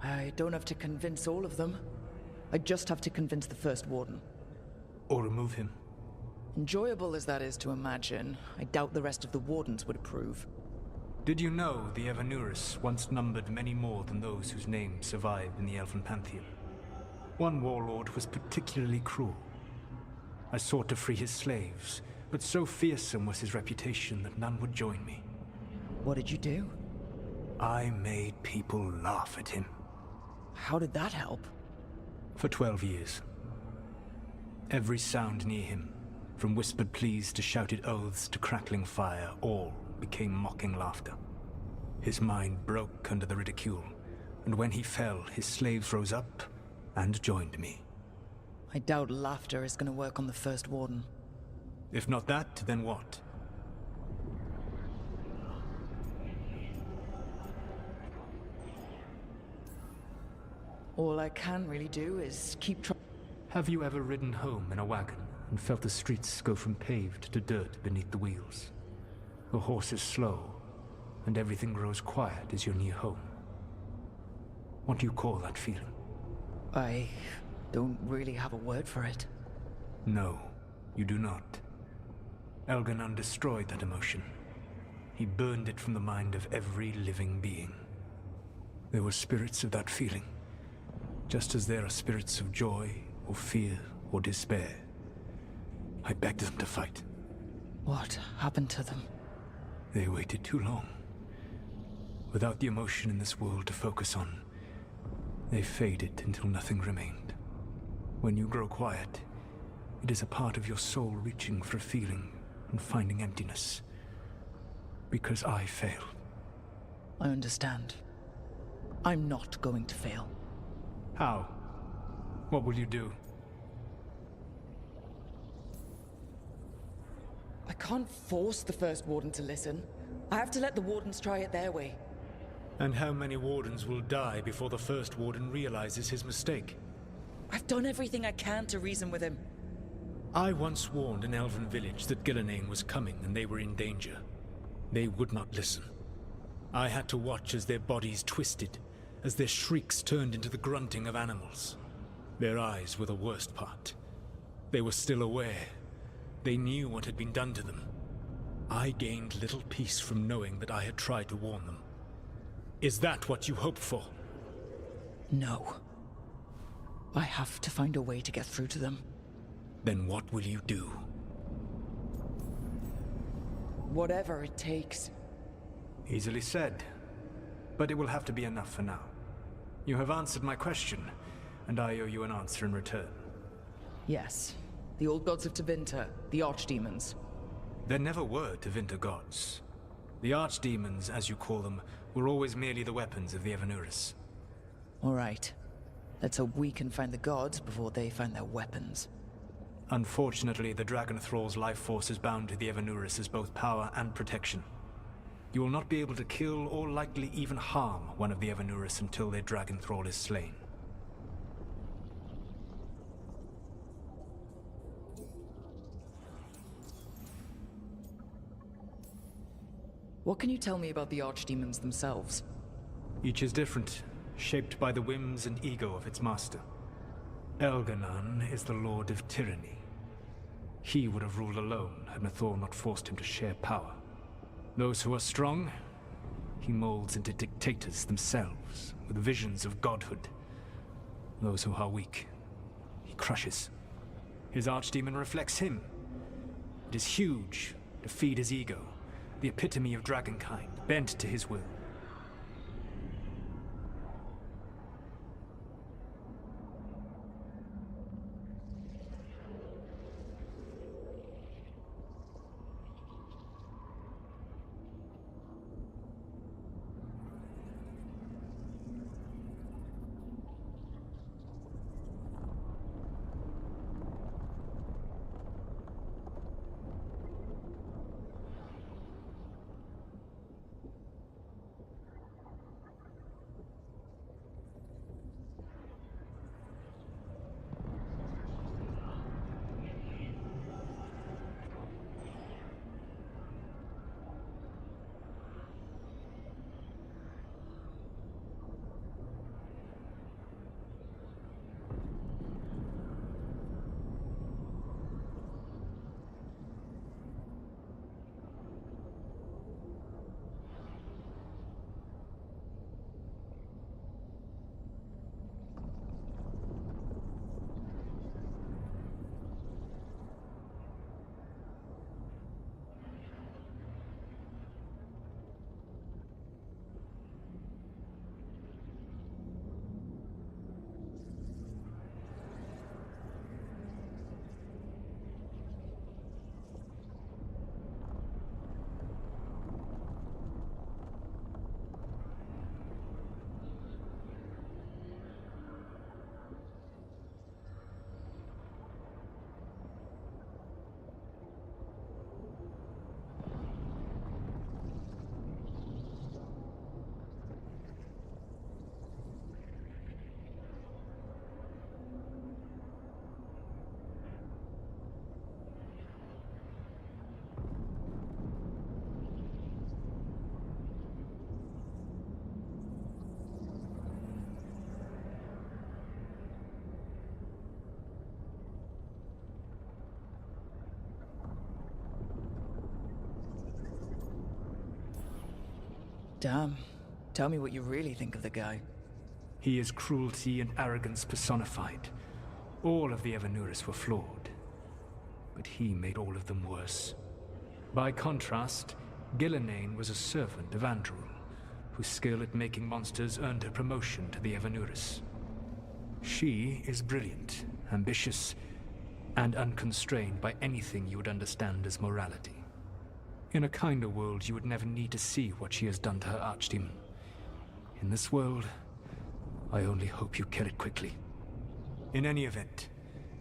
I don't have to convince all of them. I just have to convince the First Warden. Or remove him. Enjoyable as that is to imagine, I doubt the rest of the Wardens would approve. Did you know the Evanurus once numbered many more than those whose names survive in the Elven Pantheon? One warlord was particularly cruel. I sought to free his slaves, but so fearsome was his reputation that none would join me. What did you do? I made people laugh at him. How did that help? For 12 years. Every sound near him, from whispered pleas to shouted oaths to crackling fire, all became mocking laughter. His mind broke under the ridicule, and when he fell, his slaves rose up and joined me. I doubt laughter is going to work on the First Warden. If not that, then what? All I can really do is keep trying. Have you ever ridden home in a wagon and felt the streets go from paved to dirt beneath the wheels? The horse is slow, and everything grows quiet as you're near home. What do you call that feeling? I don't really have a word for it. No, you do not. Elganan destroyed that emotion. He burned it from the mind of every living being. There were spirits of that feeling, just as there are spirits of joy, or fear, or despair. I begged them to fight. What happened to them? They waited too long. Without the emotion in this world to focus on, they faded until nothing remained. When you grow quiet, it is a part of your soul reaching for a feeling and finding emptiness. Because I failed. I understand. I'm not going to fail. How? What will you do? I can't force the First Warden to listen. I have to let the Wardens try it their way. And how many Wardens will die before the First Warden realizes his mistake? I've done everything I can to reason with him. I once warned an elven village that Gillenane was coming and they were in danger. They would not listen. I had to watch as their bodies twisted, as their shrieks turned into the grunting of animals. Their eyes were the worst part. They were still aware. They knew what had been done to them. I gained little peace from knowing that I had tried to warn them. Is that what you hoped for? No. I have to find a way to get through to them. Then what will you do? Whatever it takes. Easily said. But it will have to be enough for now. You have answered my question, and I owe you an answer in return. Yes. The old gods of Tevinter, the archdemons. There never were Tevinter gods. The archdemons, as you call them, were always merely the weapons of the Evanurus. All right. Let's hope we can find the gods before they find their weapons. Unfortunately, the Dragon Thrall's life force is bound to the Evanurus as both power and protection. You will not be able to kill or likely even harm one of the Evanurus until their Dragon Thrall is slain. What can you tell me about the archdemons themselves? Each is different, shaped by the whims and ego of its master. Elganan is the Lord of Tyranny. He would have ruled alone had Mithor not forced him to share power. Those who are strong, he molds into dictators themselves, with visions of godhood. Those who are weak, he crushes. His archdemon reflects him. It is huge to feed his ego, the epitome of dragonkind, bent to his will. Damn. Tell me what you really think of the guy. He is cruelty and arrogance personified. All of the Evanuris were flawed, but he made all of them worse. By contrast, Gillenane was a servant of Andrul, whose skill at making monsters earned her promotion to the Evanuris. She is brilliant, ambitious, and unconstrained by anything you would understand as morality. In a kinder world, you would never need to see what she has done to her archdemon. In this world, I only hope you kill it quickly. In any event,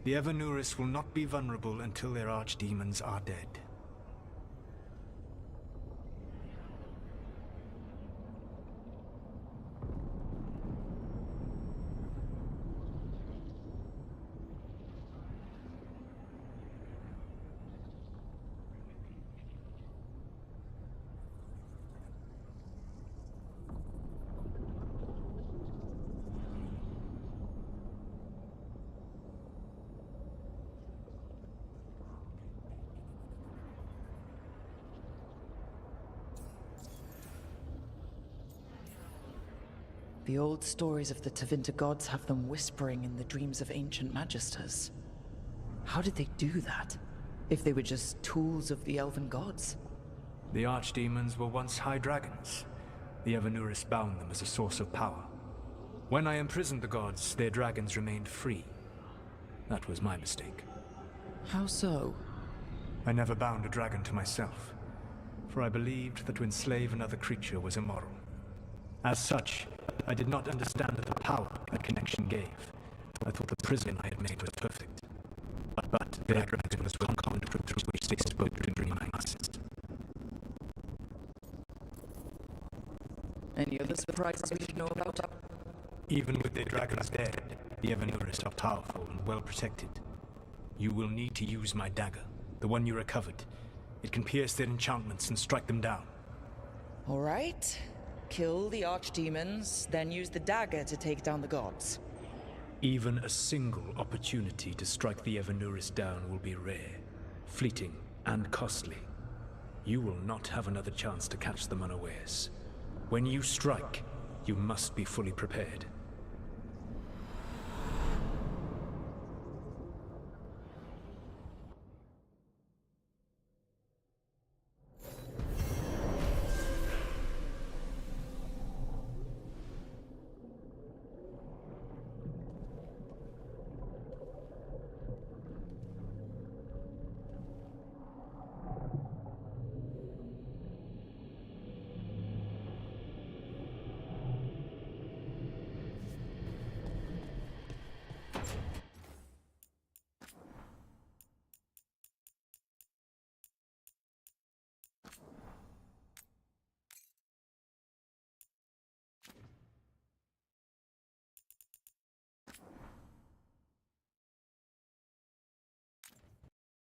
the Evanuris will not be vulnerable until their archdemons are dead. The old stories of the Tevinter gods have them whispering in the dreams of ancient magisters. How did they do that, if they were just tools of the elven gods? The archdemons were once high dragons. The Evanuris bound them as a source of power. When I imprisoned the gods, their dragons remained free. That was my mistake. How so? I never bound a dragon to myself, for I believed that to enslave another creature was immoral. As such, I did not understand the power that connection gave. I thought the prison I had made was perfect. But their dragon was one conduit through which they spoke to dream minds. Any other surprises we should know about? Even with their dragons dead, the Evanuris are powerful and well protected. You will need to use my dagger, the one you recovered. It can pierce their enchantments and strike them down. All right. Kill the archdemons, then use the dagger to take down the gods. Even a single opportunity to strike the Evanuris down will be rare, fleeting, and costly. You will not have another chance to catch them unawares. When you strike, you must be fully prepared.